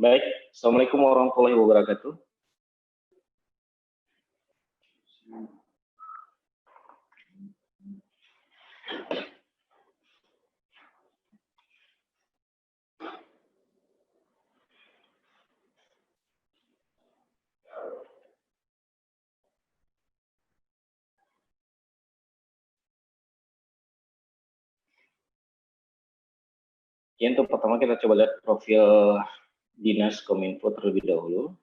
Baik, Assalamualaikum warahmatullahi wabarakatuh. Oke, untuk pertama kita coba lihat profil Dinas Kominfo terlebih dahulu.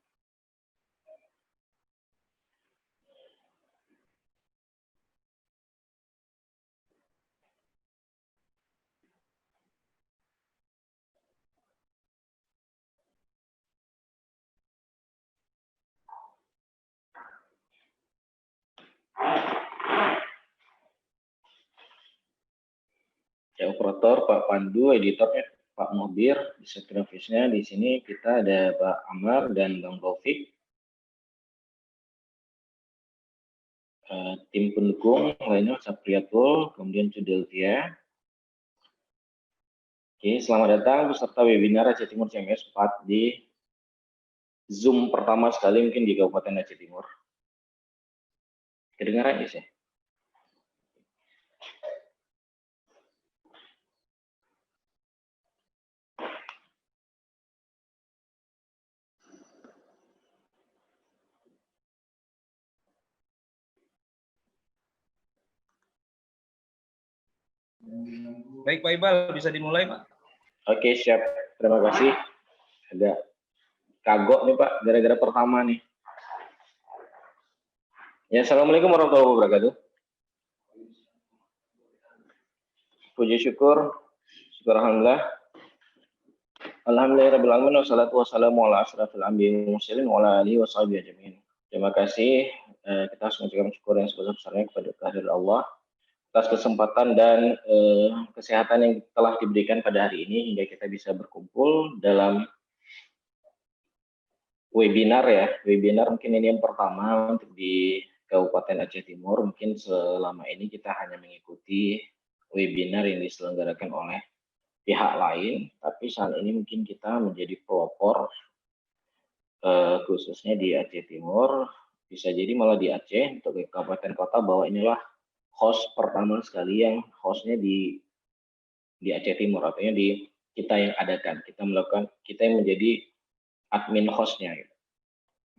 Ya, operator Pak Pandu, editornya Pak Mubir, desain grafisnya di sini kita ada Pak Amar dan Bang Taufik. Tim pendukung lainnya Sapriatul, kemudian Cudelvia. Oke, selamat datang peserta webinar Aceh Timur CMS 4 di Zoom pertama sekali mungkin di Kabupaten Aceh Timur. Kedengaran ya sih? Baik Pak Iqbal, bisa dimulai Pak? Oke, siap. Terima kasih. Agak kagok nih Pak, gara-gara pertama nih. Ya, Assalamualaikum warahmatullahi wabarakatuh. Puji syukur alhamdulillah. Alhamdulillahirabbil alamin wassalatu wassalamu ala asyrafil anbiya'i wal mursalin wa ala alihi washabihi ajmain. Terima kasih, kita harus mengucapkan syukur yang sebesar-besarnya kepada kehadirat Allah atas kesempatan dan kesehatan yang telah diberikan pada hari ini hingga kita bisa berkumpul dalam webinar ya. Webinar mungkin ini yang pertama untuk di Kabupaten Aceh Timur. Mungkin selama ini kita hanya mengikuti webinar yang diselenggarakan oleh pihak lain, tapi saat ini mungkin kita menjadi pelopor khususnya di Aceh Timur, bisa jadi malah di Aceh untuk kabupaten kota bahwa inilah host pertama sekali yang hostnya di Aceh Timur, artinya di kita yang adakan, kita yang menjadi admin hostnya. Gitu.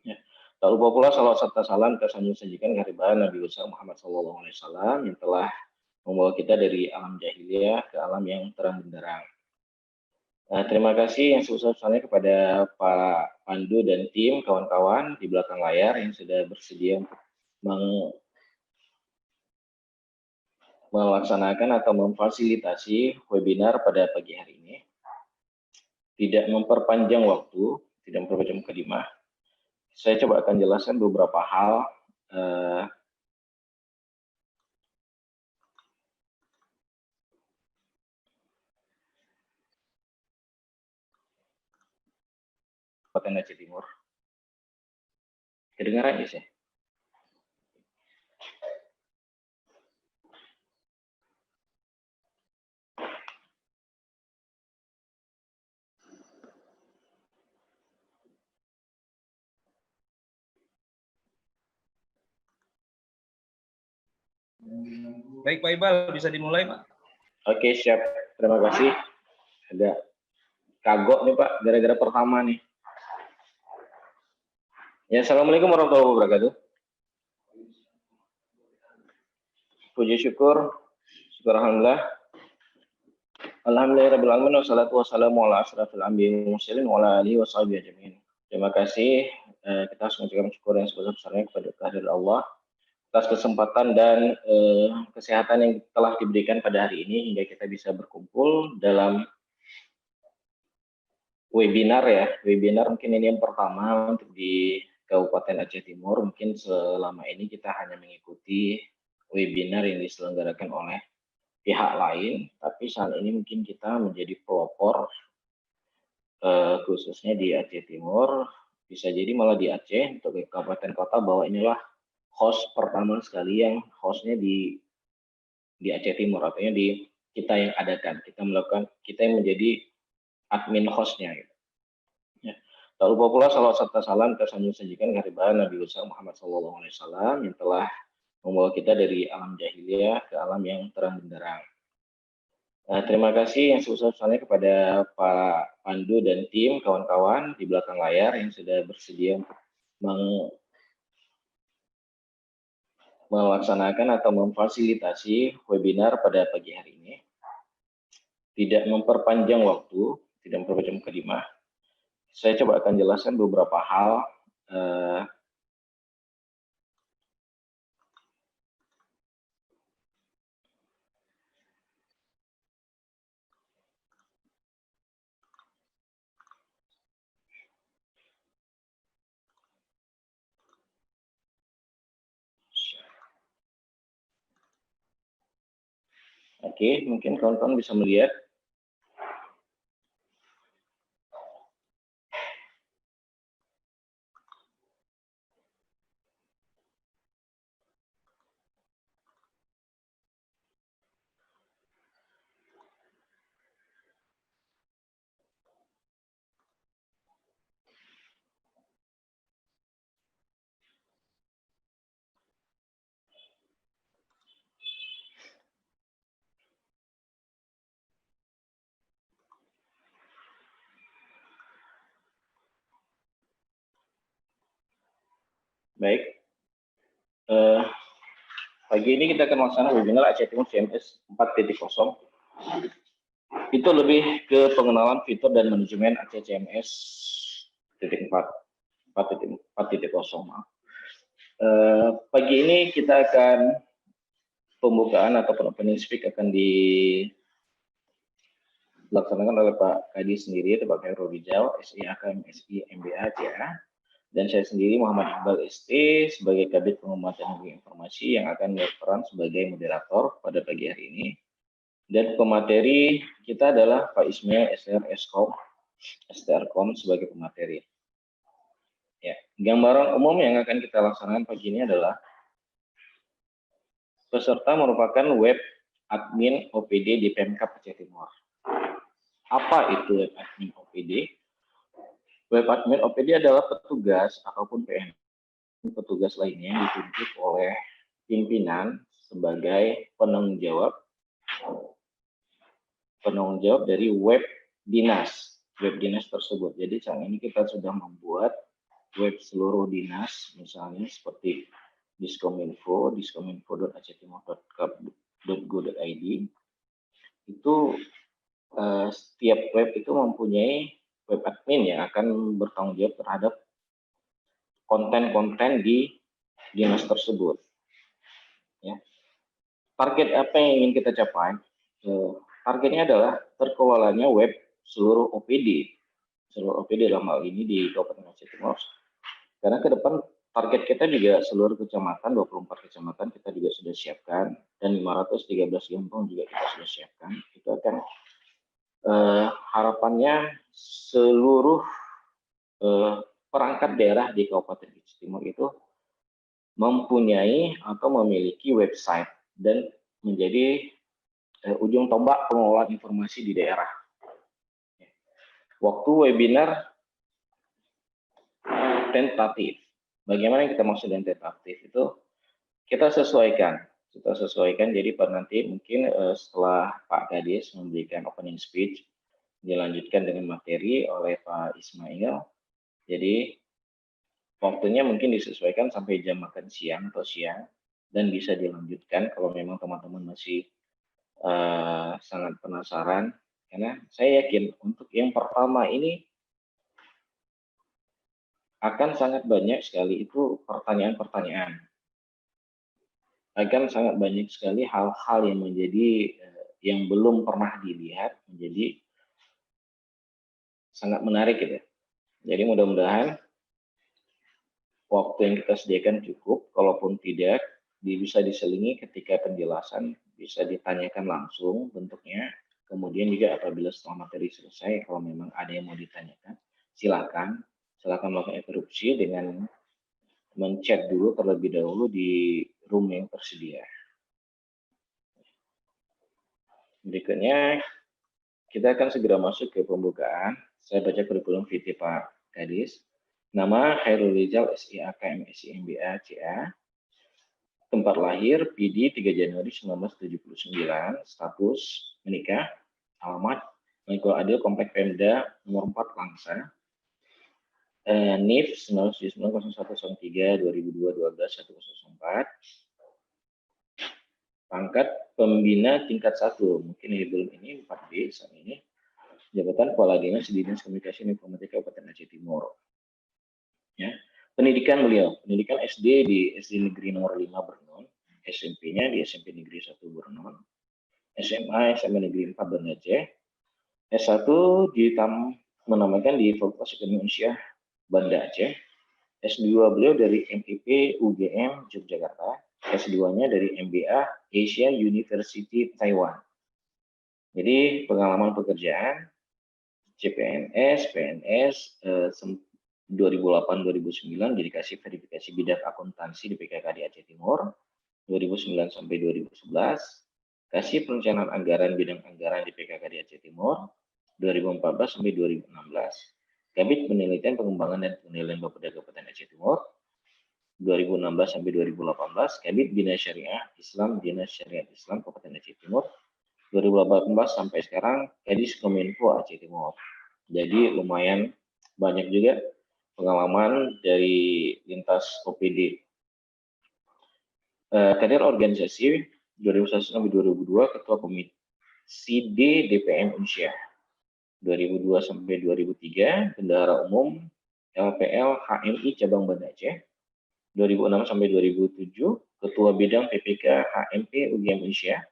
Ya. Tak lupa pula salawat serta salam kita sajikan kehadiran Nabi besar Muhammad SAW yang telah membawa kita dari alam jahiliyah ke alam yang terang benderang. Terima kasih yang sebesar-besarnya kepada Pak Pandu dan tim kawan-kawan di belakang layar yang sudah bersedia untuk melaksanakan atau memfasilitasi webinar pada pagi hari ini. Tidak memperpanjang waktu, tidak memperpanjang mukadimah, saya coba akan jelaskan beberapa hal Kabupaten Aceh Timur. Kedengaran ya sih? Baik Pak Iqbal, bisa dimulai Pak? Oke, siap. Terima kasih. Agak kagok nih Pak, gara-gara pertama nih. Ya, Assalamualaikum warahmatullahi wabarakatuh. Puji syukur alhamdulillah. Alhamdulillahirabbil alamin wassalatu wassalamu ala asyrafil anbiya'i wal mursalin wa ala alihi washabihi ajmain. Terima kasih, kita harus mengucapkan syukur yang sebesar-besarnya kepada kehadirat Allah atas kesempatan dan kesehatan yang telah diberikan pada hari ini hingga kita bisa berkumpul dalam webinar ya. Webinar mungkin ini yang pertama untuk di Kabupaten Aceh Timur. Mungkin selama ini kita hanya mengikuti webinar yang diselenggarakan oleh pihak lain, tapi saat ini mungkin kita menjadi pelopor khususnya di Aceh Timur, bisa jadi malah di Aceh untuk kabupaten kota bahwa inilah host pertama sekali yang hostnya di Aceh Timur, artinya di kita yang adakan, kita yang menjadi admin hostnya. Gitu. Ya. Tak lupa pula salawat serta salam kita sajikan kehadiran Nabi besar Muhammad SAW yang telah membawa kita dari alam jahiliyah ke alam yang terang benderang. Terima kasih yang sebesar-besarnya kepada Pak Pandu dan tim kawan-kawan di belakang layar yang sudah bersedia melaksanakan atau memfasilitasi webinar pada pagi hari ini. Tidak memperpanjang waktu, tidak memperpanjang mukadimah. Saya coba akan jelaskan beberapa hal Oke, mungkin kawan-kawan bisa melihat. Baik, pagi ini kita akan melaksanakan webinar Aceh Timur CMS 4.0. Itu lebih ke pengenalan fitur dan manajemen Aceh CMS 4.0. Pagi ini kita akan pembukaan atau opening speak akan dilaksanakan oleh Pak Kadi sendiri, Pak Khairul Rijal, SI AKM SI MBA CA, dan saya sendiri Muhammad Iqbal ST sebagai Kabid Pengembangan Teknologi Informasi yang akan berperan sebagai moderator pada pagi hari ini. Dan pemateri kita adalah Pak Ismail STRCOM sebagai pemateri. Ya, gambaran umum yang akan kita laksanakan pagi ini adalah peserta merupakan web admin OPD di Pemkab Aceh Timur. Apa itu web admin OPD? Web admin OPD adalah petugas ataupun petugas lainnya yang ditunjuk oleh pimpinan sebagai penanggung jawab dari web dinas tersebut. Jadi saat ini kita sudah membuat web seluruh dinas, misalnya seperti Diskominfo, diskominfo.acehtimur.go.id. Itu setiap web itu mempunyai web admin yang akan bertanggung jawab terhadap konten-konten di dinas tersebut. Ya. Target apa yang ingin kita capai? Targetnya adalah terkelolanya web seluruh OPD dalam hal ini di Kabupaten Aceh Timur. Karena ke depan target kita juga seluruh kecamatan, 24 kecamatan kita juga sudah siapkan, dan 513 kampung juga kita sudah siapkan. Itu akan harapannya seluruh perangkat daerah di Kabupaten Aceh Timur itu mempunyai atau memiliki website dan menjadi ujung tombak pengelolaan informasi di daerah. Waktu webinar tentatif. Bagaimana yang kita maksud dengan tentatif itu kita sesuaikan. Jadi pada nanti mungkin setelah Pak Gadis memberikan opening speech dilanjutkan dengan materi oleh Pak Ismail. Jadi waktunya mungkin disesuaikan sampai jam makan siang atau siang dan bisa dilanjutkan kalau memang teman-teman masih sangat penasaran, karena saya yakin untuk yang pertama ini akan sangat banyak sekali itu pertanyaan-pertanyaan, akan sangat banyak sekali hal-hal yang menjadi yang belum pernah dilihat menjadi sangat menarik gitu. Jadi mudah-mudahan waktu yang kita sediakan cukup, kalaupun tidak bisa diselingi ketika penjelasan, bisa ditanyakan langsung bentuknya. Kemudian juga apabila setelah materi selesai, kalau memang ada yang mau ditanyakan, silakan melakukan interupsi dengan men-chat dulu terlebih dahulu di room yang tersedia. Berikutnya, kita akan segera masuk ke pembukaan. Saya baca kurikulum vitae Pak Kadis. Nama Khairul Rizal SIAK MSI MBA CA. Tempat lahir PD 3 Januari 1979. Status menikah. Alamat Michael Adil Komplek Pemda nomor 4 Langsa. NIF 1999-0103 2002 12 104. Pangkat pembina tingkat 1, mungkin belum ini 4B saat ini. Jabatan Kepala Dinas di Dinas Komunikasi dan Informatika Kabupaten Aceh Timur. Ya. Pendidikan beliau, pendidikan SD di SD Negeri nomor 5 Bernon, SMP-nya di SMP Negeri 1 Bernon, SMA Negeri 4 Banda Aceh, S1 menamakan di Fakultas Ekonomi Indonesia Banda Aceh, S2 beliau dari MIP UGM Yogyakarta, S2-nya dari MBA Asia University Taiwan. Jadi pengalaman pekerjaan CPNS, PNS 2008-2009 dikasih verifikasi bidang akuntansi di PKKD Aceh Timur 2009 sampai 2011, kasih perencanaan anggaran bidang anggaran di PKKD Aceh Timur 2014 sampai 2016. Kabit Penelitian Pengembangan dan Penilaian Bapeda Kabupaten Aceh Timur 2016 sampai 2018, Kabit Bina Syariah Islam Dinas Syariat Islam Kabupaten Aceh Timur 2018 sampai sekarang Kadis Kominfo Aceh Timur. Jadi lumayan banyak juga pengalaman dari lintas OPD. Karir organisasi 2001 sampai 2002 Ketua Komisi D DPM Indonesia. 2002 sampai 2003 Bendahara Umum LPL HMI Cabang Banda Aceh. 2006 sampai 2007 Ketua Bidang PPK HMP UGM Indonesia.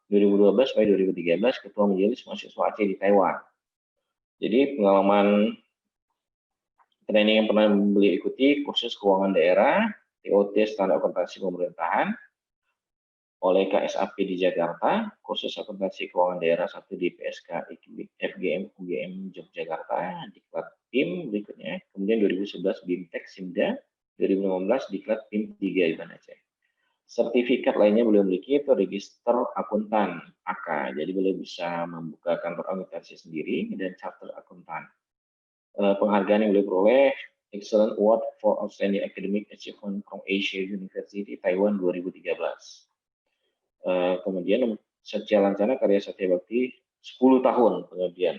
2012 sampai 2013 Ketua Majelis Mahasiswa Aceh di Taiwan. Jadi pengalaman training yang pernah beliau ikuti kursus keuangan daerah, TOT standar akuntansi pemerintahan oleh KSAP di Jakarta, kursus akuntansi keuangan daerah 1 di PSK FGM UGM Yogyakarta, diklat PIM berikutnya, kemudian 2011 BIMTEK Simda, 2015 diklat PIM 3 di Banda Aceh. Sertifikat lainnya beliau miliki itu register akuntan AK, jadi beliau bisa membuka kantor akuntansi sendiri dan charter akuntan. Penghargaan yang beliau peroleh Excellent Award for Outstanding Academic Achievement from Asia University Taiwan 2013. Kemudian Satya Lancana Karya Satya Bakti 10 tahun pengabdian.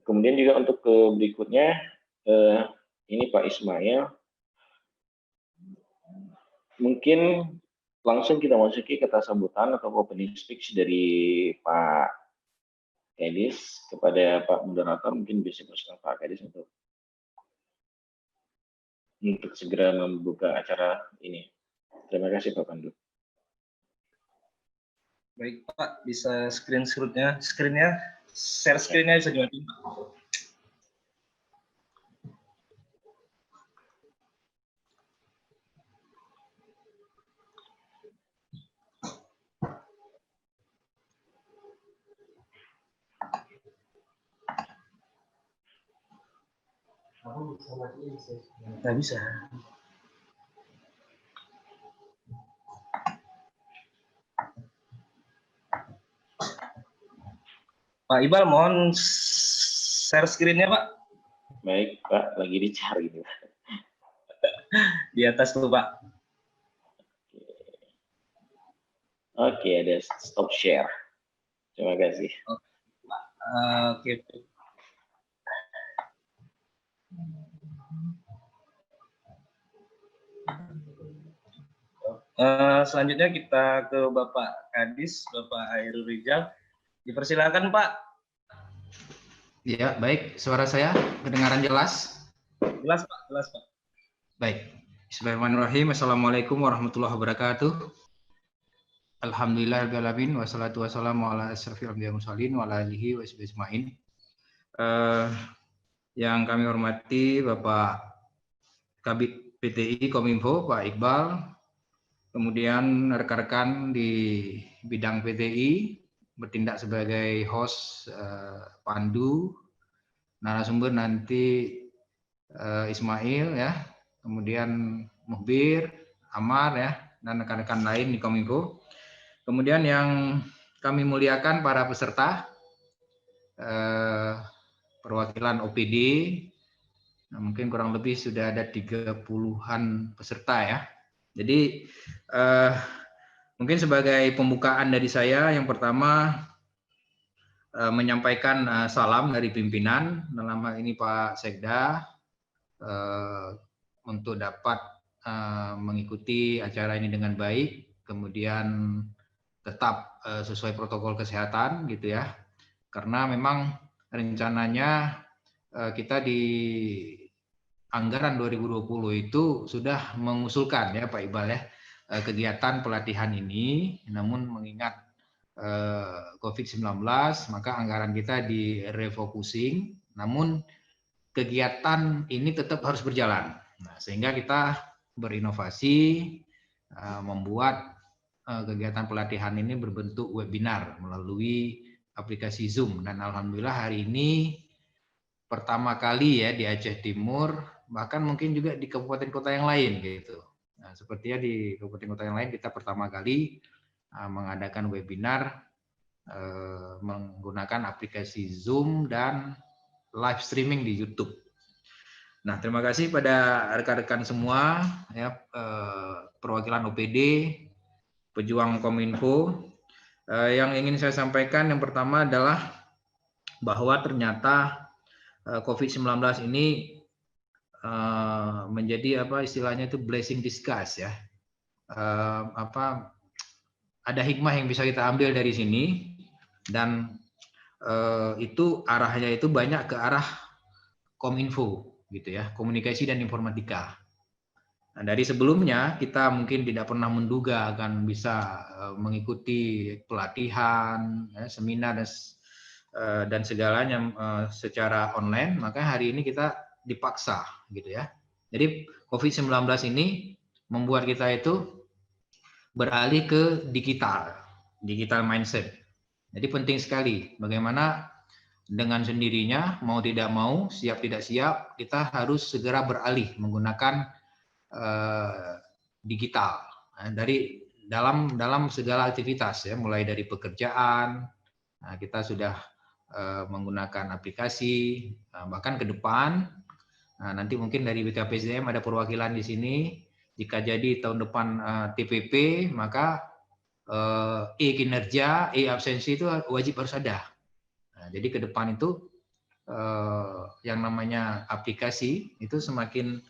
Kemudian juga untuk berikutnya ini Pak Ismail. Mungkin langsung kita masuki kata sambutan atau opening speech dari Pak Kadis kepada Pak Moderator. Mungkin bisa bersilakan Pak Kadis untuk segera membuka acara ini. Terima kasih Pak Pandu. Baik Pak, bisa screennya, share screen-nya bisa dimatiin Pak. Nggak bisa. Pak Iqbal, mohon share screen-nya Pak. Baik Pak, lagi dicari. Di atas tuh Pak. Oke, ada stop share. Terima kasih. Oke. Selanjutnya kita ke Bapak Kadis, Bapak Khairul Rizal. Dipersilakan Pak. Ya, baik. Suara saya kedengaran jelas? Jelas Pak, jelas Pak. Baik. Bismillahirrahmanirrahim. Assalamualaikum warahmatullahi wabarakatuh. Alhamdulillahirrahmanirrahim. Wassalatu wassalamu ala asrafil anbiya mursalin wa ala alihi wa sahbihi ajmain. Yang kami hormati Bapak Kabid PTI Kominfo, Pak Iqbal, kemudian rekan-rekan di bidang PTI, bertindak sebagai host pandu, narasumber nanti Ismail ya, kemudian Muhbir, Amar ya, dan rekan-rekan lain di Kominfo. Kemudian yang kami muliakan para peserta, perwakilan OPD. Nah, mungkin kurang lebih sudah ada 30-an peserta ya. Jadi mungkin sebagai pembukaan dari saya, yang pertama menyampaikan salam dari pimpinan, dalam hal ini Pak Sekda, untuk dapat mengikuti acara ini dengan baik, kemudian tetap sesuai protokol kesehatan gitu ya. Karena memang rencananya kita di anggaran 2020 itu sudah mengusulkan ya Pak Iqbal ya kegiatan pelatihan ini, namun mengingat COVID-19 maka anggaran kita direfocusing, namun kegiatan ini tetap harus berjalan. Nah, sehingga kita berinovasi membuat kegiatan pelatihan ini berbentuk webinar melalui aplikasi Zoom, dan alhamdulillah hari ini pertama kali ya di Aceh Timur, bahkan mungkin juga di kabupaten kota yang lain gitu. Nah, sepertinya di kabupaten kota yang lain kita pertama kali mengadakan webinar menggunakan aplikasi Zoom dan live streaming di YouTube. Nah, terima kasih pada rekan-rekan semua ya, perwakilan OPD, pejuang Kominfo. Yang ingin saya sampaikan yang pertama adalah bahwa ternyata COVID-19 ini menjadi apa istilahnya itu blessing disguise ya. Ada hikmah yang bisa kita ambil dari sini, dan itu arahnya itu banyak ke arah Kominfo gitu ya, komunikasi dan informatika. Nah, dari sebelumnya kita mungkin tidak pernah menduga akan bisa mengikuti pelatihan, ya, seminar dan segalanya secara online, maka hari ini kita dipaksa gitu ya. Jadi COVID-19 ini membuat kita itu beralih ke digital mindset. Jadi penting sekali bagaimana dengan sendirinya, mau tidak mau, siap tidak siap, kita harus segera beralih menggunakan digital dari dalam segala aktivitas ya, mulai dari pekerjaan. Nah, kita sudah menggunakan aplikasi, bahkan ke depan nanti mungkin dari BKPSDM ada perwakilan di sini. Jika jadi tahun depan TPP, maka e-kinerja, e-absensi itu wajib harus ada. Nah, jadi ke depan itu yang namanya aplikasi itu semakin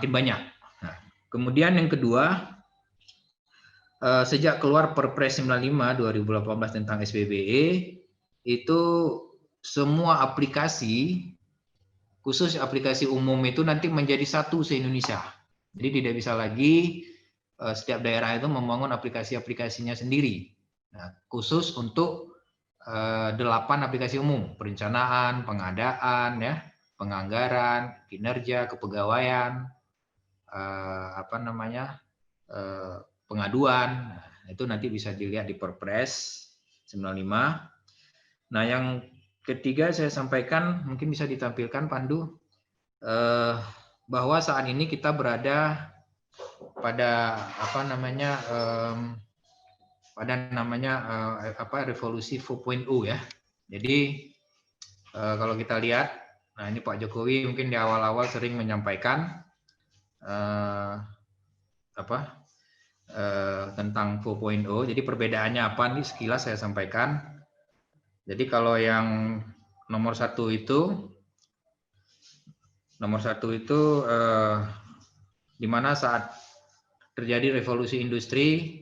banyak. Nah, kemudian yang kedua, sejak keluar Perpres 95 2018 tentang SPBE, itu semua aplikasi, khusus aplikasi umum itu nanti menjadi satu se-Indonesia. Jadi tidak bisa lagi setiap daerah itu membangun aplikasi-aplikasinya sendiri. Nah, khusus untuk 8 aplikasi umum, perencanaan, pengadaan, ya, penganggaran, kinerja, kepegawaian, pengaduan. Nah, itu nanti bisa dilihat di Perpres 95. Nah, yang ketiga saya sampaikan, mungkin bisa ditampilkan Pandu, bahwa saat ini kita berada pada revolusi 4.0 ya. Jadi kalau kita lihat, nah ini Pak Jokowi mungkin di awal-awal sering menyampaikan tentang 4.0. Jadi perbedaannya apa nih sekilas saya sampaikan. Jadi kalau yang nomor satu itu di mana saat terjadi revolusi industri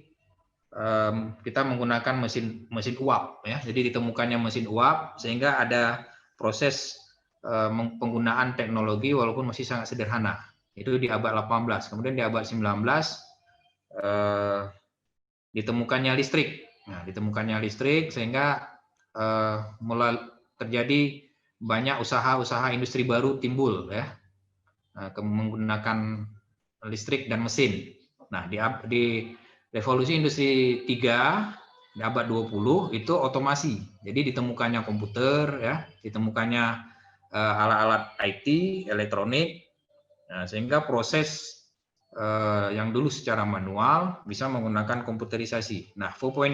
kita menggunakan mesin uap ya. Jadi ditemukannya mesin uap sehingga ada proses penggunaan teknologi walaupun masih sangat sederhana. Itu di abad 18. Kemudian di abad 19 ditemukannya listrik. Nah, ditemukannya listrik sehingga mulai terjadi banyak usaha-usaha industri baru timbul ya, menggunakan listrik dan mesin. Nah, di revolusi industri 3 di abad 20 itu otomasi. Jadi ditemukannya komputer ya, ditemukannya alat-alat IT, elektronik. Nah, sehingga proses yang dulu secara manual bisa menggunakan komputerisasi. Nah, 4.0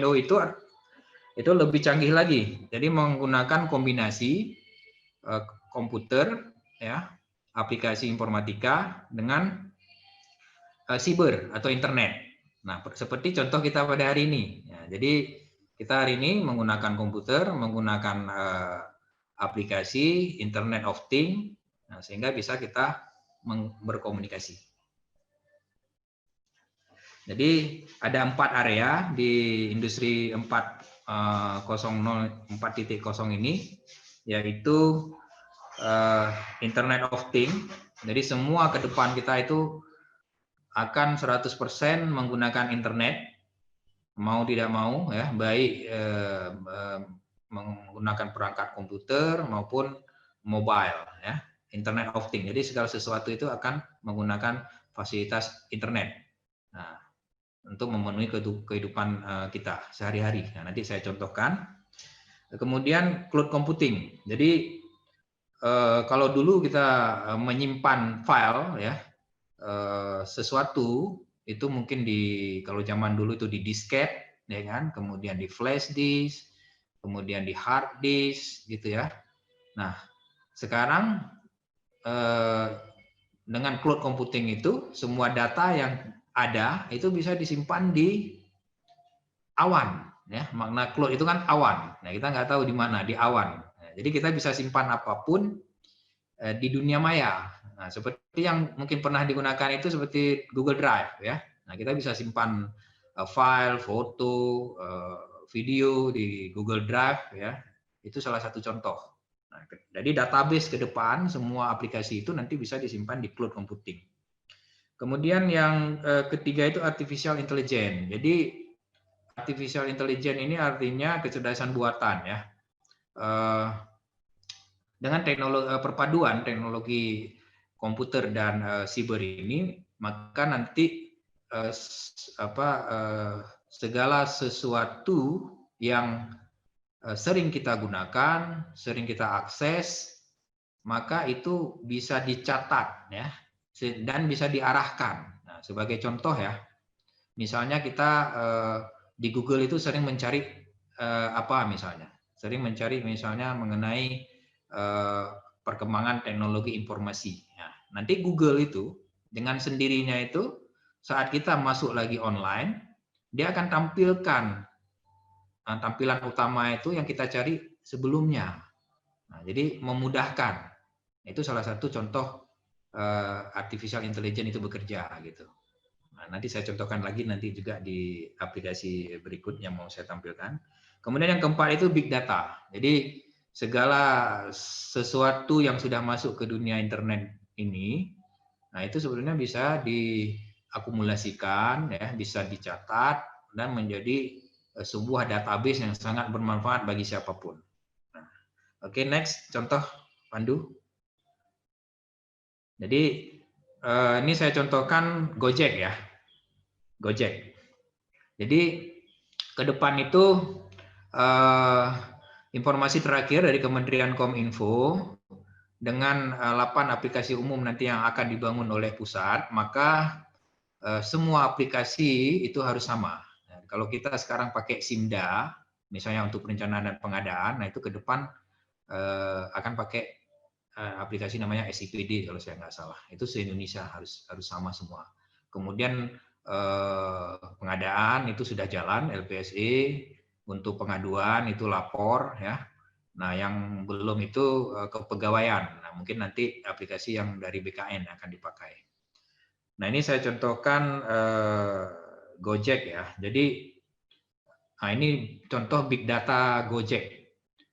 itu lebih canggih lagi. Jadi menggunakan kombinasi komputer, ya, aplikasi informatika dengan siber atau internet. Nah, seperti contoh kita pada hari ini. Ya, jadi kita hari ini menggunakan komputer, menggunakan aplikasi Internet of Things, nah, sehingga bisa kita berkomunikasi. Jadi ada 4 area di industri 4.0 ini, yaitu Internet of Things. Jadi semua ke depan kita itu akan 100% menggunakan internet, mau tidak mau, ya, baik menggunakan perangkat komputer maupun mobile, ya, Internet of Things. Jadi segala sesuatu itu akan menggunakan fasilitas internet. Nah, untuk memenuhi kehidupan kita sehari-hari. Nah, nanti saya contohkan. Kemudian cloud computing. Jadi kalau dulu kita menyimpan file, ya, sesuatu itu mungkin kalau zaman dulu itu di disket, ya kan, kemudian di flash disk, kemudian di hard disk, gitu ya. Nah, sekarang dengan cloud computing itu semua data yang ada itu bisa disimpan di awan, ya. Makna cloud itu kan awan. Nah, kita nggak tahu di mana, di awan. Nah, jadi kita bisa simpan apapun di dunia maya. Nah, seperti yang mungkin pernah digunakan itu seperti Google Drive, ya. Nah, kita bisa simpan file, foto, video di Google Drive, ya. Itu salah satu contoh. Nah, jadi database ke depan semua aplikasi itu nanti bisa disimpan di cloud computing. Kemudian yang ketiga itu artificial intelligence. Jadi artificial intelligence ini artinya kecerdasan buatan, ya. Dengan teknologi perpaduan teknologi komputer dan siber ini, maka nanti segala sesuatu yang sering kita gunakan, sering kita akses, maka itu bisa dicatat, ya, dan bisa diarahkan. Nah, sebagai contoh, ya, misalnya kita di Google itu sering mencari sering mencari misalnya mengenai perkembangan teknologi informasi. Nah, nanti Google itu dengan sendirinya itu saat kita masuk lagi online, dia akan tampilkan tampilan utama itu yang kita cari sebelumnya. Nah, jadi memudahkan. Itu salah satu contoh artificial intelligence itu bekerja, gitu. Nah, nanti saya contohkan lagi nanti juga di aplikasi berikut yang mau saya tampilkan. Kemudian yang keempat itu big data. Jadi segala sesuatu yang sudah masuk ke dunia internet ini, nah itu sebenarnya bisa diakumulasikan, ya, bisa dicatat dan menjadi sebuah database yang sangat bermanfaat bagi siapapun. Nah, oke, next contoh Pandu. Jadi ini saya contohkan Gojek, ya. Gojek. Jadi ke depan itu informasi terakhir dari Kementerian Kominfo dengan 8 aplikasi umum nanti yang akan dibangun oleh pusat, maka semua aplikasi itu harus sama. Nah, kalau kita sekarang pakai SIMDA, misalnya untuk perencanaan dan pengadaan, nah itu ke depan akan pakai aplikasi namanya SIPD kalau saya nggak salah. Itu se-Indonesia harus sama semua. Kemudian pengadaan itu sudah jalan, LPSE, untuk pengaduan itu lapor, ya. Nah, yang belum itu kepegawaian. Nah, mungkin nanti aplikasi yang dari BKN akan dipakai. Nah, ini saya contohkan Gojek, ya. Jadi nah ini contoh big data Gojek.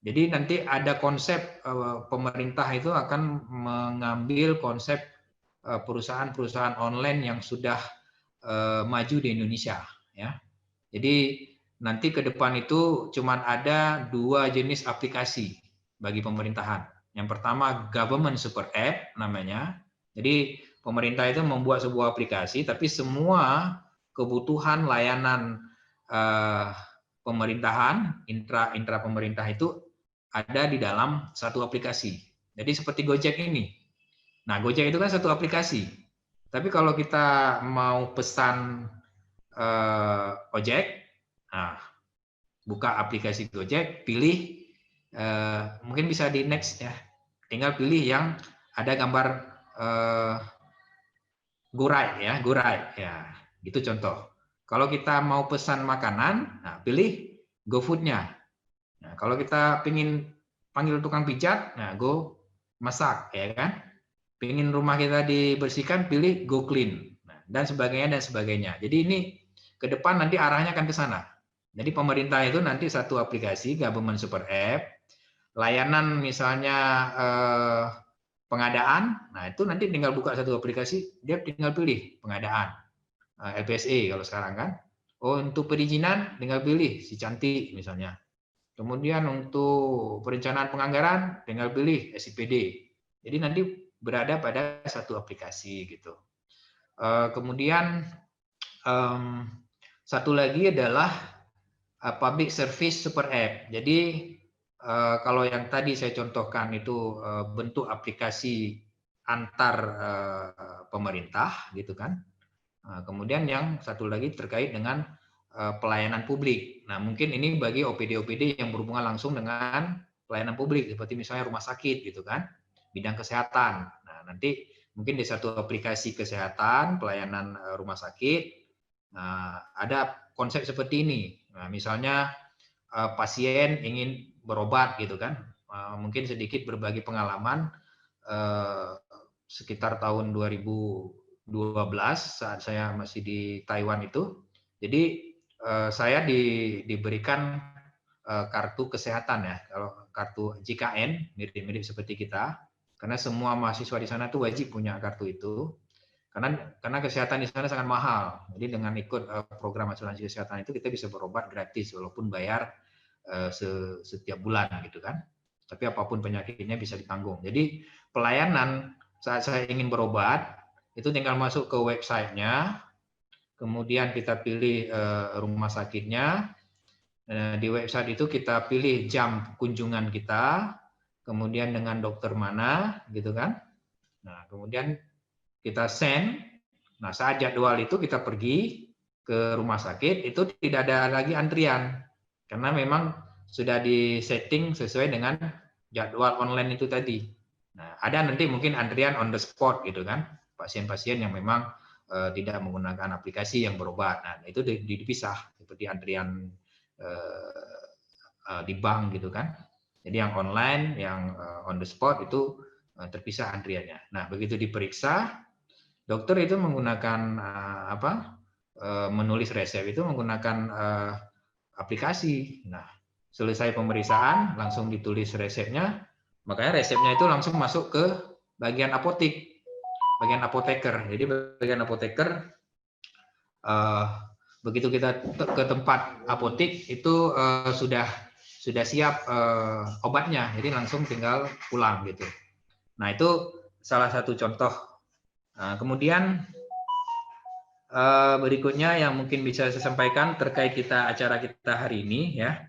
Jadi nanti ada konsep pemerintah itu akan mengambil konsep perusahaan-perusahaan online yang sudah maju di Indonesia, ya. Jadi nanti ke depan itu cuma ada 2 jenis aplikasi bagi pemerintahan. Yang pertama Government Super App namanya. Jadi pemerintah itu membuat sebuah aplikasi, tapi semua kebutuhan layanan pemerintahan, intra pemerintah itu ada di dalam satu aplikasi. Jadi seperti Gojek ini. Nah, Gojek itu kan satu aplikasi. Tapi kalau kita mau pesan ojek, nah, buka aplikasi Gojek, pilih, mungkin bisa di next, ya. tinggal pilih yang ada gambar gurai ya, gurai ya. Gitu contoh. Kalau kita mau pesan makanan, nah pilih GoFood-nya. Nah, kalau kita pingin panggil tukang pijat, nah Go Masak ya kan. Pingin rumah kita dibersihkan, pilih Go Clean. Nah, dan sebagainya dan sebagainya. Jadi ini ke depan nanti arahnya akan ke sana. Jadi pemerintah itu nanti satu aplikasi Government Super App, layanan misalnya pengadaan, nah itu nanti tinggal buka satu aplikasi, dia tinggal pilih pengadaan. LPSE kalau sekarang kan. Oh, untuk perizinan tinggal pilih si cantik misalnya. Kemudian untuk perencanaan penganggaran tinggal pilih SIPD. Jadi nanti berada pada satu aplikasi gitu. Kemudian satu lagi adalah Public Service Super App. Jadi kalau yang tadi saya contohkan itu bentuk aplikasi antar pemerintah gitu kan. Kemudian yang satu lagi terkait dengan pelayanan publik. Nah, mungkin ini bagi OPD-OPD yang berhubungan langsung dengan pelayanan publik, seperti misalnya rumah sakit gitu kan, bidang kesehatan. Nah, nanti mungkin di satu aplikasi kesehatan, pelayanan rumah sakit, ada konsep seperti ini. Nah, misalnya pasien ingin berobat gitu kan, mungkin sedikit berbagi pengalaman sekitar tahun 2012 saat saya masih di Taiwan itu. Jadi saya diberikan kartu kesehatan ya, kalau kartu JKN mirip-mirip seperti kita, karena semua mahasiswa di sana tuh wajib punya kartu itu, karena kesehatan di sana sangat mahal. Jadi dengan ikut program asuransi kesehatan itu kita bisa berobat gratis walaupun bayar setiap bulan gitu kan. Tapi apapun penyakitnya bisa ditanggung. Jadi pelayanan saat saya ingin berobat itu tinggal masuk ke websitenya, kemudian kita pilih rumah sakitnya. Di website itu kita pilih jam kunjungan kita, kemudian dengan dokter mana, gitu kan. Nah, kemudian kita send. Nah, saat jadwal itu kita pergi ke rumah sakit, itu tidak ada lagi antrian, karena memang sudah disetting sesuai dengan jadwal online itu tadi. Nah, ada nanti mungkin antrian on the spot gitu kan, pasien-pasien yang memang tidak menggunakan aplikasi yang berobat. Nah, itu dipisah seperti antrian di bank gitu kan. Jadi yang online, yang on the spot itu terpisah antriannya. Nah, begitu diperiksa, dokter itu menggunakan menulis resep itu menggunakan aplikasi. Nah, selesai pemeriksaan langsung ditulis resepnya, makanya resepnya itu langsung masuk ke bagian apotek, bagian apoteker. Jadi bagian apoteker begitu kita ke tempat apotek itu sudah siap obatnya, jadi langsung tinggal pulang gitu. Nah, itu salah satu contoh. Nah, kemudian berikutnya yang mungkin bisa saya sampaikan terkait acara kita hari ini ya.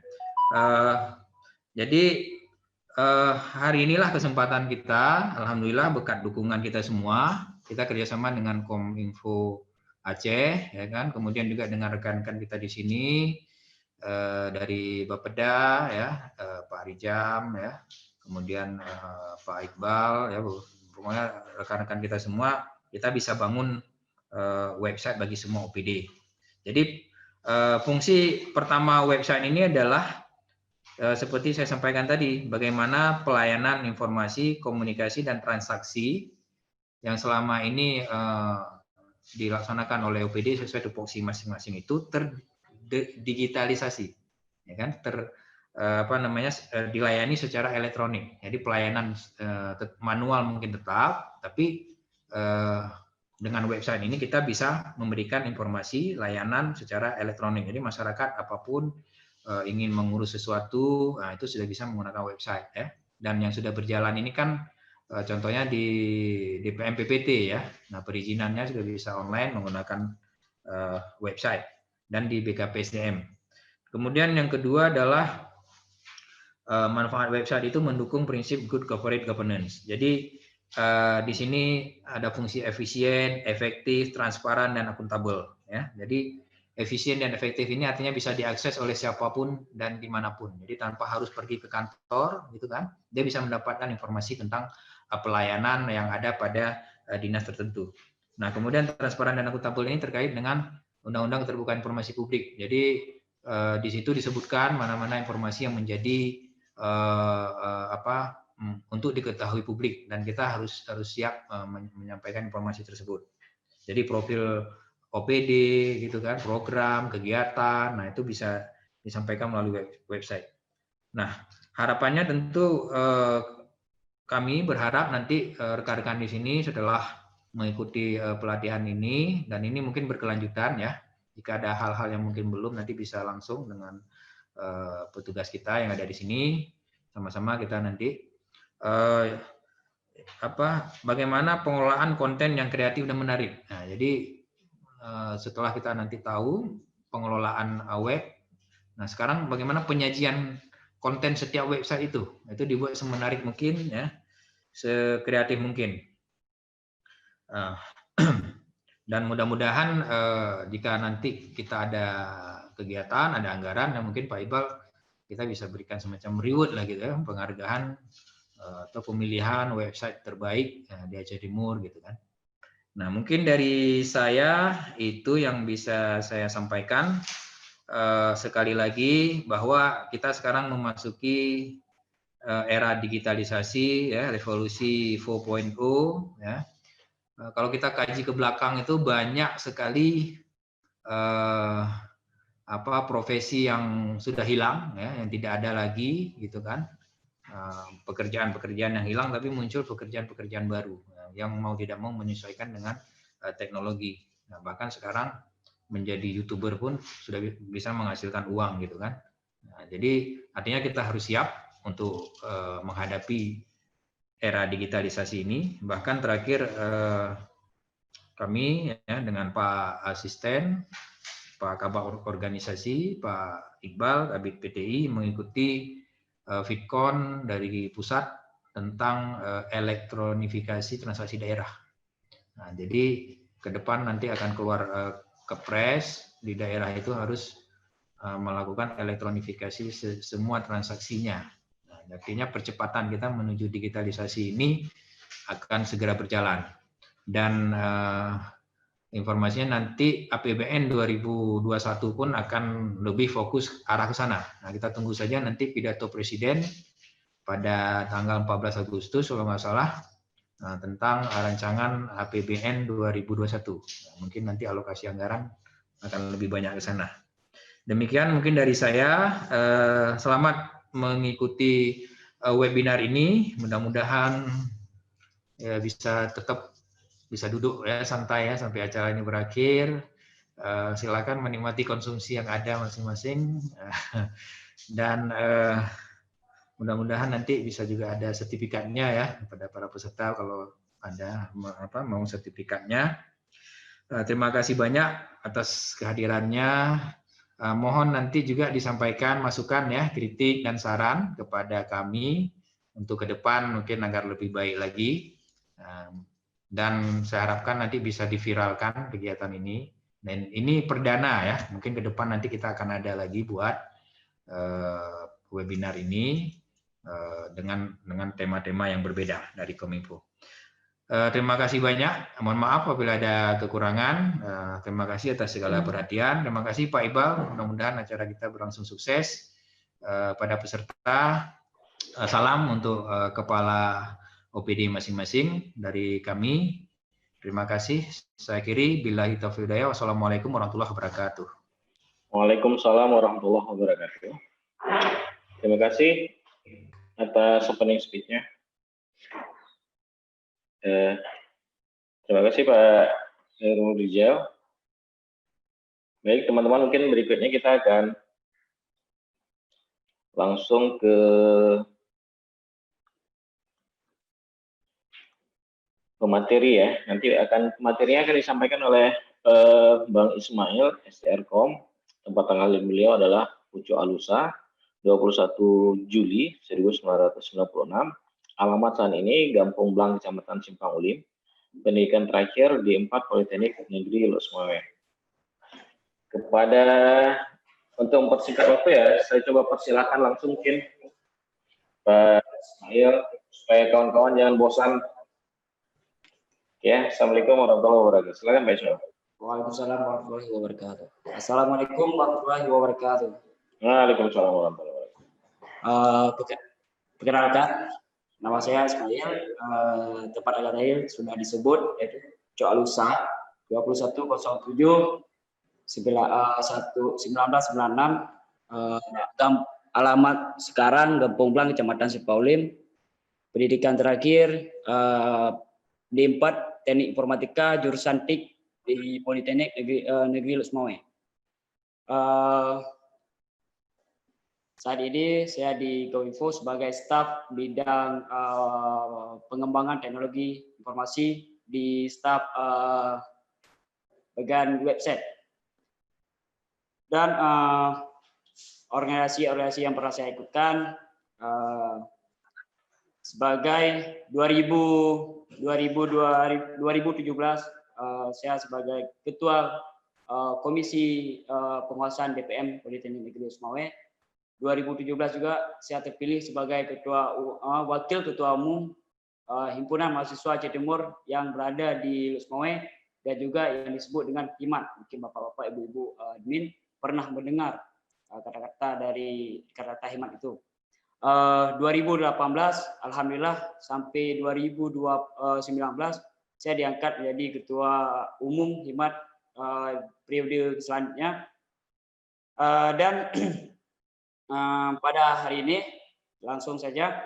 Jadi hari inilah kesempatan kita, alhamdulillah berkat dukungan kita semua, kita kerjasama dengan Kominfo Aceh, ya kan, kemudian juga dengan rekan-rekan kita di sini dari Bapeda, ya, Pak Rijam, ya, kemudian Pak Iqbal, ya, pokoknya rekan-rekan kita semua, kita bisa bangun website bagi semua OPD. Jadi fungsi pertama website ini adalah seperti saya sampaikan tadi, bagaimana pelayanan informasi, komunikasi, dan transaksi yang selama ini dilaksanakan oleh OPD sesuai tupoksi masing-masing itu terdigitalisasi, ya kan? Dilayani secara elektronik. Jadi pelayanan manual mungkin tetap, tapi dengan website ini kita bisa memberikan informasi layanan secara elektronik. Jadi masyarakat apapun ingin mengurus sesuatu, nah itu sudah bisa menggunakan website ya. Dan yang sudah berjalan ini kan contohnya di PMPPT ya. Nah, perizinannya sudah bisa online menggunakan website, dan di BKPSDM. Kemudian yang kedua adalah manfaat website itu mendukung prinsip good corporate governance. Jadi di sini ada fungsi efisien, efektif, transparan, dan akuntabel. Ya, jadi efisien dan efektif ini artinya bisa diakses oleh siapapun dan dimanapun. Jadi tanpa harus pergi ke kantor, gitu kan? Dia bisa mendapatkan informasi tentang pelayanan yang ada pada dinas tertentu. Nah, kemudian transparan dan akuntabel ini terkait dengan Undang-Undang Keterbukaan Informasi Publik. Jadi di situ disebutkan mana-mana informasi yang menjadi untuk diketahui publik, dan kita harus siap menyampaikan informasi tersebut. Jadi profil OPD gitu kan, program, kegiatan, nah itu bisa disampaikan melalui website. Nah, harapannya tentu kami berharap nanti rekan-rekan di sini setelah mengikuti pelatihan ini, dan ini mungkin berkelanjutan ya. Jika ada hal-hal yang mungkin belum, nanti bisa langsung dengan petugas kita yang ada di sini, sama-sama kita nanti bagaimana pengelolaan konten yang kreatif dan menarik. Nah, jadi setelah kita nanti tahu pengelolaan web, nah sekarang bagaimana penyajian konten setiap website itu dibuat semenarik mungkin ya, sekreatif mungkin. Dan mudah-mudahan jika nanti kita ada kegiatan, ada anggaran, yang mungkin Pak Iqbal kita bisa berikan semacam reward lah gitu ya, penghargaan atau pemilihan website terbaik di Aceh Timur gitu kan. Nah, mungkin dari saya itu yang bisa saya sampaikan. Sekali lagi bahwa kita sekarang memasuki era digitalisasi ya, revolusi 4.0 ya. Kalau kita kaji ke belakang itu banyak sekali profesi yang sudah hilang ya, yang tidak ada lagi gitu kan. Pekerjaan-pekerjaan yang hilang, tapi muncul pekerjaan-pekerjaan baru yang mau tidak mau menyesuaikan dengan teknologi. Nah, bahkan sekarang menjadi YouTuber pun sudah bisa menghasilkan uang gitu kan. Nah, jadi artinya kita harus siap untuk menghadapi era digitalisasi ini. Bahkan terakhir kami ya, dengan Pak Asisten, Pak Kabak Organisasi, Pak Iqbal, Kabid PTI mengikuti Fitcon dari pusat tentang elektronifikasi transaksi daerah. Nah, jadi ke depan nanti akan keluar kepres di daerah itu harus melakukan elektronifikasi semua transaksinya. Nah, artinya percepatan kita menuju digitalisasi ini akan segera berjalan. Dan informasinya nanti APBN 2021 pun akan lebih fokus arah ke sana. Nah, kita tunggu saja nanti pidato Presiden pada tanggal 14 Agustus kalau nggak salah tentang rancangan APBN 2021. Nah, mungkin nanti alokasi anggaran akan lebih banyak ke sana. Demikian mungkin dari saya. Selamat mengikuti webinar ini. Mudah-mudahan ya, bisa duduk ya santai ya sampai acara ini berakhir. Silakan menikmati konsumsi yang ada masing-masing. Dan mudah-mudahan nanti bisa juga ada sertifikatnya ya kepada para peserta kalau ada mau sertifikatnya. Terima kasih banyak atas kehadirannya. Mohon nanti juga disampaikan masukan ya, kritik dan saran kepada kami untuk ke depan mungkin agar lebih baik lagi. Dan saya harapkan nanti bisa diviralkan kegiatan ini. Dan ini perdana ya, mungkin ke depan nanti kita akan ada lagi buat webinar ini dengan tema-tema yang berbeda dari Kominfo. Terima kasih banyak. Mohon maaf apabila ada kekurangan. Terima kasih atas segala perhatian. Terima kasih Pak Iqbal. Mudah-mudahan acara kita berlangsung sukses. Pada peserta, salam untuk kepala OPD masing-masing dari kami. Terima kasih. Saya akhiri. Billahi taufiq wal hidayah. Wassalamualaikum warahmatullahi wabarakatuh. Waalaikumsalam warahmatullahi wabarakatuh. Terima kasih atas opening speech-nya. Terima kasih Pak Heru Rijal. Baik teman-teman, mungkin berikutnya kita akan langsung ke materi ya. Nanti materinya akan disampaikan oleh Bang Ismail, STRkom. Tempat tanggal beliau adalah Pucuk Alusa, 21 Juli 1996. Alamat saat ini Gampung Blang, Kecamatan Simpang Ulim. Pendidikan terakhir di 4 Politeknik Negeri Losmawe. kepada untuk mempersingkat waktu ya, saya coba persilahkan langsung mungkin Pak Ismail supaya kawan-kawan jangan bosan. Ya, Assalamualaikum warahmatullahi wabarakatuh. Silakan Pak Ismail. Waalaikumsalam warahmatullahi wabarakatuh. Assalamualaikum warahmatullahi wabarakatuh. Waalaikumsalam warahmatullahi wabarakatuh. Perkenalkan, nama saya Ismail. Tempat tanggal lahir sudah disebut, yaitu Coalusa 2107 1996. Alamat sekarang Gempong Blang, Kecamatan Sipaulim. Pendidikan terakhir D4 Teknik Informatika jurusan TIK di Politeknik Negeri Lusmawe. Saat ini saya di Kominfo sebagai staf bidang pengembangan teknologi informasi di staf bagian website. Dan organisasi yang pernah saya ikutkan sebagai 2017 saya sebagai ketua komisi penguasaan DPM Politeknik Negeri Lusmawe. 2017 juga saya terpilih sebagai wakil ketua umum himpunan mahasiswa Aceh Timur yang berada di Lusmawe dan juga yang disebut dengan HIMAT. Mungkin bapak-bapak, ibu-ibu admin pernah mendengar kata-kata dari kata HIMAT itu. 2018 alhamdulillah sampai 2019 saya diangkat menjadi ketua umum HIMAT periode selanjutnya. Dan pada hari ini langsung saja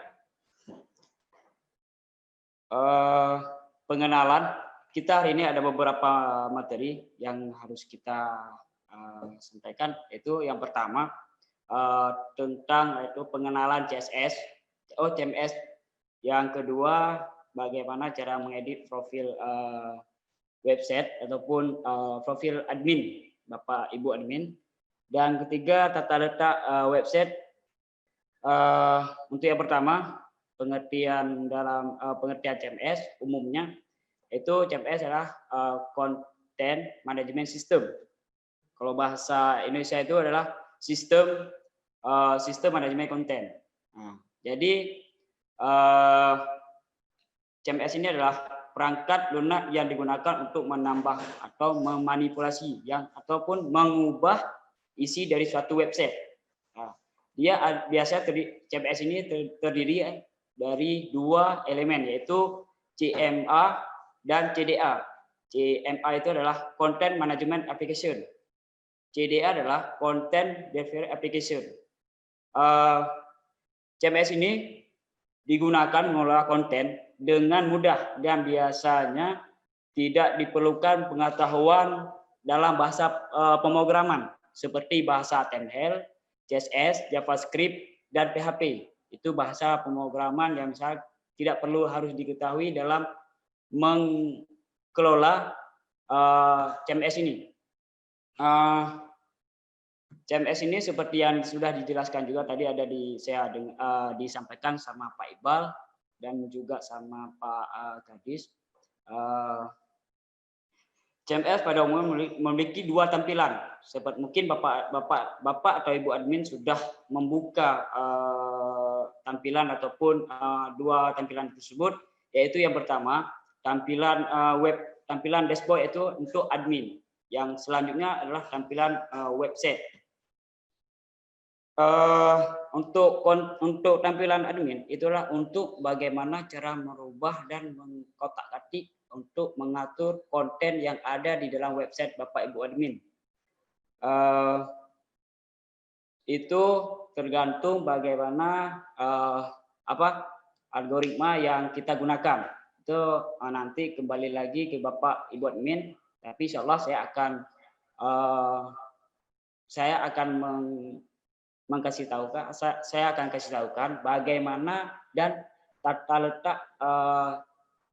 pengenalan. Kita hari ini ada beberapa materi yang harus kita sampaikan. Itu yang pertama tentang itu pengenalan CMS. Yang kedua bagaimana cara mengedit profil website ataupun profil admin, Bapak Ibu admin. Dan ketiga tata letak website. Untuk yang pertama pengertian CMS umumnya itu CMS adalah Content Management System. Kalau bahasa Indonesia itu adalah sistem manajemen konten. Jadi CMS ini adalah perangkat lunak yang digunakan untuk menambah atau memanipulasi ataupun mengubah isi dari suatu website. Dia biasa CMS ini terdiri dari dua elemen, yaitu CMA dan CDA. CMA itu adalah Content Management Application. CDA adalah Content Delivery Application. CMS ini digunakan mengelola konten dengan mudah dan biasanya tidak diperlukan pengetahuan dalam bahasa pemrograman seperti bahasa HTML, CSS, JavaScript, dan PHP. Itu bahasa pemrograman yang misalnya tidak perlu harus diketahui dalam mengelola CMS ini. CMS ini seperti yang sudah dijelaskan juga tadi ada disampaikan sama Pak Iqbal dan juga sama Pak Gadis. CMS pada umumnya memiliki dua tampilan. Seperti mungkin bapak atau ibu admin sudah membuka tampilan ataupun dua tampilan tersebut, yaitu yang pertama tampilan tampilan dashboard itu untuk admin. Yang selanjutnya adalah tampilan website. Untuk tampilan admin itulah untuk bagaimana cara merubah dan mengkotak-atik untuk mengatur konten yang ada di dalam website Bapak Ibu admin. Itu tergantung bagaimana algoritma yang kita gunakan. Itu nanti kembali lagi ke Bapak Ibu admin, tapi insya Allah saya akan kasih tahukan bagaimana dan tata letak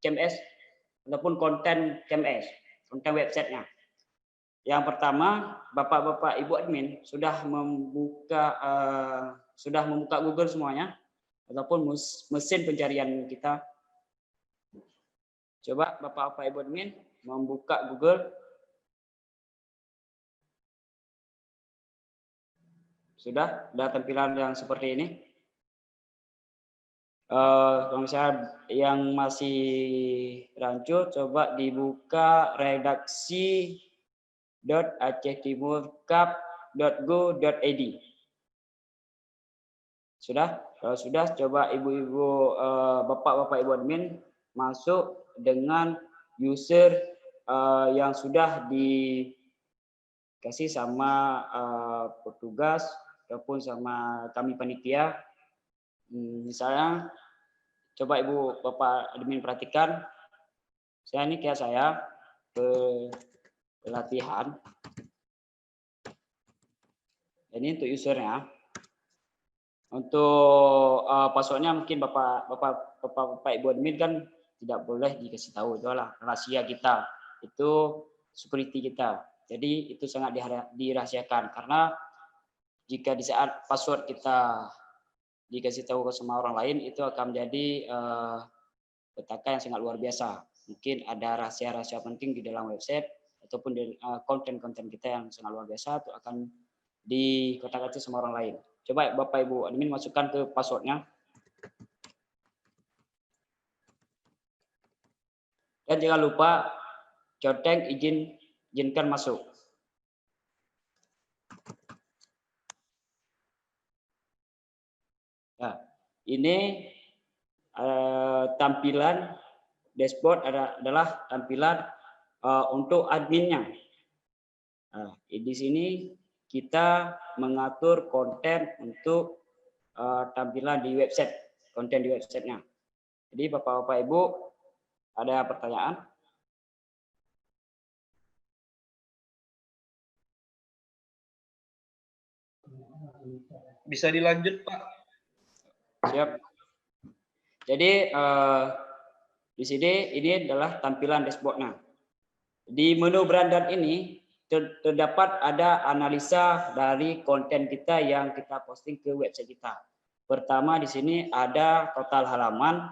CMS ataupun konten CMS, konten websitenya. Yang pertama, bapak-bapak ibu admin sudah membuka Google semuanya ataupun mesin pencarian kita. Coba bapak-bapak ibu admin membuka Google. Sudah tampilan yang seperti ini. Kalau misalnya yang masih rancu, coba dibuka redaksi.acehtimurcup.go.id. Sudah? Kalau sudah, coba ibu-ibu, bapak-bapak ibu admin masuk dengan user yang sudah dikasih sama petugas ataupun sama kami panitia. Misalnya, coba ibu bapak admin perhatikan, saya ini kayak saya pelatihan. Ini untuk usernya. Untuk passwordnya mungkin bapak ibu admin kan tidak boleh dikasih tahu, itu adalah rahasia kita, itu security kita. Jadi itu sangat dirahasiakan, karena jika di saat password kita dikasih tahu ke semua orang lain, itu akan menjadi petaka yang sangat luar biasa. Mungkin ada rahasia-rahasia penting di dalam website ataupun di konten-konten kita yang sangat luar biasa, itu akan dikotak-atik sama orang lain. Coba Bapak Ibu admin masukkan ke passwordnya. Dan jangan lupa codeng izinkan masuk. Nah, ini tampilan dashboard adalah tampilan untuk adminnya. Nah, di sini kita mengatur konten untuk tampilan di website, konten di websitenya. Jadi Bapak-Bapak Ibu, ada pertanyaan? Bisa dilanjut, Pak. Siap. Jadi di sini ini adalah tampilan dashboardnya. Di menu berandal ini terdapat ada analisa dari konten kita yang kita posting ke website kita. Pertama di sini ada total halaman,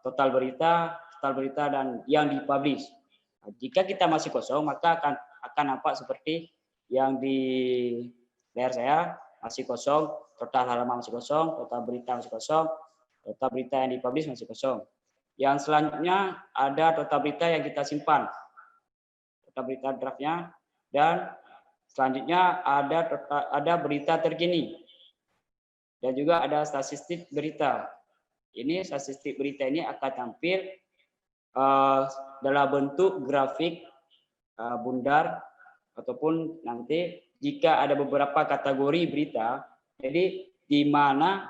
total berita dan yang dipublish. Nah, jika kita masih kosong, maka akan nampak seperti yang di layar saya, masih kosong, total halaman masih kosong, total berita masih kosong, total berita yang dipublish masih kosong. Yang selanjutnya ada total berita yang kita simpan, total berita draftnya, dan selanjutnya ada berita terkini, dan juga ada statistik berita. Ini statistik berita ini akan tampil dalam bentuk grafik bundar, ataupun nanti jika ada beberapa kategori berita, jadi di mana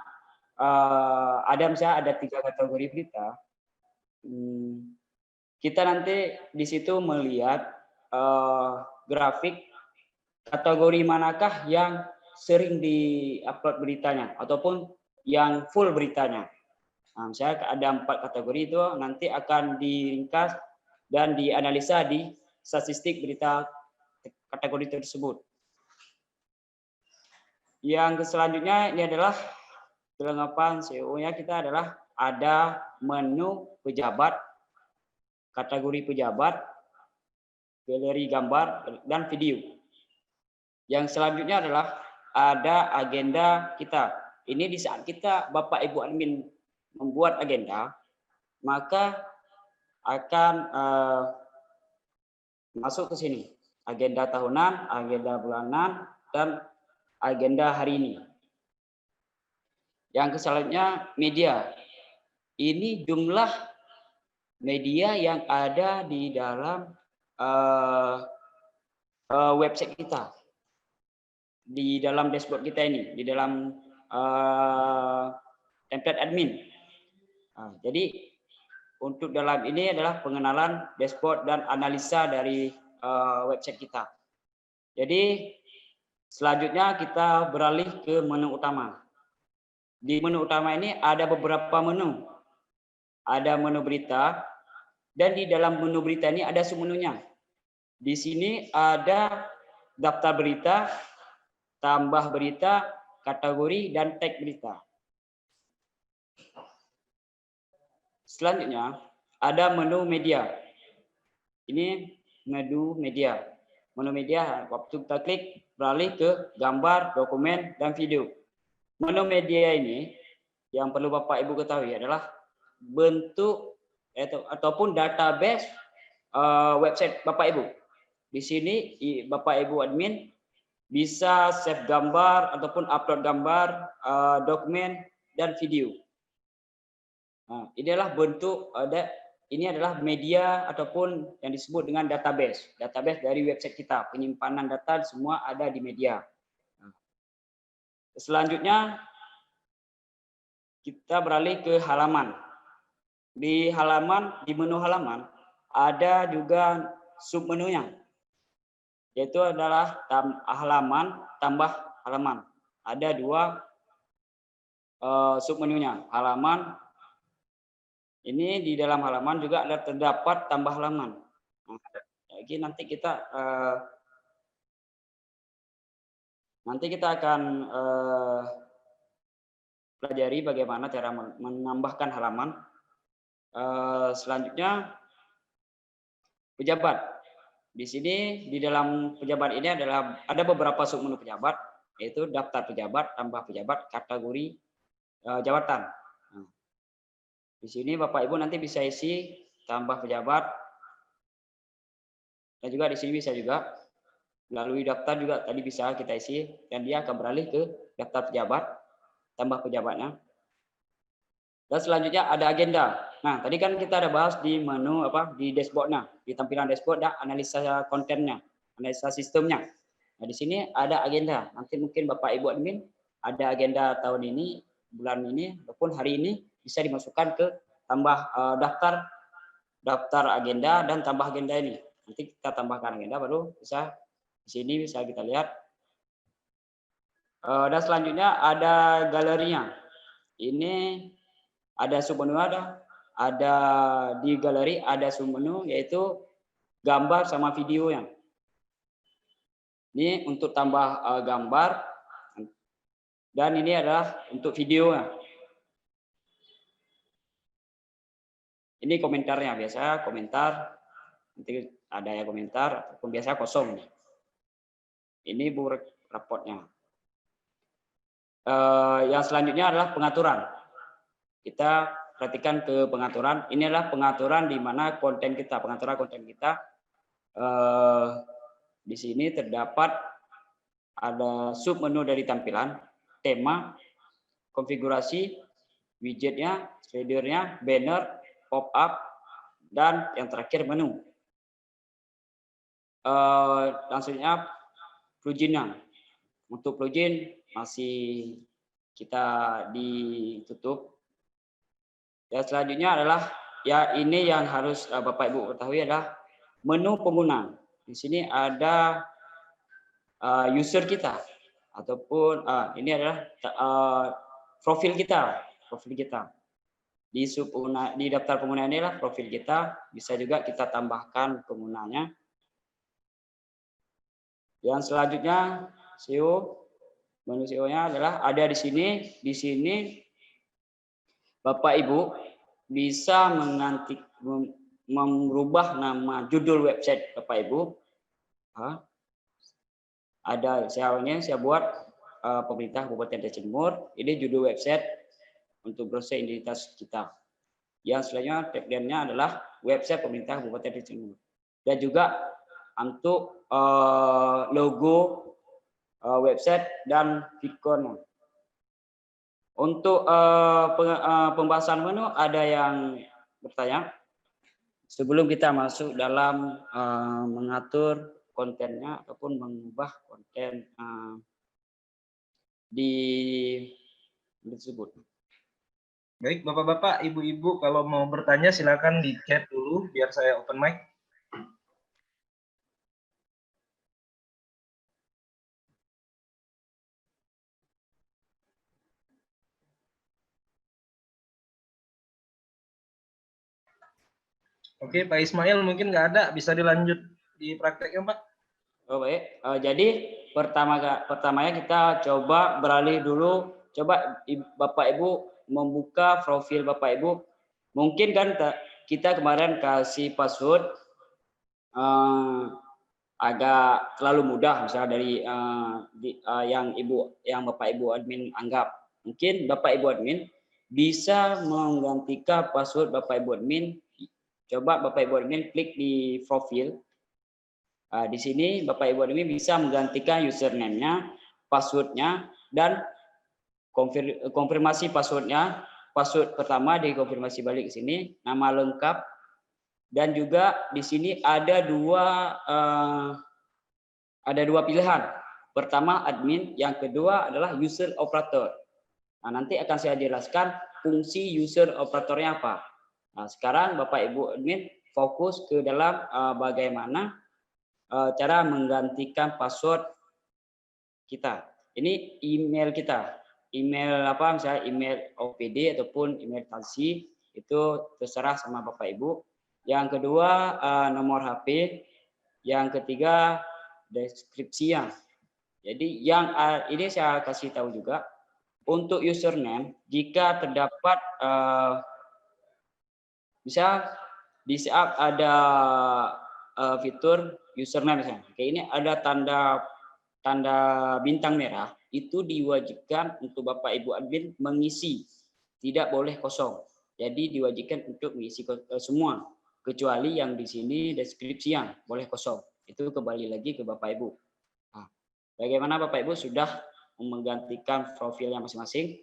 misalnya ada 3 kategori berita, kita nanti di situ melihat grafik kategori manakah yang sering di-upload beritanya ataupun yang full beritanya. Nah, misalnya ada 4 kategori itu nanti akan diringkas dan dianalisa di statistik berita kategori tersebut. Yang selanjutnya ini adalah kelengkapan SEO-nya kita adalah ada menu pejabat, kategori pejabat, galeri gambar, dan video. Yang selanjutnya adalah ada agenda kita. Ini di saat kita Bapak Ibu admin membuat agenda, maka akan masuk ke sini. Agenda tahunan, agenda bulanan, dan agenda hari ini. Yang selanjutnya media. Ini jumlah media yang ada di dalam website kita, di dalam dashboard kita ini, di dalam template admin. Nah, jadi untuk dalam ini adalah pengenalan dashboard dan analisa dari website kita. Jadi selanjutnya kita beralih ke menu utama. Di menu utama ini ada beberapa menu. Ada menu berita, dan di dalam menu berita ini ada submenunya. Di sini ada daftar berita, tambah berita, kategori, dan tag berita. Selanjutnya ada menu media. Ini menu media. Menu media, waktu kita klik beralih ke gambar, dokumen, dan video. Menu media ini yang perlu Bapak Ibu ketahui adalah bentuk ataupun database website Bapak Ibu. Di sini Bapak Ibu admin bisa save gambar ataupun upload gambar, dokumen, dan video. Nah, inilah bentuk ini adalah media ataupun yang disebut dengan database. Database dari website kita. Penyimpanan data semua ada di media. Nah, selanjutnya kita beralih ke halaman. Di menu halaman ada juga submenunya. Yaitu adalah halaman tambah halaman. Ada 2 submenunya. Halaman. Ini di dalam halaman juga ada terdapat tambah halaman. Nah, lagi nanti kita akan pelajari bagaimana cara menambahkan halaman. Selanjutnya pejabat. Di sini di dalam pejabat ini ada beberapa submenu pejabat, yaitu daftar pejabat, tambah pejabat, kategori jabatan. Di sini Bapak Ibu nanti bisa isi tambah pejabat, dan juga di sini bisa juga melalui daftar juga tadi bisa kita isi, dan dia akan beralih ke daftar pejabat, tambah pejabatnya. Dan selanjutnya ada agenda. Nah, tadi kan kita ada bahas di menu di dashboardnya, di tampilan dashboard dan analisa kontennya, analisa sistemnya. Nah, di sini ada agenda. Nanti mungkin Bapak Ibu admin ada agenda tahun ini, bulan ini, ataupun hari ini bisa dimasukkan ke daftar agenda dan tambah agenda ini. Nanti kita tambahkan agenda baru bisa di sini bisa kita lihat. Dan selanjutnya ada galerinya. Ini ada submenu ada di galeri ada submenu yaitu gambar sama videonya. Ini untuk tambah gambar dan ini adalah untuk videonya. Ini komentarnya, biasa komentar, nanti ada yang komentar, ataupun biasa kosong. Ini raportnya. Yang selanjutnya adalah pengaturan. Kita perhatikan ke pengaturan. Ini adalah pengaturan di mana konten kita, pengaturan konten kita. Di sini terdapat ada submenu dari tampilan, tema, konfigurasi, widgetnya, shadernya, banner, pop-up, dan yang terakhir menu. Langsungnya pluginnya. Untuk plugin masih kita ditutup. Dan selanjutnya adalah ini yang harus Bapak Ibu ketahui adalah menu pengguna. Di sini ada user kita ataupun ini adalah profil kita. Di daftar pengguna inilah profil kita, bisa juga kita tambahkan penggunanya. Yang selanjutnya SEO, menu SEO-nya adalah ada di sini. Di sini Bapak Ibu bisa merubah nama judul website Bapak Ibu. Ada saya buat pemerintah Kabupaten Desa Timur. Ini judul website untuk browser identitas kita. Yang selanjutnya tagline-nya adalah website pemerintah Kabupaten Desa Timur. Dan juga untuk logo website dan ikon. Untuk pembahasan menu ada yang bertanya sebelum kita masuk dalam mengatur kontennya ataupun mengubah konten disebut. Baik, Bapak-bapak, Ibu-ibu, kalau mau bertanya silakan di chat dulu biar saya open mic. Oke, Pak Ismail mungkin nggak ada, bisa dilanjut di prakteknya, Pak. Oh, baik. Jadi pertamanya kita coba beralih dulu. Coba Bapak Ibu membuka profil Bapak Ibu. Mungkin kan kita kemarin kasih password agak terlalu mudah, misalnya dari yang Bapak Ibu admin anggap. Mungkin Bapak Ibu admin bisa menggantikan password Bapak Ibu admin. Coba Bapak Ibu admin klik di profil. Di sini Bapak Ibu admin bisa menggantikan username-nya, password-nya, dan konfirmasi password-nya. Password pertama dikonfirmasi balik ke sini, nama lengkap, dan juga di sini ada dua pilihan. Pertama admin, yang kedua adalah user operator. Nah, nanti akan saya jelaskan fungsi user operatornya apa. Nah, sekarang Bapak Ibu admin fokus ke dalam bagaimana cara menggantikan password kita. Ini email kita. Email apa, misalnya email OPD ataupun email taksi, itu terserah sama Bapak Ibu. Yang kedua nomor HP. Yang ketiga deskripsinya. Jadi yang ini saya kasih tahu juga, untuk username jika terdapat bisa di saat ada fitur username misalnya, kayak ini ada tanda bintang merah, itu diwajibkan untuk Bapak Ibu admin mengisi, tidak boleh kosong. Jadi diwajibkan untuk mengisi semua, kecuali yang di sini deskripsi yang boleh kosong. Itu kembali lagi ke Bapak Ibu. Nah, bagaimana Bapak Ibu sudah menggantikan profilnya masing-masing?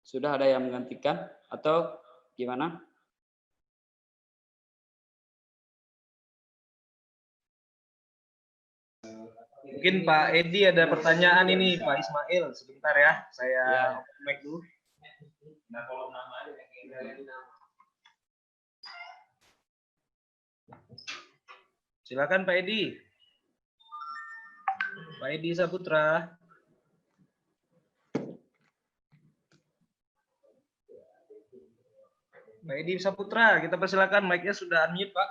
Sudah ada yang menggantikan atau gimana? Mungkin Pak Edi ada pertanyaan ini Pak Ismail. Sebentar ya, saya mic dulu. Silakan Pak Edi. Pak Edi Saputra. Pak Edi Saputra, kita persilakan, mic-nya sudah unmute, Pak.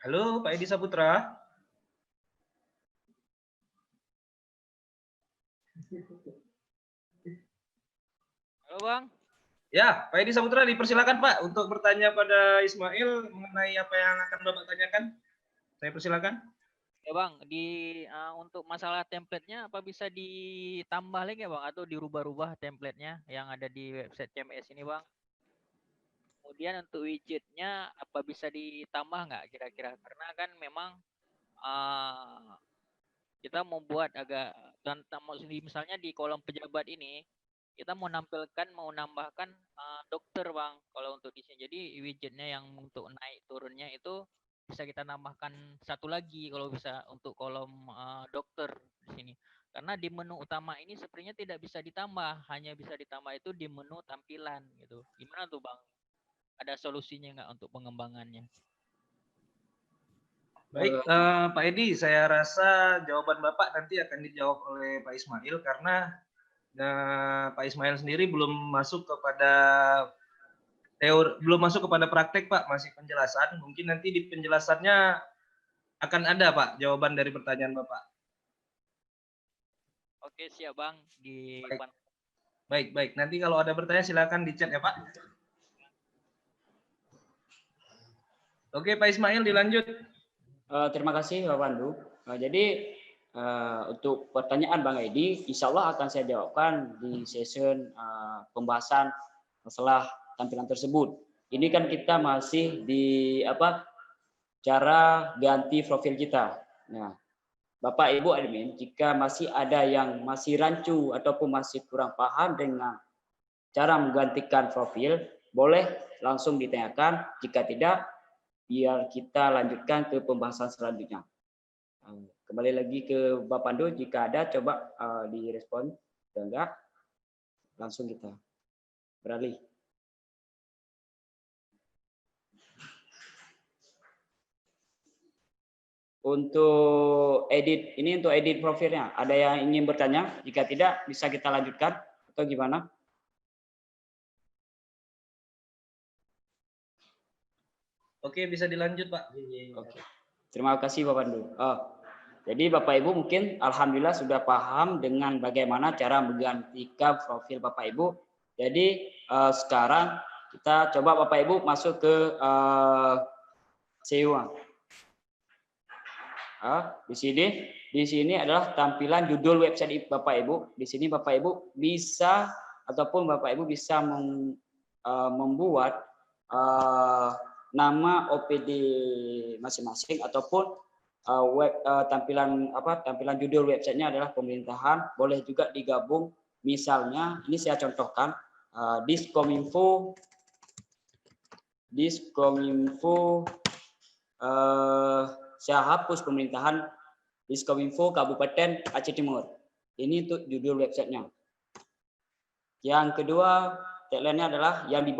Halo, Pak Edi Saputra. Halo, Bang. Ya, Pak Edi Saputra dipersilakan, Pak, untuk bertanya pada Ismail mengenai apa yang akan Bapak tanyakan. Saya persilakan. Ya, Bang, untuk masalah template-nya apa bisa ditambah lagi ya, Bang, atau dirubah-rubah template-nya yang ada di website CMS ini, Bang? Kemudian untuk widget-nya apa bisa ditambah nggak kira-kira? Karena kan memang kita mau buat agak, dan misalnya di kolom pejabat ini kita mau nambahkan dokter, Bang, kalau untuk di sini. Jadi widgetnya yang untuk naik turunnya itu bisa kita nambahkan satu lagi kalau bisa untuk kolom dokter di sini. Karena di menu utama ini sepertinya tidak bisa ditambah, hanya bisa ditambah itu di menu tampilan gitu. Gimana tuh, Bang? Ada solusinya nggak untuk pengembangannya? Baik, Pak Edi, saya rasa jawaban Bapak nanti akan dijawab oleh Pak Ismail karena Pak Ismail sendiri belum masuk kepada praktek, Pak, masih penjelasan. Mungkin nanti di penjelasannya akan ada, Pak, jawaban dari pertanyaan Bapak. Oke, siap, Bang. Baik. Nanti kalau ada pertanyaan silakan di chat ya, Pak. Oke, Pak Ismail dilanjut. Terima kasih Pak Pandu. Jadi untuk pertanyaan Bang Edi, insya Allah akan saya jawabkan di session pembahasan masalah tampilan tersebut. Ini kan kita masih di cara ganti profil kita. Nah, Bapak Ibu admin, jika masih ada yang masih rancu ataupun masih kurang paham dengan cara menggantikan profil, boleh langsung ditanyakan. Jika tidak, biar kita lanjutkan ke pembahasan selanjutnya. Kembali lagi ke Bapak Pandu, jika ada coba direspon. Jika enggak, langsung kita beralih. untuk edit, ini untuk edit profilnya. Ada yang ingin bertanya? Jika tidak, bisa kita lanjutkan atau gimana? Oke, bisa dilanjut, Pak. Oke. Terima kasih Bapak Pandu. Jadi Bapak Ibu mungkin alhamdulillah sudah paham dengan bagaimana cara menggantikan profil Bapak Ibu. Jadi sekarang kita coba Bapak Ibu masuk ke Seiwang. Di sini adalah tampilan judul website Bapak Ibu. Di sini Bapak Ibu bisa ataupun Bapak Ibu bisa membuat nama OPD masing-masing ataupun tampilan judul websitenya adalah pemerintahan. Boleh juga digabung, misalnya ini saya contohkan Diskominfo saya hapus pemerintahan Diskominfo Kabupaten Aceh Timur. Ini untuk judul websitenya. Yang kedua, tagline-nya adalah yang di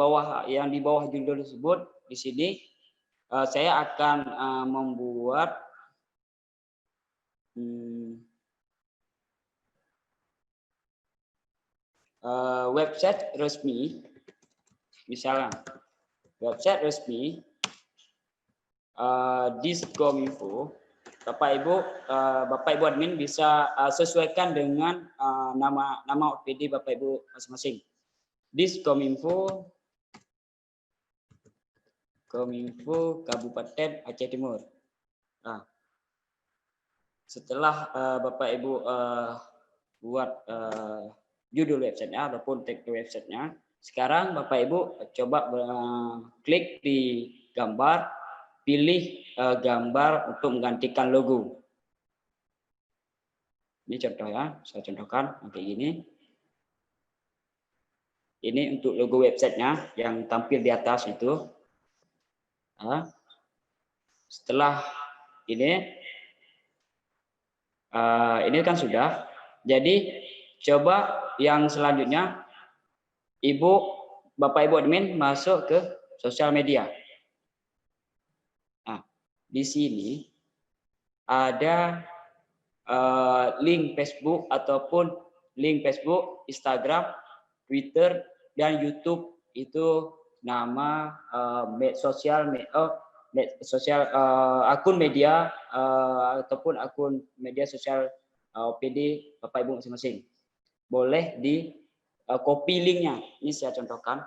bawah judul tersebut. Di sini saya akan membuat website resmi, misalnya website resmi Diskominfo. Bapak Ibu admin bisa sesuaikan dengan nama OPD Bapak Ibu masing-masing. Diskominfo Kabupaten Aceh Timur. Nah, setelah Bapak Ibu buat judul websitenya ataupun tag websitenya, sekarang Bapak Ibu coba klik di gambar, pilih gambar untuk menggantikan logo. Ini contoh ya, saya contohkan kayak gini. Ini untuk logo websitenya yang tampil di atas itu. Setelah ini kan sudah. Jadi coba yang selanjutnya Bapak Ibu admin masuk ke sosial media. Nah, di sini ada link Facebook ataupun link Facebook, Instagram, Twitter, dan YouTube. Itu nama akun media ataupun akun media sosial OPD Bapak Ibu masing-masing. Boleh di copy linknya. Ini saya contohkan.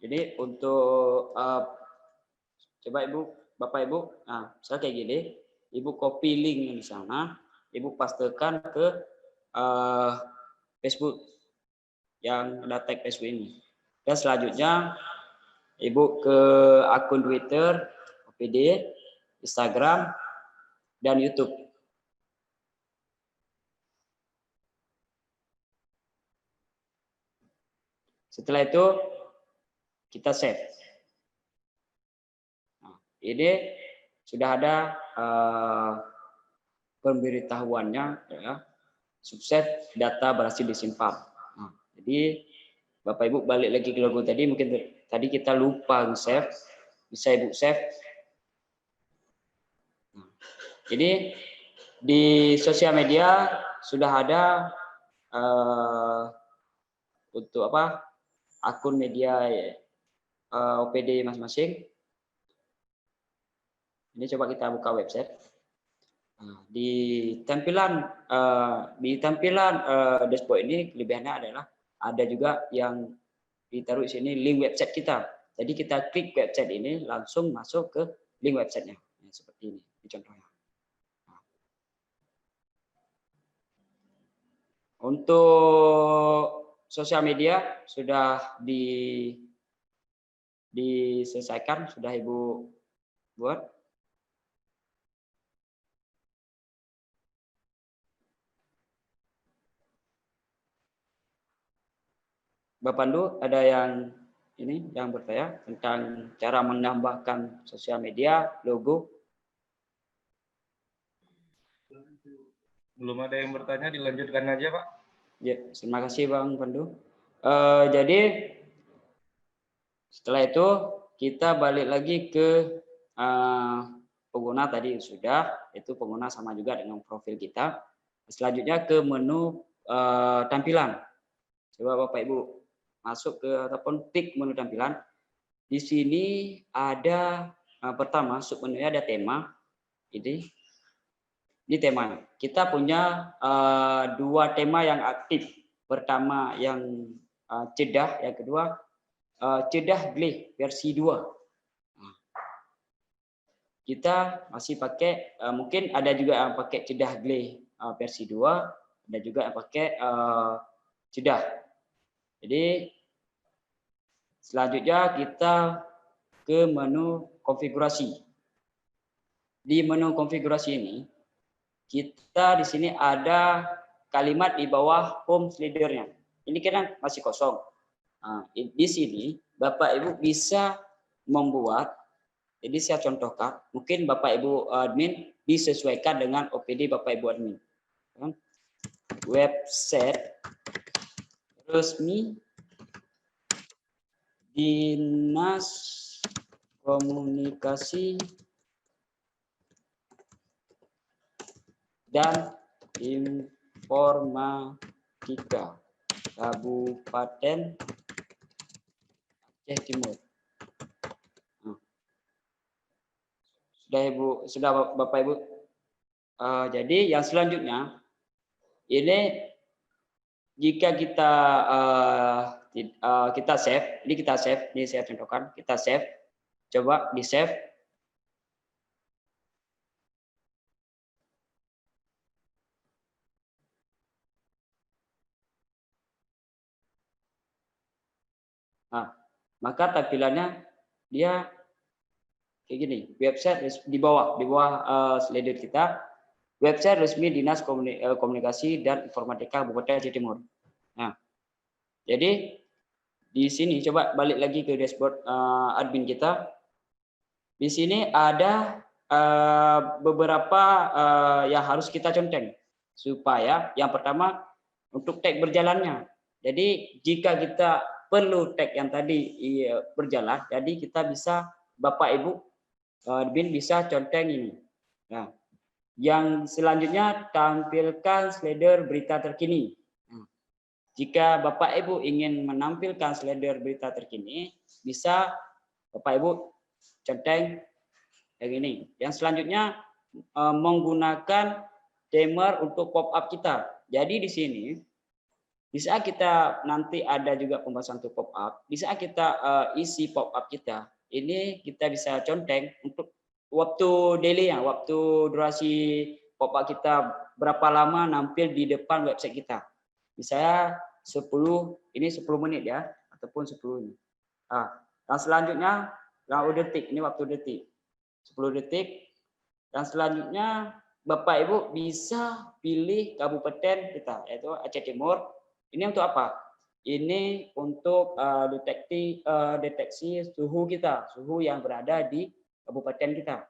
Jadi untuk coba Bapak Ibu, nah saya kayak gini, Ibu copy link di sana, Ibu pastekan ke Facebook yang ada tag Facebook ini. Dan selanjutnya Ibu ke akun Twitter, OPD, Instagram, dan YouTube. Setelah itu kita save. Nah, ini sudah ada pemberitahuannya, ya, sukses data berhasil disimpan. Nah, jadi Bapak Ibu balik lagi ke logo tadi, mungkin tadi kita lupa save, bisa Ibu save. Nah, ini di sosial media sudah ada untuk akun media OPD masing-masing. Ini coba kita buka website. Nah, di tampilan dashboard ini kelebihannya adalah ada juga yang ditaruh di sini link website kita. Jadi kita klik website ini langsung masuk ke link websitenya. Nah, seperti ini contohnya. Nah. Untuk sosial media sudah diselesaikan, sudah Ibu buat. Bapak Pandu, ada yang bertanya tentang cara menambahkan sosial media, logo? Belum ada yang bertanya, dilanjutkan aja Pak. Ya, terima kasih Bang Pandu. Jadi setelah itu kita balik lagi ke pengguna tadi sudah, itu pengguna sama juga dengan profil kita. Selanjutnya ke menu tampilan. Coba Bapak Ibu masuk ke ataupun klik menu tampilan. Di sini ada pertama submenunya ada tema. Ini temanya. Kita punya dua tema yang aktif. Pertama yang cedah, yang kedua cedah Gleh versi 2. Kita masih pakai, mungkin ada juga yang pakai cedah Gleh versi 2, ada juga yang pakai cedah. Jadi selanjutnya kita ke menu konfigurasi. Di menu konfigurasi ini kita di sini ada kalimat di bawah home slidernya. Ini kan masih kosong. Nah, di sini Bapak Ibu bisa membuat, jadi saya contohkan, mungkin Bapak Ibu admin disesuaikan dengan OPD Bapak Ibu admin. Website resmi Dinas Komunikasi dan Informatika Kabupaten Aceh Timur. Sudah Bapak Ibu. Jadi yang selanjutnya ini jika kita save, ini saya contohkan, kita save, coba di save. Nah, maka tampilannya dia kayak gini, website di bawah slider kita, website resmi Dinas Komunikasi dan Informatika Kabupaten Aceh Timur. Nah, jadi di sini coba balik lagi ke dashboard admin kita. Di sini ada beberapa yang harus kita conteng supaya yang pertama untuk tag berjalannya. Jadi jika kita perlu tag yang tadi berjalan, jadi kita bisa Bapak Ibu admin bisa conteng ini. Nah, yang selanjutnya tampilkan slider berita terkini. Jika Bapak Ibu ingin menampilkan slider berita terkini, bisa Bapak Ibu conteng yang ini. Yang selanjutnya menggunakan timer untuk pop-up kita. Jadi di sini di saat kita nanti ada juga pembahasan untuk pop-up, di saat kita isi pop-up kita, ini kita bisa conteng untuk waktu daily-nya, waktu durasi pop-up kita berapa lama nampil di depan website kita. Misalnya 10 menit ya, ataupun 10 menit. Nah, dan selanjutnya detik, ini waktu detik. 10 detik. Dan selanjutnya Bapak Ibu bisa pilih kabupaten kita, yaitu Aceh Timur. Ini untuk apa? Ini untuk deteksi suhu kita, suhu yang berada di kabupaten kita.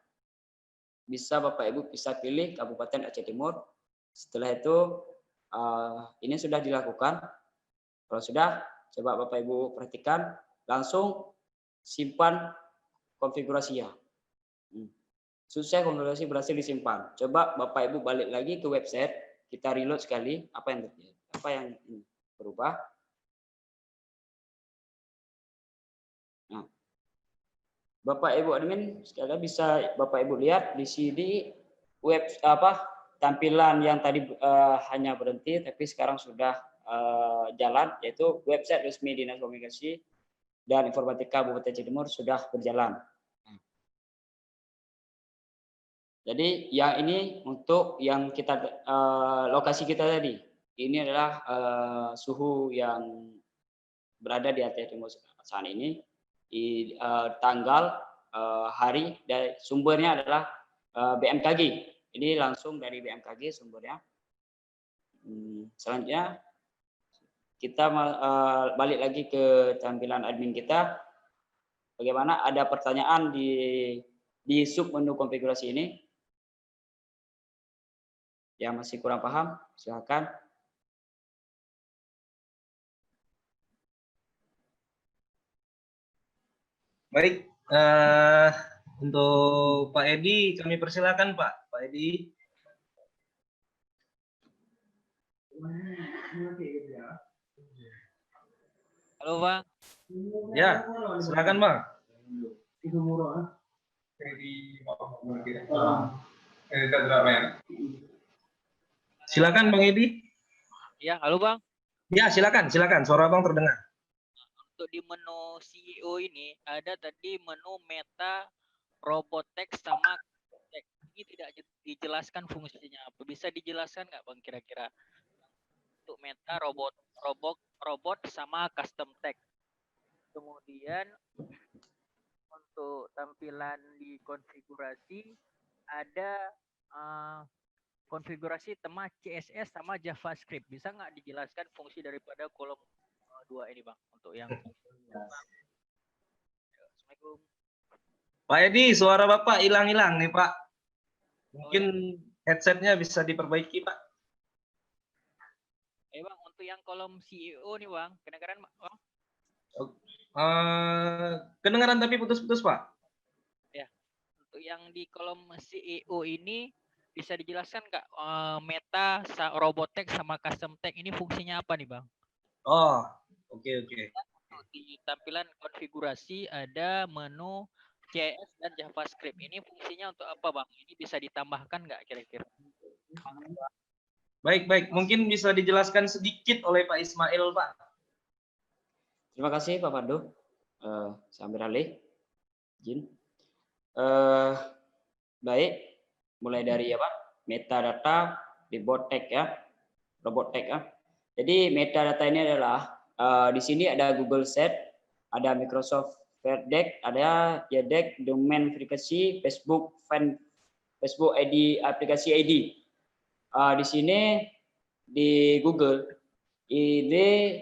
Bisa Bapak Ibu bisa pilih Kabupaten Aceh Timur. Setelah itu ini sudah dilakukan. Kalau sudah, coba Bapak Ibu perhatikan, langsung simpan konfigurasinya. Selesai konfigurasi berhasil disimpan. Coba Bapak Ibu balik lagi ke website, kita reload sekali, apa yang berubah. Nah, Bapak Ibu admin sekalian bisa Bapak Ibu lihat di sini tampilan yang tadi hanya berhenti tapi sekarang sudah jalan, yaitu website resmi Dinas Komunikasi dan Informatika Kabupaten Aceh Timur sudah berjalan. Jadi yang ini untuk yang kita lokasi kita tadi. Ini adalah suhu yang berada di Aceh Timur saat ini. Di tanggal, hari, dan sumbernya adalah BMKG. Ini langsung dari BMKG sumbernya. Selanjutnya kita balik lagi ke tampilan admin kita. Bagaimana ada pertanyaan di sub menu konfigurasi ini? Yang masih kurang paham, silakan. Baik, untuk Pak Edi kami persilakan Pak. Pak Edi. Halo Bang. Ya, silakan Bang. Silakan Bang Edi. Ya, halo Bang. Ya, silakan, suara Bang terdengar. Untuk di menu CEO ini ada tadi menu Meta, Robotex sama Tech. Ini tidak dijelaskan fungsinya apa. Bisa dijelaskan nggak Bang kira-kira? Untuk Meta, robot sama custom tag. Kemudian untuk tampilan di konfigurasi ada konfigurasi tema CSS sama JavaScript. Bisa nggak dijelaskan fungsi daripada kolom 2 ini Bang untuk yang Assalamualaikum. Pak Edi, suara Bapak hilang-hilang nih Pak. Mungkin headsetnya bisa diperbaiki Pak. Bang, untuk yang kolom CEO nih Bang, kedengaran Bang? Kedengaran tapi putus-putus Pak. Ya, untuk yang di kolom CEO ini bisa dijelaskan nggak Meta, Robotex sama Custom Tag ini fungsinya apa nih Bang? Oh, oke. Untuk di tampilan konfigurasi ada menu CS dan JavaScript. Ini fungsinya untuk apa Bang? Ini bisa ditambahkan nggak kira-kira? Baik. Mungkin bisa dijelaskan sedikit oleh Pak Ismail Pak. Terima kasih Pak Pandu. Saya ambil alih. Izin. Baik, mulai dari metadata di Robotex ya. Jadi metadata ini adalah di sini ada Google Set, ada Microsoft Verdeck, ada Yadec, domain verifikasi, Facebook ID, aplikasi ID. Di sini di Google ini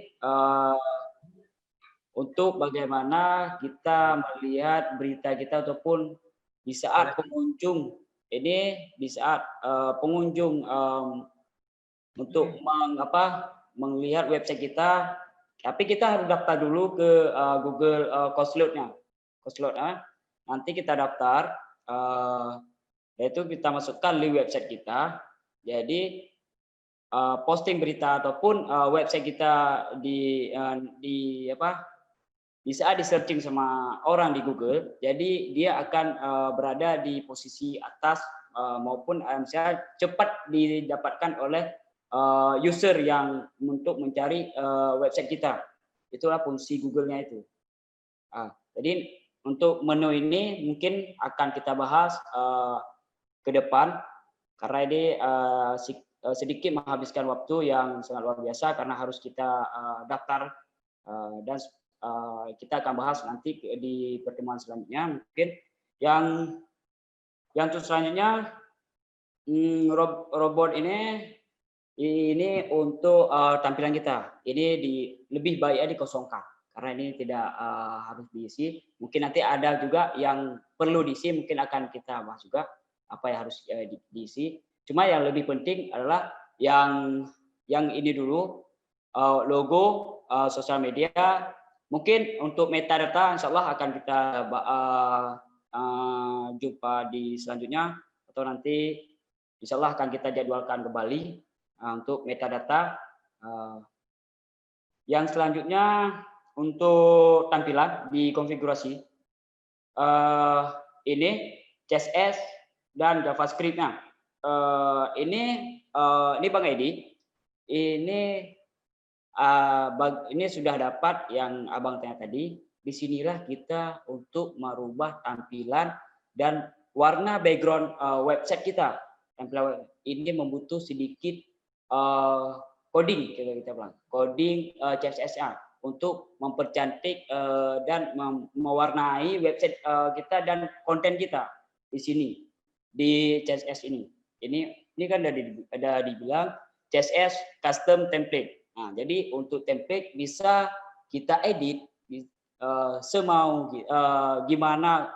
untuk bagaimana kita melihat berita kita ataupun di saat pengunjung pengunjung untuk melihat website kita, tapi kita harus daftar dulu ke Google Cosload-nya. Nanti kita daftar, yaitu kita masukkan link website kita. Jadi posting berita ataupun website kita di saat di searching sama orang di Google, jadi dia akan berada di posisi atas maupun misalnya cepat didapatkan oleh user yang untuk mencari website kita. Itulah fungsi Google-nya itu. Jadi untuk menu ini mungkin akan kita bahas ke depan karena ini sedikit menghabiskan waktu yang sangat luar biasa karena harus kita daftar dan kita akan bahas nanti di pertemuan selanjutnya. Mungkin yang selanjutnya robot ini untuk tampilan kita. Ini lebih baik dikosongkan karena ini tidak harus diisi. Mungkin nanti ada juga yang perlu diisi, mungkin akan kita bahas juga apa yang harus diisi. Cuma yang lebih penting adalah yang ini dulu, logo sosial media. Mungkin untuk metadata insya Allah akan kita jumpa di selanjutnya atau nanti insya Allah akan kita jadwalkan kembali untuk metadata. Yang selanjutnya untuk tampilan di konfigurasi ini CSS dan JavaScript-nya. Ini Bang Edi, ini sudah dapat yang Abang tanya tadi. Disinilah kita untuk merubah tampilan dan warna background website kita. Tampilan ini membutuh sedikit coding, kita bilang coding CSS-nya untuk mempercantik dan mewarnai website kita dan konten kita di sini di CSS ini. Ini kan ada dibilang CSS custom template. Nah, jadi untuk template bisa kita edit semau gimana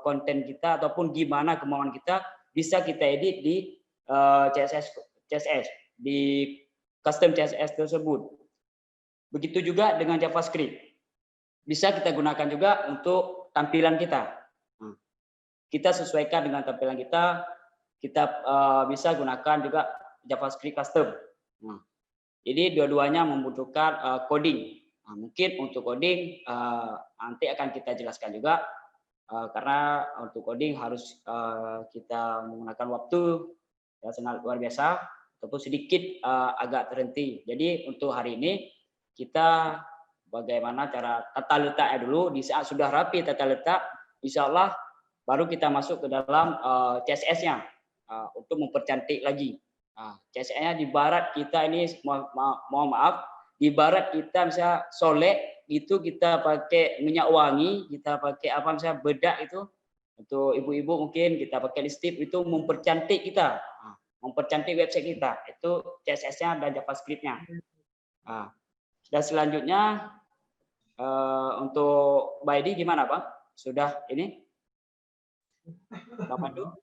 konten kita ataupun gimana kemauan kita bisa kita edit di CSS di custom CSS tersebut. Begitu juga dengan JavaScript. Bisa kita gunakan juga untuk tampilan kita. Kita sesuaikan dengan tampilan kita. Kita bisa gunakan juga JavaScript custom. Jadi dua-duanya membutuhkan coding. Mungkin untuk coding nanti akan kita jelaskan juga. Karena untuk coding harus kita menggunakan waktu yang sangat luar biasa ataupun sedikit agak terhenti. Jadi untuk hari ini kita bagaimana cara tata letaknya dulu. Di saat sudah rapi tata letak, insya Allah baru kita masuk ke dalam CSS-nya untuk mempercantik lagi. CSS-nya di barat kita ini, mohon maaf, di barat kita misalnya solek itu kita pakai minyak wangi, kita pakai apa misalnya bedak itu untuk ibu-ibu mungkin kita pakai lipstick itu mempercantik kita, mempercantik website kita. Itu CSS-nya dan JavaScript-nya. Dan selanjutnya untuk Pak Edi gimana Pak? Sudah ini? Pak Pandu?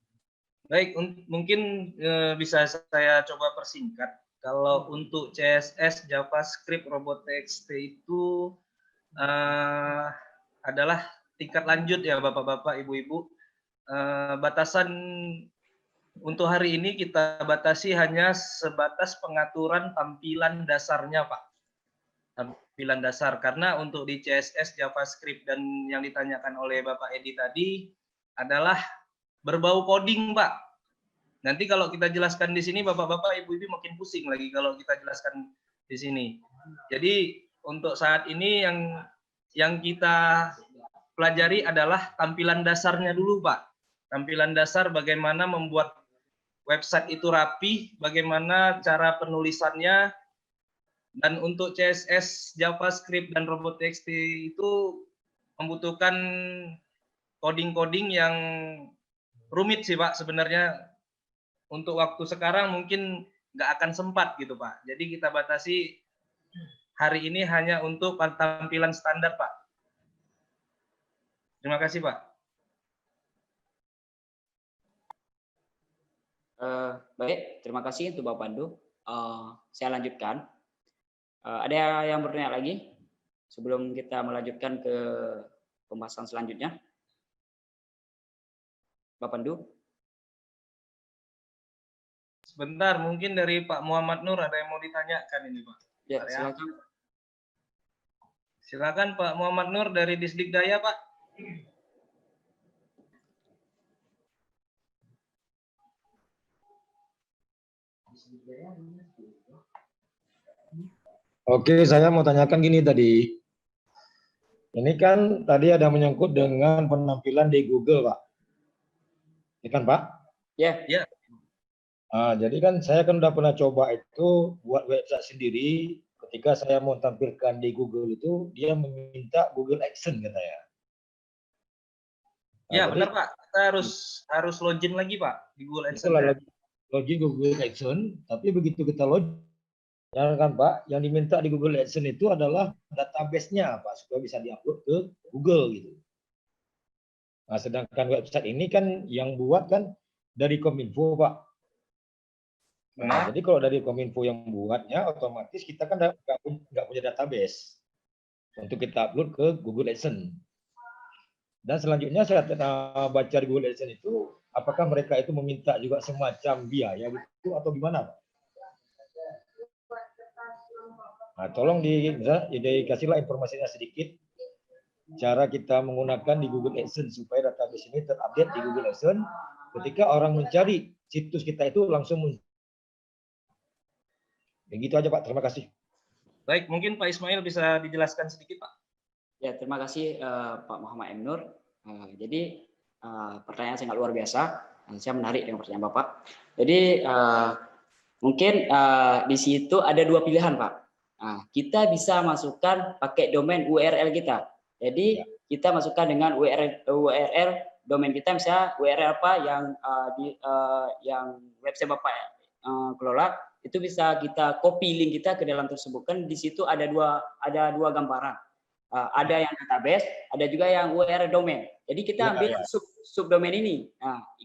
Baik, mungkin bisa saya coba persingkat. Kalau untuk CSS, JavaScript, Robot.txt itu adalah tingkat lanjut ya Bapak-Bapak, Ibu-Ibu. Batasan untuk hari ini kita batasi hanya sebatas pengaturan tampilan dasarnya Pak. Tampilan dasar, karena untuk di CSS, JavaScript dan yang ditanyakan oleh Bapak Edi tadi adalah berbau coding Pak. Nanti kalau kita jelaskan di sini Bapak-bapak, Ibu-ibu makin pusing lagi kalau kita jelaskan di sini. Jadi untuk saat ini yang kita pelajari adalah tampilan dasarnya dulu Pak. Tampilan dasar bagaimana membuat website itu rapi, bagaimana cara penulisannya. Dan untuk CSS, JavaScript, dan Robot.txt itu membutuhkan coding-coding yang rumit sih Pak sebenarnya. Untuk waktu sekarang mungkin nggak akan sempat gitu Pak. Jadi kita batasi hari ini hanya untuk tampilan standar Pak. Terima kasih Pak. Baik, terima kasih untuk Bapak Pandu. Saya lanjutkan. Ada yang bertanya lagi sebelum kita melanjutkan ke pembahasan selanjutnya? Bapak Pandu? Sebentar, mungkin dari Pak Muhammad Nur ada yang mau ditanyakan ini Pak. Ya, silakan. Silakan Pak Muhammad Nur dari Disdikdaya Pak. Oke, saya mau tanyakan gini tadi. Ini kan tadi ada menyangkut dengan penampilan di Google, Pak. Iya kan, Pak? Ya. Ya. Jadi kan saya kan udah pernah coba itu buat website sendiri. Ketika saya mau tampilkan di Google itu, dia meminta Google Action katanya. Ya, benar Pak. Kita harus login lagi Pak di Google Ads. Itulah login Google Action, tapi begitu kita login, ya kan Pak, yang diminta di Google AdSense itu adalah database-nya Pak, supaya bisa diupload ke Google gitu. Nah, sedangkan website ini kan yang buat kan dari Kominfo Pak. Nah, jadi kalau dari Kominfo yang buatnya, otomatis kita kan nggak punya database untuk kita upload ke Google AdSense. Dan selanjutnya saya baca di Google AdSense itu, apakah mereka itu meminta juga semacam biaya gitu atau gimana Pak? Nah, tolong dikasihlah informasinya sedikit cara kita menggunakan di Google AdSense supaya database ini terupdate di Google AdSense. Ketika orang mencari situs kita itu langsung muncul. Begitu aja Pak, terima kasih. Baik, mungkin Pak Ismail bisa dijelaskan sedikit Pak. Ya, terima kasih Pak Muhammad M. Nur. Jadi pertanyaan sangat luar biasa. Saya menarik dengan pertanyaan Bapak. Jadi mungkin di situ ada dua pilihan Pak. Kita bisa masukkan pakai domain URL kita. Jadi kita masukkan dengan URL domain kita, misalnya URL apa yang website Bapak kelola, itu bisa kita copy link kita ke dalam tersebut. Kan di situ ada dua gambaran. Ada yang database, ada juga yang URL domain. Jadi kita ambil subdomain ini.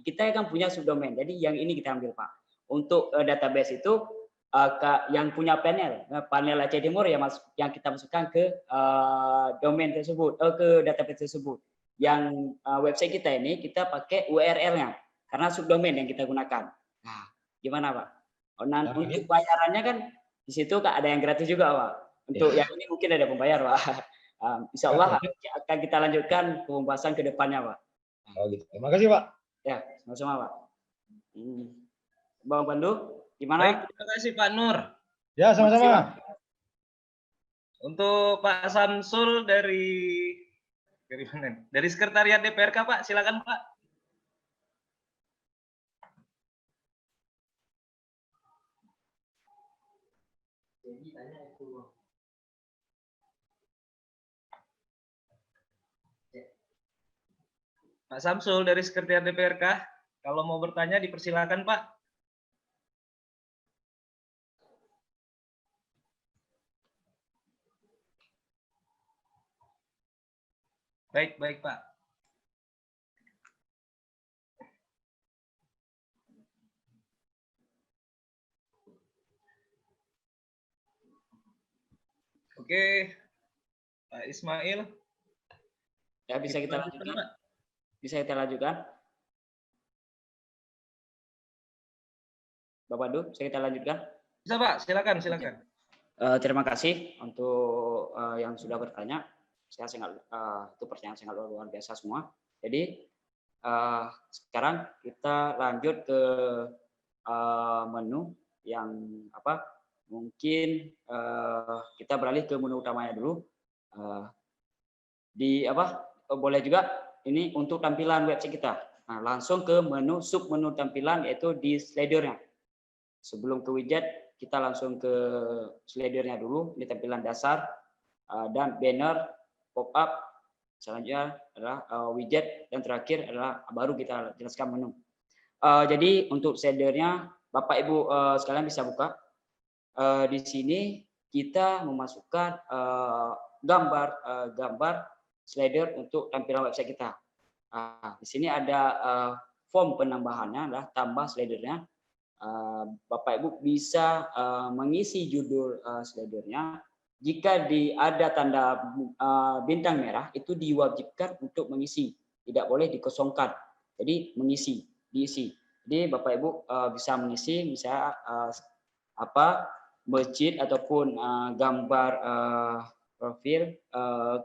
Kita kan punya subdomain. Jadi yang ini kita ambil Pak. untuk database itu yang punya panel Aceh Timur yang kita masukkan ke domain tersebut, ke database tersebut. Yang website kita ini kita pakai URL-nya karena subdomain yang kita gunakan. Nah, gimana Pak? Untuk bayarannya kan di situ ada yang gratis juga Pak. Untuk yang ini mungkin ada pembayar Pak. Insya Allah akan kita lanjutkan pembahasan ke depannya Pak. Oh gitu. Terima kasih Pak. Ya, sama-sama Pak. Bang Pandu, gimana? Baik, terima kasih Pak Nur. Ya, sama-sama. Untuk Pak Samsul dari mana? Dari Sekretariat DPRK Pak, silakan Pak. Pak Samsul dari Sekretariat DPRK, kalau mau bertanya dipersilakan Pak. Baik Pak. Oke, Pak Ismail. Ya, bisa kita lanjutkan. Bisa kita lanjutkan. Bapak Du, bisa kita lanjutkan? Bisa Pak, silakan. Terima kasih untuk yang sudah bertanya. Saya itu pertanyaan sangat luar biasa semua. Jadi sekarang kita lanjut ke menu yang mungkin kita beralih ke menu utamanya dulu. Boleh juga ini untuk tampilan website kita. Nah, langsung ke menu submenu tampilan yaitu di slidernya. Sebelum ke widget, kita langsung ke slidernya dulu. Ini tampilan dasar dan banner, pop-up, selanjutnya adalah widget, dan terakhir adalah baru kita jelaskan menu. Jadi untuk slidernya, Bapak Ibu sekalian bisa buka. Di sini kita memasukkan gambar slider untuk tampilan website kita. Di sini ada form penambahannya, adalah tambah slidernya. Bapak Ibu bisa mengisi judul slidernya. Jika ada tanda bintang merah, itu diwajibkan untuk mengisi, tidak boleh dikosongkan. Jadi diisi. Jadi Bapak Ibu bisa mengisi, misalnya masjid ataupun gambar profil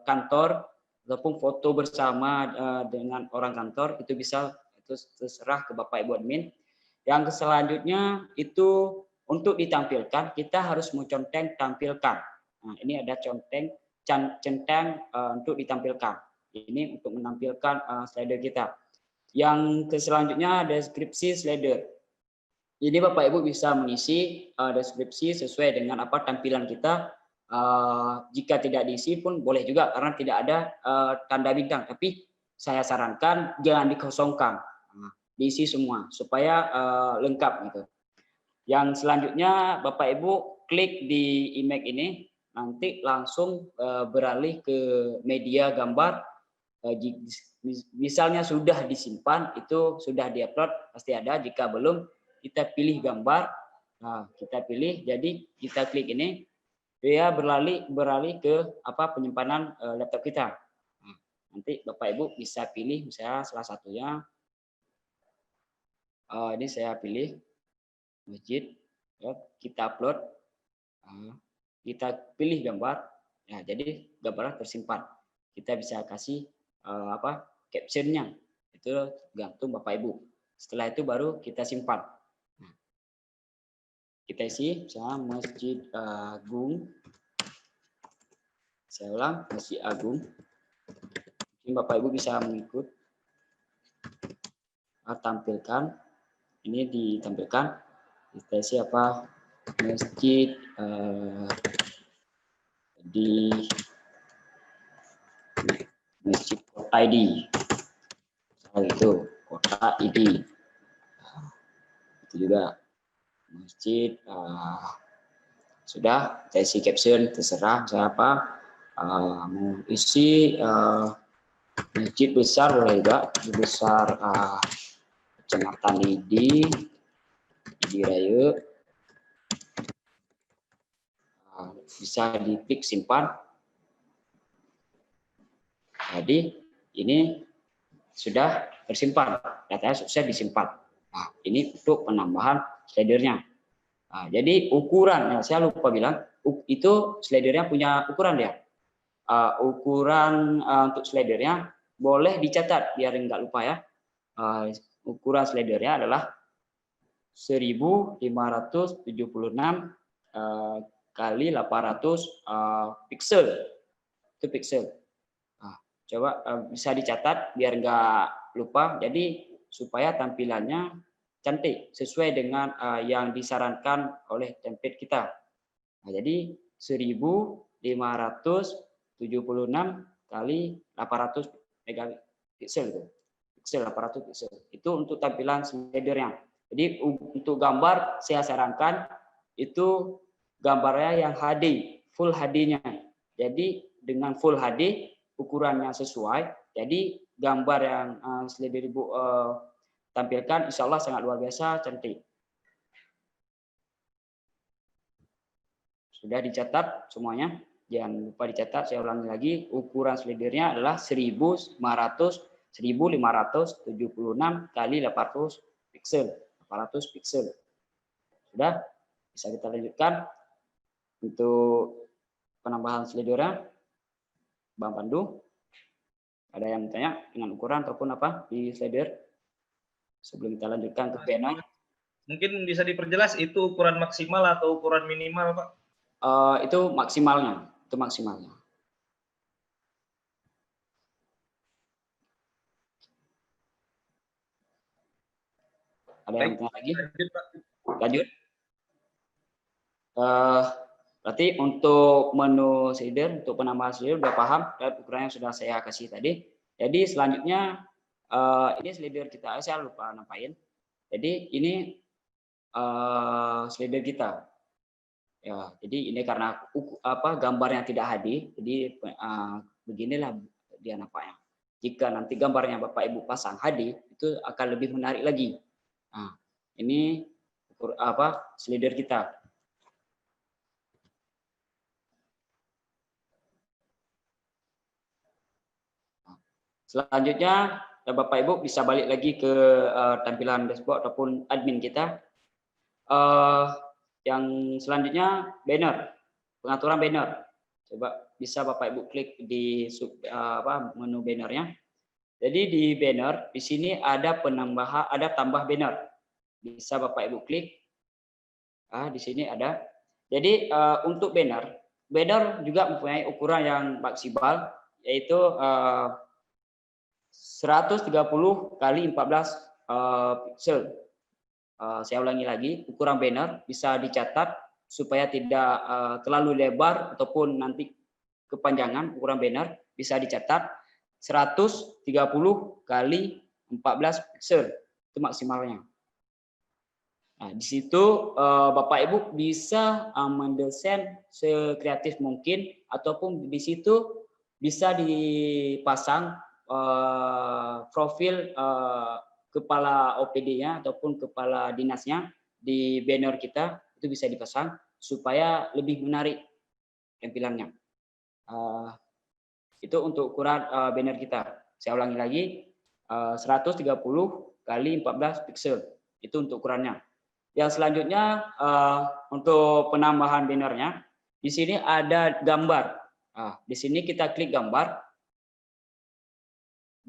kantor ataupun foto bersama dengan orang kantor, itu terserah ke Bapak Ibu admin. Yang selanjutnya itu untuk ditampilkan, kita harus menconteng tampilkan. Nah, ini ada centang untuk ditampilkan. Ini untuk menampilkan slider kita. Yang selanjutnya deskripsi slider. Jadi Bapak Ibu bisa mengisi deskripsi sesuai dengan apa tampilan kita. Jika tidak diisi pun boleh juga karena tidak ada tanda bintang. Tapi saya sarankan jangan dikosongkan. Diisi semua supaya lengkap gitu. Yang selanjutnya Bapak Ibu klik di image ini, nanti langsung beralih ke media gambar. Misalnya sudah disimpan, itu sudah diupload pasti ada. Jika belum, kita pilih gambar. Nah, kita pilih, jadi kita klik ini, dia beralih ke penyimpanan laptop kita. Nah, nanti Bapak Ibu bisa pilih misalnya salah satunya. Ini saya pilih masjid, ya, kita upload, kita pilih gambar, ya, jadi gambarnya tersimpan. Kita bisa kasih captionnya, itu gantung Bapak Ibu. Setelah itu baru kita simpan. Nah, kita isi misalnya Masjid Agung. Saya ulang, Masjid Agung. Mungkin Bapak Ibu bisa mengikut. Tampilkan. Ini ditampilkan, kita isi masjid di masjid kota ID, itu kota ID, itu juga masjid. Sudah, kita isi caption terserah siapa mau isi masjid besar boleh juga, besar Kecamatan ID, Dirayu. Bisa diklik simpan. Jadi ini sudah tersimpan, datanya sukses disimpan. Nah, ini untuk penambahan slidernya. Nah, jadi ukuran, ya, saya lupa bilang, itu slidernya punya ukuran dia. Ukuran untuk slidernya boleh dicatat biar nggak lupa ya. Ukuran slidernya adalah 1576 kali 800 pixel. Itu pixel. Nah, coba bisa dicatat biar nggak lupa. Jadi supaya tampilannya cantik sesuai dengan yang disarankan oleh template kita. Nah, jadi 1576 kali 800 megapiksel itu. Pixel 800 pixel. Itu untuk tampilan slidernya. Jadi untuk gambar saya sarankan itu gambarnya yang HD, full HD-nya. Jadi dengan full HD ukurannya sesuai. Jadi gambar yang slider Ibu tampilkan insya Allah sangat luar biasa cantik. Sudah dicatat semuanya. Jangan lupa dicatat, saya ulangi lagi. Ukuran slidernya adalah 1576 kali 800 pixel. 800 pixel. Sudah, bisa kita lanjutkan untuk penambahan slidernya. Bang Pandu, ada yang bertanya dengan ukuran ataupun apa di slider? Sebelum kita lanjutkan ke banner. Mungkin bisa diperjelas itu ukuran maksimal atau ukuran minimal, Pak? Itu maksimalnya. Itu maksimalnya. Ada yang bertanya lagi? Lanjut. Berarti untuk menu slider, untuk penambahan slider udah paham dan ukurannya sudah saya kasih tadi. Jadi selanjutnya ini slider kita, saya lupa nampain. Jadi ini slider kita. Ya, jadi ini karena gambarnya tidak HD, jadi beginilah dia nampaknya. Jika nanti gambarnya Bapak Ibu pasang HD, itu akan lebih menarik lagi. Nah, ini slider kita. Selanjutnya Bapak Ibu bisa balik lagi ke tampilan dashboard ataupun admin kita. Yang selanjutnya banner, pengaturan banner. Coba bisa Bapak Ibu klik di menu bannernya. Jadi di banner di sini ada penambahan, ada tambah banner. Bisa Bapak Ibu klik. Di sini ada. Jadi untuk banner juga mempunyai ukuran yang maksimal, yaitu 130 kali 14 pixel. Saya ulangi lagi, ukuran banner bisa dicatat supaya tidak terlalu lebar ataupun nanti kepanjangan. Ukuran banner bisa dicatat 130 kali 14 pixel, itu maksimalnya. Nah, di situ Bapak Ibu bisa mendesain sekreatif mungkin, ataupun di situ bisa dipasang profil kepala OPD-nya ataupun kepala dinasnya di banner kita, itu bisa dipasang supaya lebih menarik tampilannya. Itu untuk ukuran banner kita. Saya ulangi lagi, 130 kali 14 pixel, itu untuk ukurannya. Yang selanjutnya untuk penambahan bannernya, di sini ada gambar. Di sini kita klik gambar.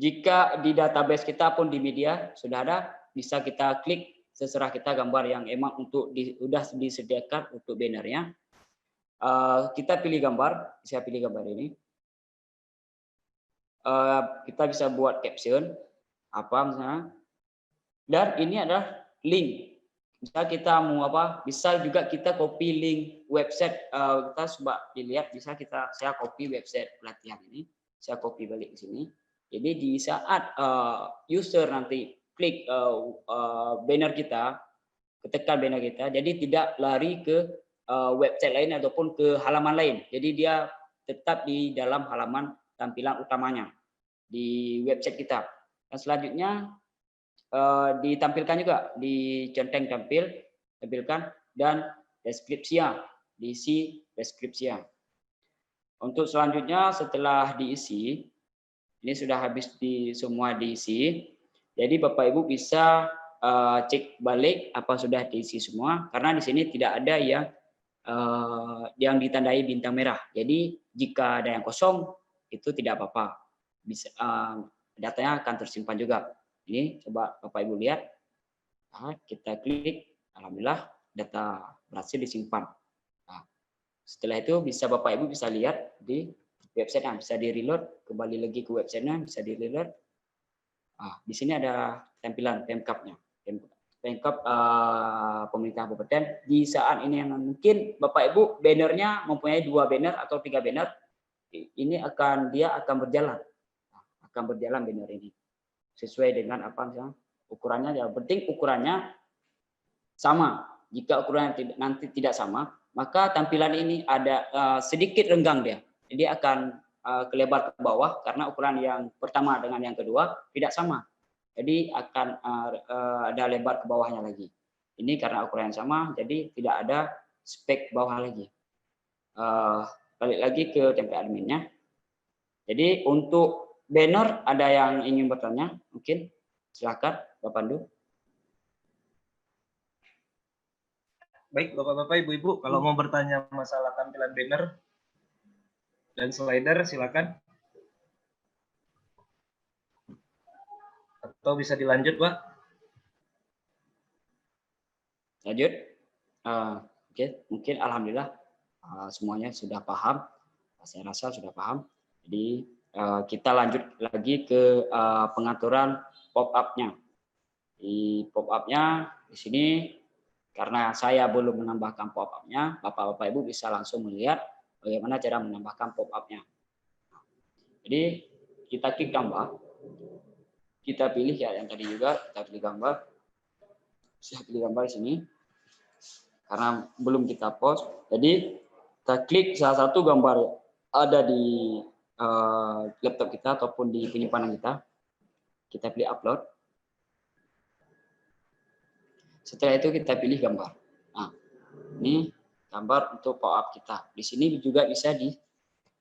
Jika di database kita pun di media sudah ada, bisa kita klik, seserah kita gambar yang emang sudah disediakan untuk bannernya. Kita pilih gambar, saya pilih gambar ini. Kita bisa buat caption apa misalnya. Dan ini adalah link. Bisa kita mau bisa juga kita copy link website. Kita coba dilihat, bisa saya copy website pelatihan ini, saya copy balik ke sini. Jadi di saat user nanti klik banner kita, ketekan banner kita, jadi tidak lari ke website lain ataupun ke halaman lain. Jadi dia tetap di dalam halaman tampilan utamanya di website kita. Dan selanjutnya ditampilkan juga di centeng tampil tampilkan, dan deskripsinya, diisi deskripsinya. Untuk selanjutnya setelah diisi, ini sudah habis semua diisi, jadi Bapak Ibu bisa cek balik apa sudah diisi semua, karena di sini tidak ada yang ditandai bintang merah. Jadi jika ada yang kosong itu tidak apa-apa, bisa datanya akan tersimpan juga. Ini coba Bapak Ibu lihat, kita klik, alhamdulillah data berhasil disimpan. Nah, setelah itu bisa Bapak Ibu bisa lihat di website-nya, bisa di reload, kembali lagi ke website-nya, bisa di reload. Di sini ada tampilan Pemkap-nya, Pemkap pemerintah kabupaten. Di saat ini yang mungkin Bapak Ibu bannernya mempunyai 2 banner atau 3 banner, ini dia akan berjalan banner ini sesuai dengan apa misalnya ukurannya. Yang penting ukurannya sama. Jika ukurannya nanti tidak sama, maka tampilan ini ada sedikit renggang dia. Jadi akan kelebar ke bawah karena ukuran yang pertama dengan yang kedua tidak sama. Jadi akan ada lebar ke bawahnya lagi. Ini karena ukuran yang sama, jadi tidak ada spek bawah lagi. Balik lagi ke template adminnya. Jadi untuk banner ada yang ingin bertanya, mungkin silakan Bapak Pandu. Baik, Bapak-bapak, Ibu-ibu, kalau mau bertanya masalah tampilan banner dan slider, silakan. Atau bisa dilanjut, Pak. Lanjut. Oke, mungkin alhamdulillah semuanya sudah paham. Saya rasa sudah paham. Jadi kita lanjut lagi ke pengaturan pop-up-nya. Di pop-up-nya di sini, karena saya belum menambahkan pop-up-nya, Bapak-bapak Ibu bisa langsung melihat bagaimana cara menambahkan pop-up-nya. Jadi kita klik gambar, kita pilih ya yang tadi juga, kita pilih gambar. Saya pilih gambar di sini karena belum kita post. Jadi kita klik salah satu gambar ada di laptop kita ataupun di penyimpanan kita. Kita pilih upload. Setelah itu kita pilih gambar. Nah, ini gambar untuk pop-up kita. Di sini juga bisa di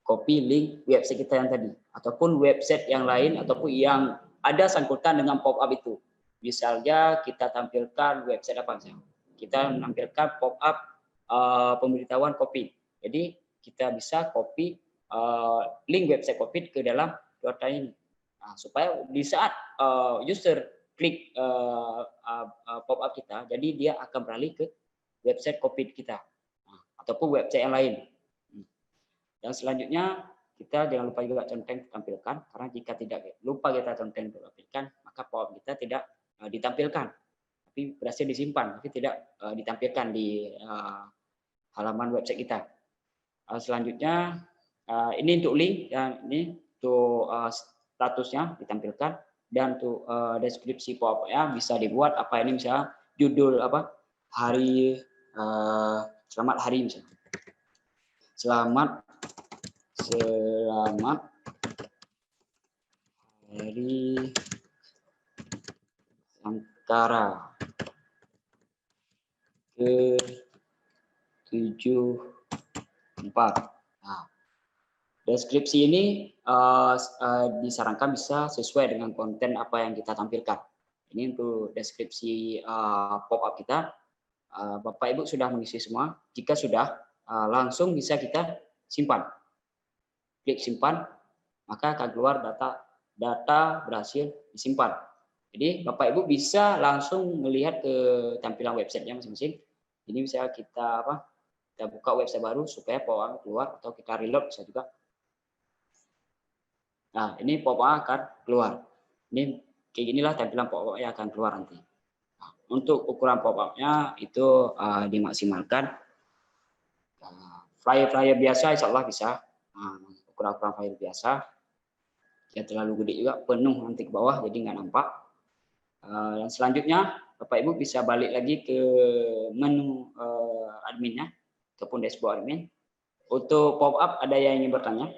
copy link website kita yang tadi, ataupun website yang lain, ataupun yang ada sangkutan dengan pop-up itu. Misalnya kita tampilkan website apa misalnya. Kita menampilkan pop-up pemberitahuan COVID. Jadi kita bisa copy link website COVID ke dalam data ini. Nah, supaya di saat user klik pop-up kita, jadi dia akan beralih ke website COVID kita, ataupun website yang lain. Dan selanjutnya kita jangan lupa juga content tampilkan, karena jika tidak lupa kita content tampilkan, maka pop-up kita tidak ditampilkan, tapi berhasil disimpan, tapi tidak ditampilkan di halaman website kita. Selanjutnya ini untuk link, dan ini untuk statusnya ditampilkan. Dan untuk deskripsi pop-up-nya bisa dibuat apa ini, misalnya judul apa, hari selamat hari misalnya. Selamat hari Angkara ke-74. Nah, deskripsi ini disarankan bisa sesuai dengan konten apa yang kita tampilkan. Ini untuk deskripsi pop-up kita. Bapak Ibu sudah mengisi semua. Jika sudah, langsung bisa kita simpan. Klik simpan, maka akan keluar data berhasil disimpan. Jadi Bapak Ibu bisa langsung melihat ke tampilan websitenya masing-masing. Ini bisa kita buka website baru supaya pop-up keluar, atau kita reload bisa juga. Nah, ini pop-up akan keluar. Ini kayak inilah tampilan pop-up yang akan keluar nanti. Nah, untuk ukuran pop-up-nya itu dimaksimalkan. Flyer-flyer biasa insya Allah bisa. Ukuran-ukuran flyer biasa. Ya terlalu gede juga, penuh nanti ke bawah, jadi nggak nampak. Dan selanjutnya Bapak Ibu bisa balik lagi ke menu adminnya, ataupun dashboard admin. Untuk pop-up ada yang ingin bertanya?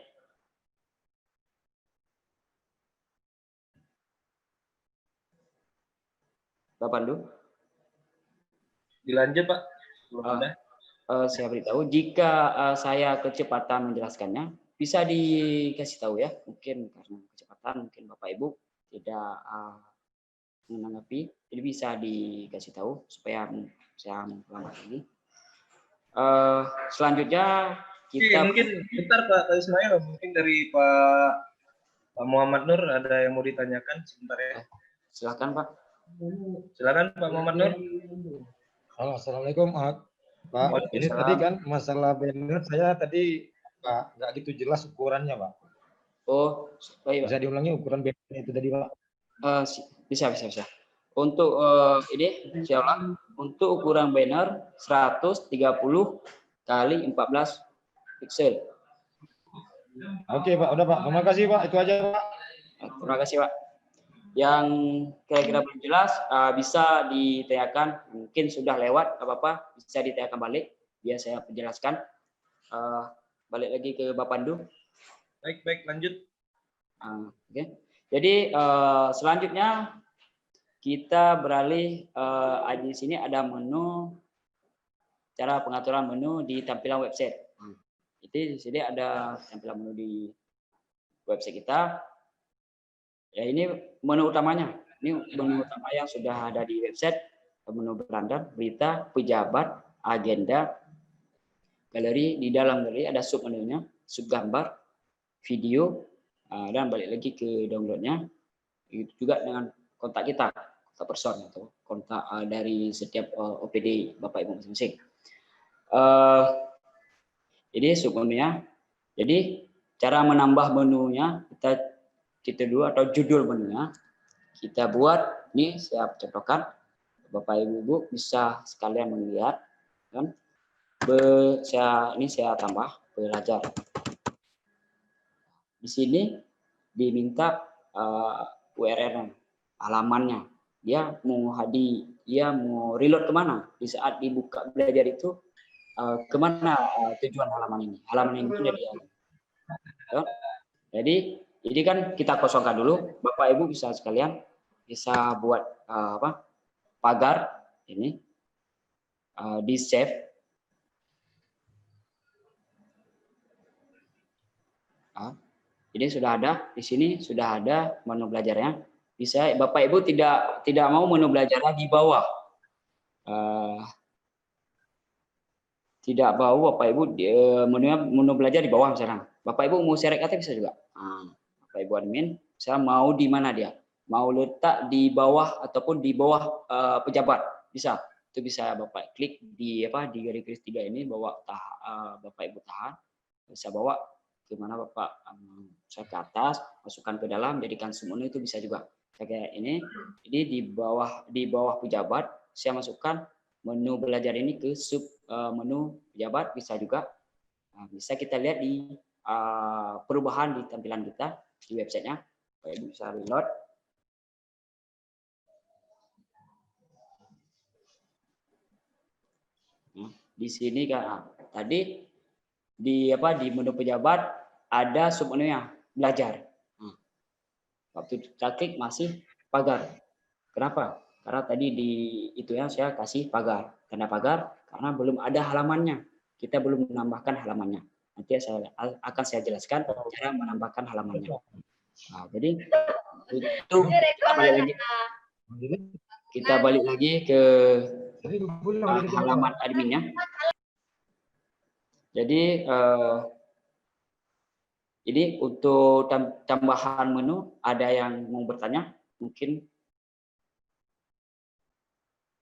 Bapak Pandu? Dilanjut Pak. Belum Ah. ada. Saya beritahu, jika saya kecepatan menjelaskannya, bisa dikasih tahu ya. Mungkin karena kecepatan, mungkin Bapak Ibu tidak menanggapi, jadi bisa dikasih tahu supaya saya mengulang lagi. Selanjutnya kita Mungkin bentar Pak Ismail, mungkin dari Pak Muhammad Nur ada yang mau ditanyakan sebentar ya. silakan Pak. Silakan Pak Muhammad Nur. Halo, assalamualaikum Pak. Ini Waalaikumsalam. tadi kan masalah banner saya tadi Pak nggak gitu jelas ukurannya Pak. Oh, baik Pak. Bisa diulangi ukuran banner itu tadi Pak? Bisa. Untuk ini saya ulang. Untuk ukuran banner 130 kali 14 pixel. Oke Pak, udah Pak. Terima kasih Pak. Itu aja Pak. Terima kasih Pak. Yang kira-kira belum jelas bisa ditanyakan, mungkin sudah lewat, apa-apa, bisa ditanyakan balik, biar saya penjelaskan. Balik lagi ke Bapak Pandu. Baik, lanjut. Oke. Jadi selanjutnya kita beralih di sini ada menu, cara pengaturan menu di tampilan website. Jadi di sini ada tampilan menu di website kita. Ya ini menu utamanya. Ini menu utama yang sudah ada di website. Menu beranda, berita, pejabat, agenda, galeri. Di dalam galeri ada sub menunya, sub gambar, video, dan balik lagi ke downloadnya. Itu juga dengan kontak kita, kontak person atau kontak dari setiap OPD Bapak Ibu masing-masing. Ini sub menunya. Jadi cara menambah menunya kita dulu atau judul menunya kita buat, ini saya contohkan, Bapak Ibu bisa sekalian melihat kan. Ini saya tambah belajar. Di sini diminta URL halamannya, dia mau reload kemana di saat dibuka belajar itu, kemana tujuan halaman ini, halaman ini dia. Jadi ini kan kita kosongkan dulu, Bapak Ibu bisa sekalian bisa buat pagar ini di save. Ini sudah ada, di sini sudah ada menu belajarnya. Bisa Bapak Ibu tidak mau menu belajarnya di bawah. Tidak mau Bapak Ibu menu belajar di bawah misalnya. Bapak Ibu mau share bisa juga. Bapak Ibu admin, saya mau di mana dia? Mau letak di bawah ataupun di bawah pejabat, bisa. Itu bisa Bapak klik di garis 3 ini, bawa Bapak Ibu tahan, bisa bawa ke mana Bapak, saya ke atas, masukkan ke dalam, jadikan semua itu bisa juga. Kayak ini di bawah pejabat, saya masukkan menu belajar ini ke sub menu pejabat, bisa juga. Bisa kita lihat di perubahan di tampilan kita di websitenya. Bisa reload. Di sini kan tadi di menu pejabat ada sub menunya belajar. Waktu kita klik masih pagar. Kenapa? Karena tadi di itu ya saya kasih pagar. Tanda pagar karena belum ada halamannya. Kita belum menambahkan halamannya. Nanti akan saya jelaskan cara menambahkan halamannya. Jadi itu kita balik lagi ke halaman adminnya. Jadi ini untuk tambahan menu, ada yang mau bertanya? Mungkin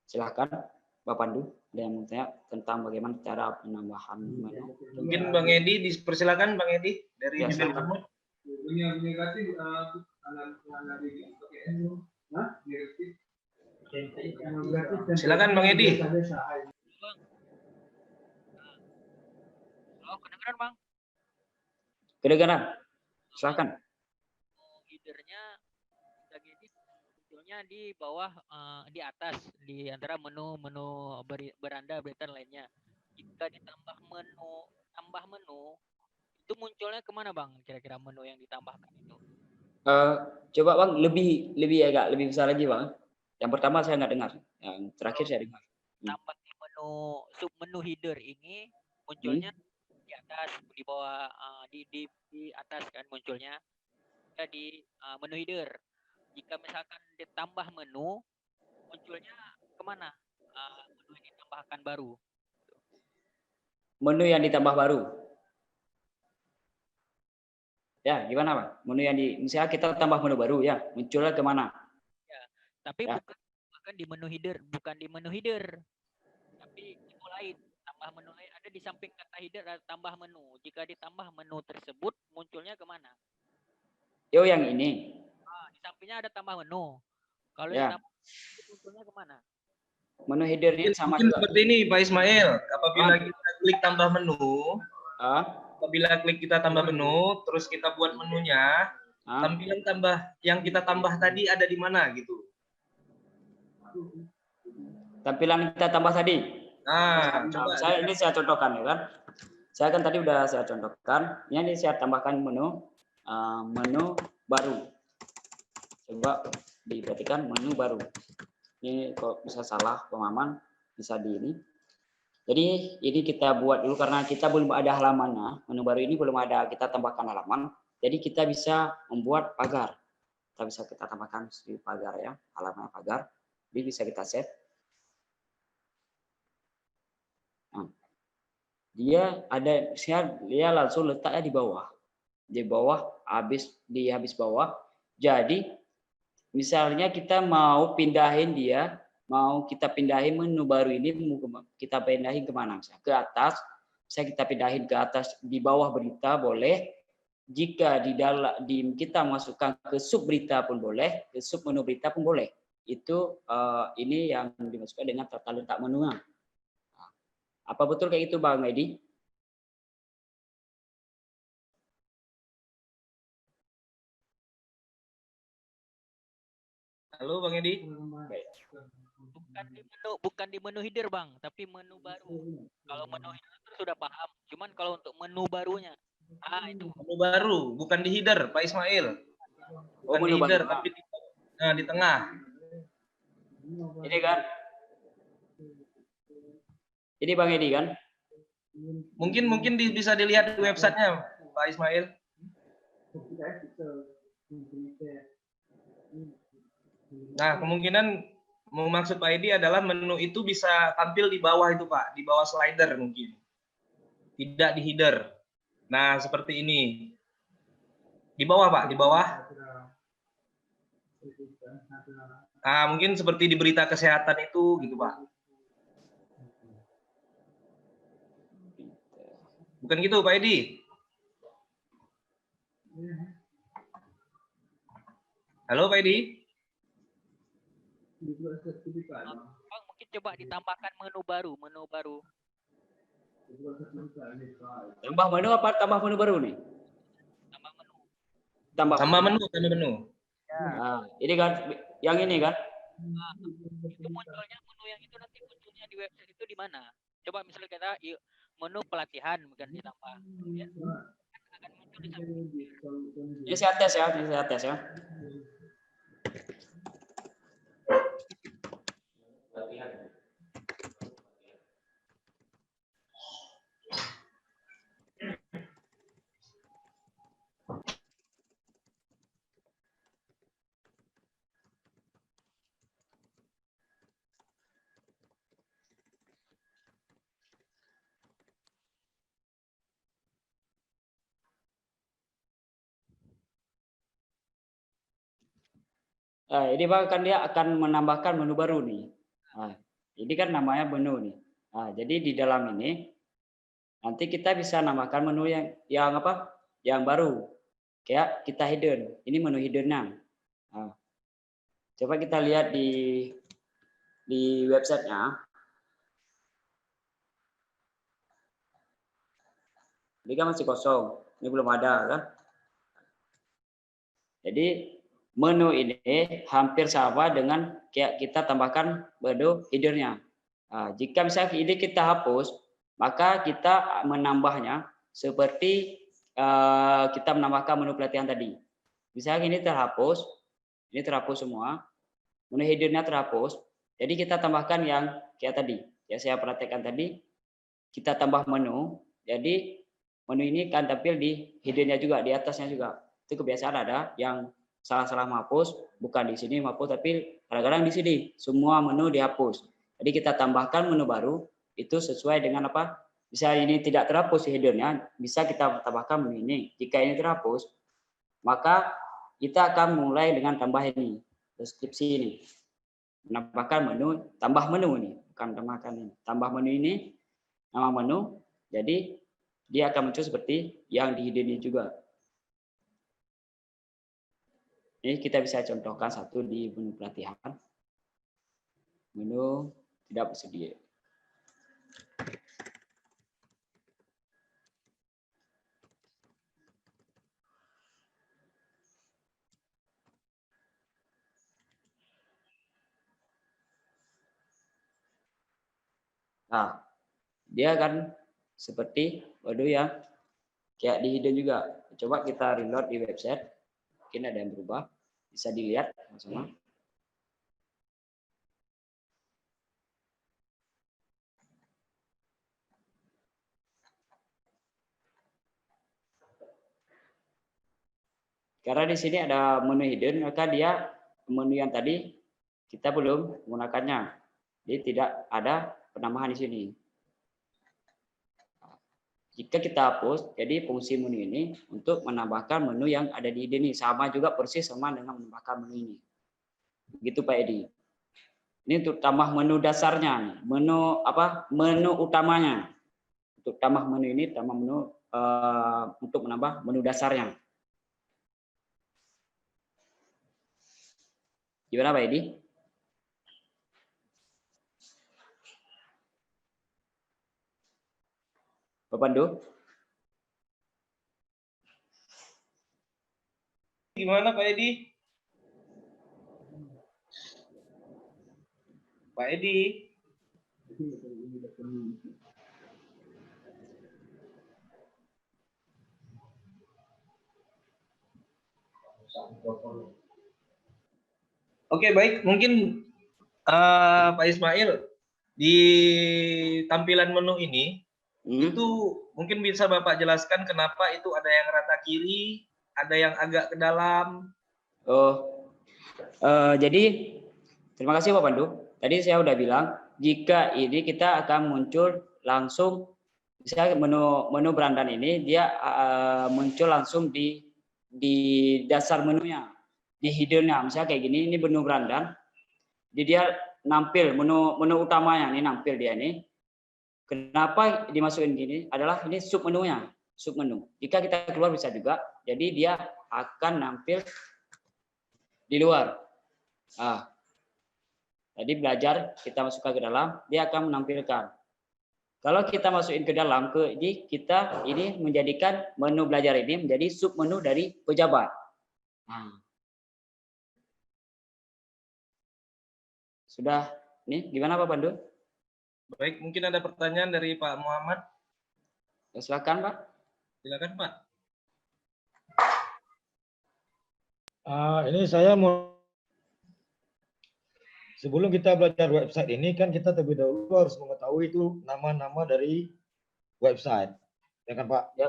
silakan Bapak Pandu, ada yang mau tanya tentang bagaimana cara penambahan menu. Mungkin Bang Edi, dipersilakan Bang Edi dari Jubir Mahmud. Silakan Bang Edi. Oh, kedengeran Bang? Kedengeran, silakan. Leadernya sebetulnya di bawah, di atas, di antara menu beranda berita lainnya. Jika ditambah menu, itu munculnya kemana Bang? Kira-kira menu yang ditambahkan itu? Coba Bang lebih besar lagi Bang. Yang pertama saya nggak dengar, yang terakhir saya dengar. Tambah submenu header ini munculnya di atas, di bawah, di atas kan munculnya di menu header. Jika misalkan ditambah menu, munculnya kemana? Menu yang ditambahkan baru. Menu yang ditambah baru. Ya, gimana Pak? Menu yang misalnya kita tambah menu baru ya, munculnya kemana? Ya, tapi Ya. bukan di menu header, bukan di menu header. Tapi menu lain, tambah menu lain ada di samping kata header ada tambah menu. Jika ditambah menu tersebut munculnya kemana? Yo, yang ini. Di sampingnya ada tambah menu. Kalau Ya. ditambah munculnya kemana? Menu headernya sama Mungkin juga. seperti ini Pak Ismail, apabila kita klik tambah menu, apabila klik kita tambah menu, terus kita buat menunya, tampilan tambah yang kita tambah tadi ada di mana gitu. Tampilan kita tambah tadi. Nah, coba Ini saya contohkan ya kan. Saya kan tadi udah saya contohkan. Ini saya tambahkan menu baru. Coba diperhatikan menu baru. Ini kalau bisa salah pemahaman bisa di ini. Jadi ini kita buat dulu karena kita belum ada halamannya. Menu baru ini belum ada kita tambahkan halaman. Jadi kita bisa membuat pagar. Kita tambahkan di pagar ya, halaman pagar. Jadi bisa kita save. Nah, dia langsung letaknya di bawah. Di bawah habis bawah. Jadi misalnya kita mau pindahin kita pindahin menu baru ini, kita pindahin kemana? Misalnya ke atas, kita pindahin ke atas, di bawah berita boleh. Jika kita masukkan ke sub berita pun boleh, ke sub menu berita pun boleh. Itu ini yang dimasukkan dengan tata letak menu. Apa betul kayak itu Bang Edi? halo Bang Edi. Bukan di menu header Bang, tapi menu baru. Kalau menu header sudah paham. Cuman kalau untuk menu barunya, itu menu baru, bukan di header Pak Ismail. Bukan di header, tapi di tengah. Ini kan? Ini Bang Edi kan? Mungkin bisa dilihat di websitenya Pak Ismail. Nah, kemungkinan maksud Pak Edi adalah menu itu bisa tampil di bawah itu Pak, di bawah slider mungkin. Tidak di header. Nah, seperti ini. Di bawah Pak, di bawah. Nah, mungkin seperti di berita kesehatan itu gitu Pak. Bukan gitu Pak Edi? Halo Pak Edi? Bang, mungkin coba ditambahkan menu baru. Tambah menu apa tambah menu baru nih? Tambah menu. Tambah menu. Ya. Nah, ini kan yang ini kan? Itu munculnya menu yang itu nanti munculnya di website itu di mana? Coba misalnya kita menu pelatihan bukan ditambah. Ya. Akan muncul di samping. Ini saya tes ya, Nah, ini bahkan dia akan menambahkan menu baru nih. Nah, ini kan namanya menu nih. Nah, jadi di dalam ini nanti kita bisa namakan menu yang apa? Yang baru. Kayak kita hidden. Ini menu hiddennya. Nah, coba kita lihat di websitenya. Ini kan masih kosong. Ini belum ada kan? Jadi menu ini hampir sama dengan kayak kita tambahkan menu header-nya. Nah, jika misalnya ini kita hapus, maka kita menambahnya seperti kita menambahkan menu pelatihan tadi. Misalnya ini terhapus semua, menu header-nya terhapus. Jadi kita tambahkan yang kayak tadi. ya saya praktekkan tadi, kita tambah menu. Jadi menu ini kan tampil di hiddennya juga, di atasnya juga. Itu kebiasaan ada yang salah-salah menghapus, bukan di sini menghapus, tapi kadang-kadang di sini semua menu dihapus. Jadi kita tambahkan menu baru itu sesuai dengan apa? Bisa ini tidak terhapus di hiddennya, bisa kita tambahkan menu ini. Jika ini terhapus, maka kita akan mulai dengan tambah ini, deskripsi ini. Menambahkan menu, tambah menu ini, bukan tambahkan ini. Tambah menu ini, nama menu, jadi dia akan muncul seperti yang di hidden ini juga. Ini kita bisa contohkan satu di menu pelatihan. Menu tidak bersedia. Nah, dia akan seperti menu yang kayak di hidden juga. Coba kita reload di website. Mungkin ada yang berubah. Bisa dilihat sama-sama. Karena di sini ada menu hidden, maka dia menu yang tadi kita belum menggunakannya. Jadi tidak ada penambahan di sini. Jika kita hapus, jadi fungsi menu ini untuk menambahkan menu yang ada di hidden ini. Sama juga persis sama dengan menambahkan menu ini. Begitu Pak Edi. Ini untuk tambah menu dasarnya, menu apa? Menu utamanya. Untuk tambah menu ini, tambah menu untuk menambah menu dasarnya. Gimana Pak Edi? Pak Pandu? Gimana Pak Edi? Pak Edi? Oke, baik. Mungkin Pak Ismail, di tampilan menu ini, itu mungkin bisa Bapak jelaskan kenapa itu ada yang rata kiri, ada yang agak ke dalam. Jadi terima kasih Pak Pandu. Tadi saya udah bilang, jika ini kita akan muncul langsung, misalnya menu berandan ini, dia muncul langsung di dasar menunya. Di hiddennya, misalnya kayak gini, ini menu berandan, jadi dia nampil menu utamanya, ini nampil dia ini. Kenapa dimasukin gini? Adalah ini sub menunya, sub menu. Jika kita keluar bisa juga, jadi dia akan nampil di luar. Tadi belajar kita masukkan ke dalam, dia akan menampilkan. Kalau kita masukin ke dalam, jadi kita ini menjadikan menu belajar ini menjadi sub menu dari pejabat. Sudah, ini gimana Pak Pandu? Baik, mungkin ada pertanyaan dari Pak Muhammad. Ya, silakan Pak. Silakan Pak. Ini saya mau, sebelum kita belajar website ini kan kita terlebih dahulu harus mengetahui itu nama-nama dari website, ya kan Pak? Ya.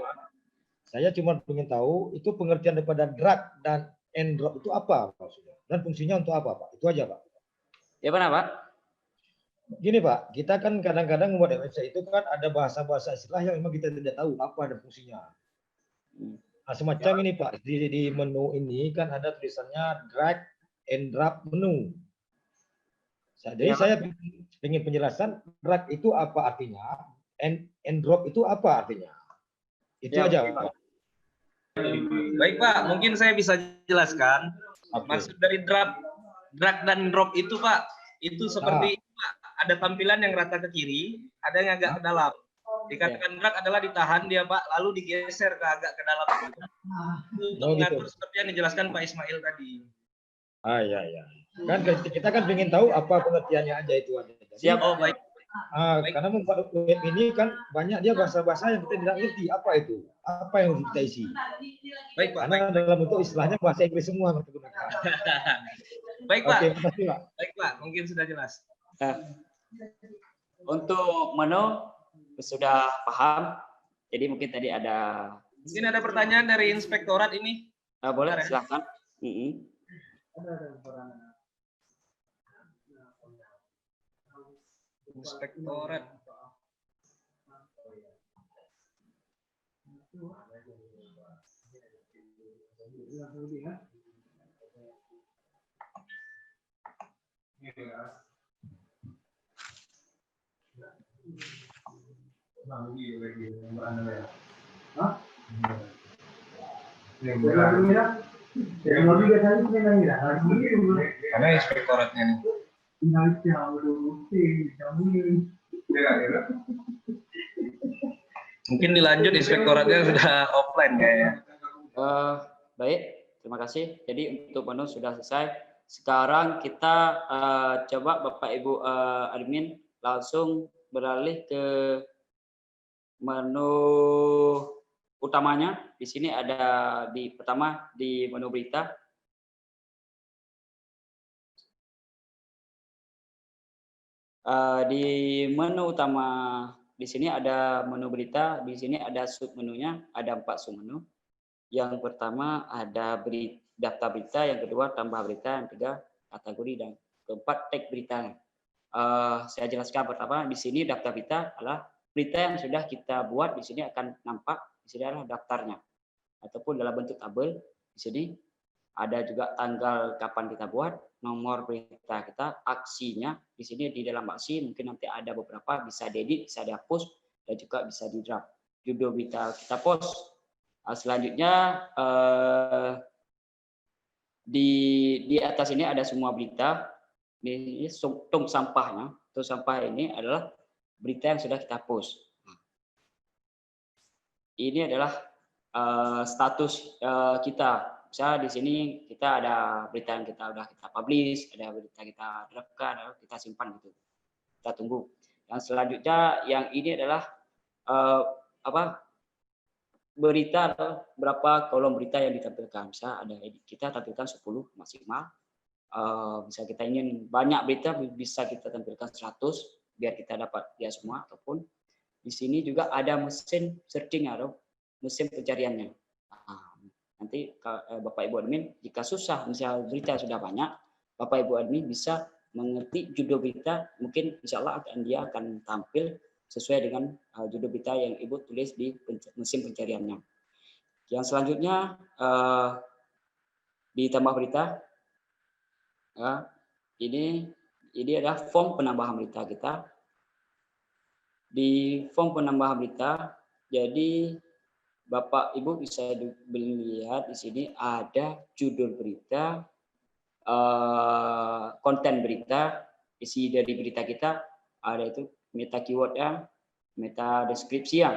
Saya cuma ingin tahu itu pengertian daripada drag dan and drop itu apa maksudnya dan fungsinya untuk apa Pak? Itu aja Pak. Ya mana Pak? Gini Pak, kita kan kadang-kadang membuat website itu kan ada bahasa-bahasa istilah yang memang kita tidak tahu apa ada fungsinya. Nah, semacam ini Pak, di menu ini kan ada tulisannya drag and drop menu. Jadi saya ingin penjelasan drag itu apa artinya, and drop itu apa artinya. Itu aja Pak. Baik Pak, mungkin saya bisa jelaskan. Maksud dari drag dan drop itu Pak, itu seperti Pak, ada tampilan yang rata ke kiri, ada yang agak ke dalam. Dikatakan drag adalah ditahan dia Pak, lalu digeser ke agak ke dalam. Untuk mengatur seperti yang dijelaskan Pak Ismail tadi. Ya. Kan kita kan ingin tahu apa pengertiannya aja itu aja. Siap. Oh baik. Karena membuat web ini kan banyak dia bahasa-bahasa yang kita tidak ngerti apa itu, apa yang harus kita isi. Baik Pak. Karena dalam bentuk istilahnya bahasa Inggris semua yang kita gunakan. Baik Pak. Oke, makasih Pak. Baik Pak, mungkin sudah jelas. Untuk menu sudah paham. Jadi mungkin tadi ada. Mungkin ada pertanyaan dari inspektorat ini. Boleh, Bentar ya. silahkan. Inspektorat. Karena inspektoratnya nih. Mungkin dilanjut inspektoratnya sudah offline kayaknya. Baik, terima kasih. Jadi untuk menu sudah selesai. Sekarang kita coba Bapak Ibu admin langsung beralih ke menu utamanya. Di sini ada pertama di menu berita. Di menu utama di sini ada menu berita. Di sini ada sub menunya, ada 4 sub menu. Yang pertama ada daftar berita, yang kedua tambah berita, yang ketiga kategori, dan keempat tag berita. Saya jelaskan pertama, di sini daftar berita adalah berita yang sudah kita buat. Di sini akan nampak, di sini adalah daftarnya ataupun dalam bentuk tabel. Di sini ada juga tanggal kapan kita buat, nomor berita kita, aksinya. Di sini di dalam aksi mungkin nanti ada beberapa, bisa diedit, bisa dihapus, dan juga bisa di draft. Judul berita kita post. Selanjutnya di atas ini ada semua berita. Ini tong sampahnya. Tong sampah ini adalah berita yang sudah kita post. Ini adalah status kita. Misalnya di sini kita ada berita yang kita publish, ada berita kita draftkan, ada kita simpan gitu. Kita tunggu. Yang selanjutnya yang ini adalah berita atau berapa kolom berita yang ditampilkan. Bisa ada kita tampilkan 10 maksimal. Bisa kita ingin banyak berita, bisa kita tampilkan 100 biar kita dapat dia semua. Ataupun di sini juga ada mesin searching atau mesin pencariannya. Nanti Bapak Ibu admin jika susah misal berita sudah banyak, Bapak Ibu admin bisa mengetik judul berita, mungkin insya Allah dia akan tampil sesuai dengan judul berita yang Ibu tulis di mesin pencariannya. Yang selanjutnya ditambah berita. Ini adalah form penambahan berita kita. Di form penambahan berita, jadi Bapak Ibu bisa melihat di sini ada judul berita, konten berita, isi dari berita kita ada itu meta keyword-nya, meta deskripsi,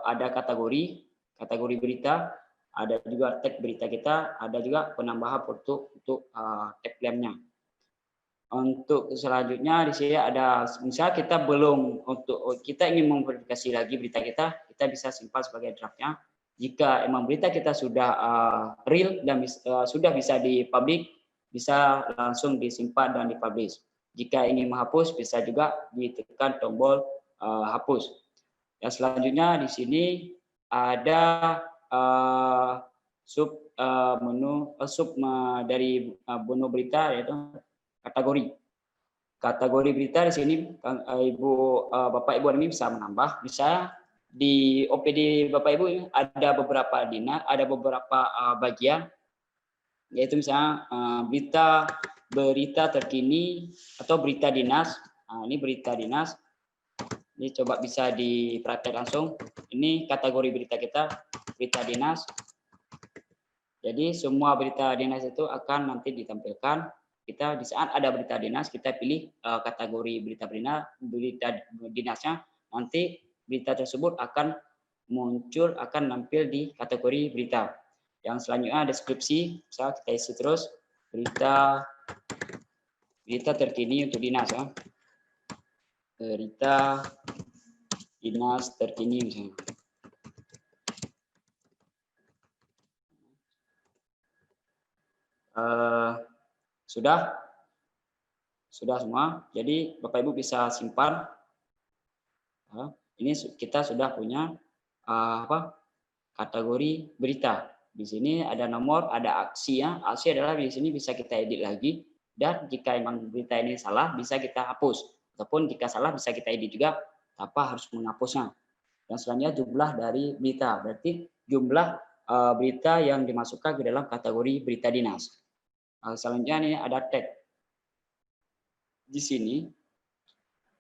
ada kategori berita, ada juga tag berita kita, ada juga penambahan untuk tagline-nya. Untuk selanjutnya di sini ada, misal kita kita ingin memverifikasi lagi berita kita bisa simpan sebagai draftnya. Jika emang berita kita sudah real dan sudah bisa dipublish, bisa langsung disimpan dan dipublish. Jika ingin menghapus, bisa juga ditekan tombol hapus. Yang selanjutnya di sini ada dari menu berita, yaitu kategori berita. Di sini Bapak Ibu ini bisa menambah. Bisa di OPD Bapak Ibu ada beberapa ada beberapa bagian, yaitu misalnya berita terkini atau berita dinas. Ini berita dinas. Ini coba bisa dipraktek langsung. Ini kategori berita kita, berita dinas. Jadi semua berita dinas itu akan nanti ditampilkan. Kita di saat ada berita dinas, kita pilih kategori berita dinasnya. Nanti berita tersebut akan muncul, akan nampil di kategori berita. Yang selanjutnya deskripsi, misalnya kita isi terus berita terkini untuk dinas, ya. Berita dinas terkini misalnya. Sudah. Sudah semua. Jadi Bapak Ibu bisa simpan. Ini kita sudah punya kategori berita. Di sini ada nomor, ada aksi ya. Aksi adalah di sini bisa kita edit lagi. Dan jika memang berita ini salah, bisa kita hapus. Ataupun jika salah, bisa kita edit juga tanpa harus menghapusnya. Dan selanjutnya jumlah dari berita. Berarti jumlah berita yang dimasukkan ke dalam kategori berita dinas. Selanjutnya ini ada tag. Di sini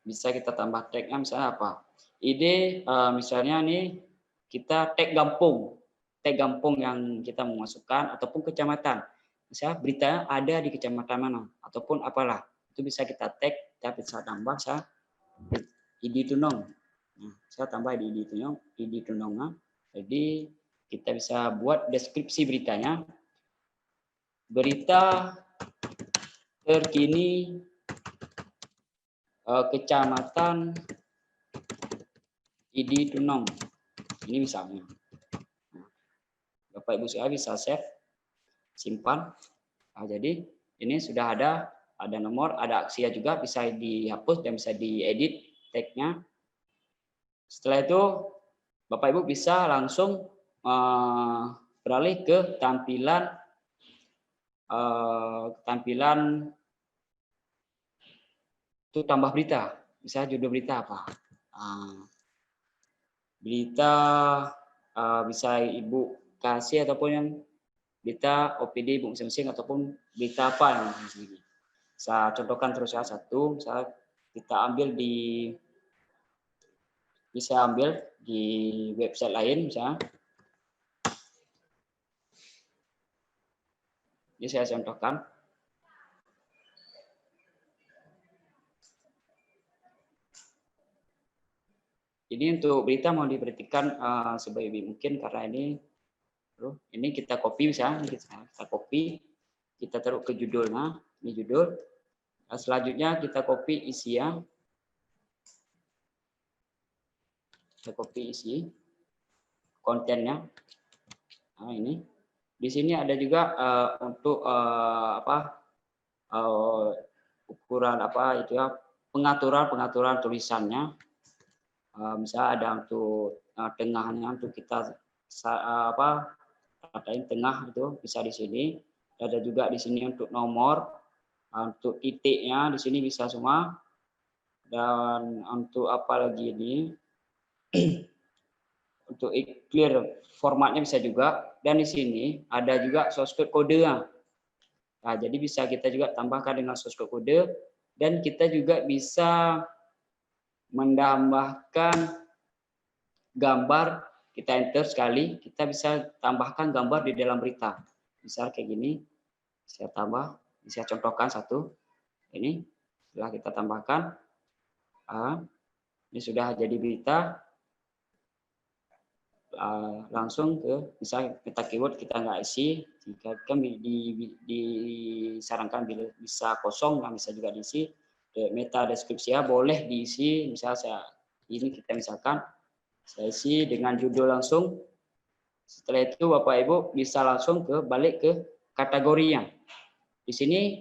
bisa kita tambah tagnya misalnya apa? Ide misalnya nih kita tag kampung yang kita mau masukkan ataupun kecamatan. Misalnya beritanya ada di kecamatan mana ataupun apalah. Itu bisa kita tag, kita bisa tambah saya Idi Tunong. Nah, saya tambah di Idi Tunong. Jadi kita bisa buat deskripsi beritanya. Berita terkini kecamatan Idi Tunong. Ini misalnya. Bapak Ibu saya bisa save, simpan. Nah, jadi ini sudah ada nomor, ada aksi juga, bisa dihapus dan bisa diedit tagnya. Setelah itu Bapak Ibu bisa langsung beralih ke tampilan itu tambah berita. Bisa judul berita apa? Berita bisa Ibu kasih ataupun yang berita OPD Ibu masing-masing ataupun berita apa yang sendiri. Saya contohkan terus ya satu, misalnya kita bisa ambil di website lain misalnya. Ini saya contohkan. Ini untuk berita mau diperhatikan sebaik mungkin karena ini kita copy misalnya, kita copy, kita taruh ke judulnya, ini judul. Selanjutnya kita copy isinya, kita copy isi kontennya. Nah ini, di sini ada juga untuk ukuran itu ya, pengaturan tulisannya. Misalnya ada untuk tengahnya untuk kita katain tengah itu bisa di sini. Ada juga di sini untuk nomor, untuk titiknya di sini bisa semua. Dan untuk apa lagi ini? Untuk clear formatnya bisa juga. Dan di sini ada juga source code kodenya. Nah, jadi bisa kita juga tambahkan dengan source code kode dan kita juga bisa menambahkan gambar. Kita enter sekali, kita bisa tambahkan gambar di dalam berita. Misal kayak gini, saya tambah, bisa contohkan satu. Ini setelah kita tambahkan, ini sudah jadi berita. Langsung ke, misal kita keyword kita nggak isi, jika kan disarankan bisa kosong, bisa juga diisi. Meta deskripsi ya boleh diisi, misal ini kita misalkan saya isi dengan judul langsung. Setelah itu Bapak Ibu bisa langsung balik ke kategorinya. Di sini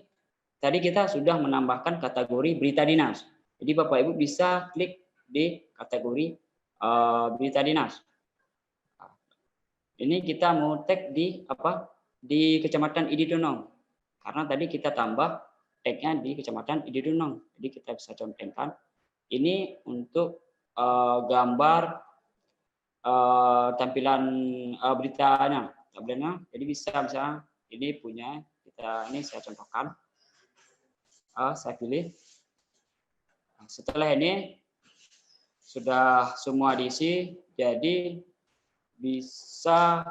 tadi kita sudah menambahkan kategori berita dinas. Jadi Bapak Ibu bisa klik di kategori berita dinas. Ini kita mau tag di Kecamatan Idi Tunong. Karena tadi kita tambah tagnya di Kecamatan Idi Tunong. Jadi kita bisa contohkan. Ini untuk gambar tampilan beritanya. Jadi bisa misalnya ini punya kita, ini saya contohkan. Saya pilih. Setelah ini sudah semua diisi, jadi bisa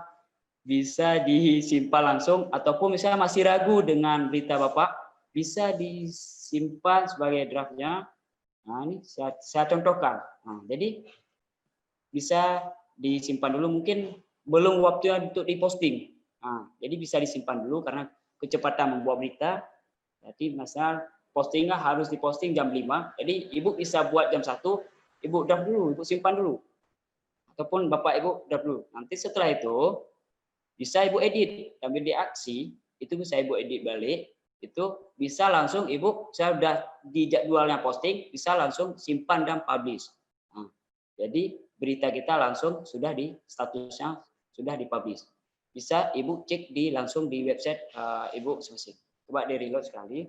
disimpan langsung, ataupun misalnya masih ragu dengan berita Bapak, bisa disimpan sebagai draftnya. Nah, ini saya contohkan. Nah, jadi bisa disimpan dulu, mungkin belum waktunya untuk diposting. Nah, jadi bisa disimpan dulu karena kecepatan membuat berita. Jadi misal postingnya harus diposting jam 5. Jadi Ibu bisa buat jam 1, Ibu draft dulu, Ibu simpan dulu. Ataupun Bapak Ibu draft dulu. Nanti setelah itu bisa Ibu edit, ambil di aksi, itu bisa Ibu edit balik. itu bisa langsung Ibu, saya sudah di jadwalnya posting, bisa langsung simpan dan publish. Nah, jadi berita kita langsung sudah di statusnya sudah dipublish. Bisa Ibu cek langsung di website Ibu masing-masing. Coba di reload sekali.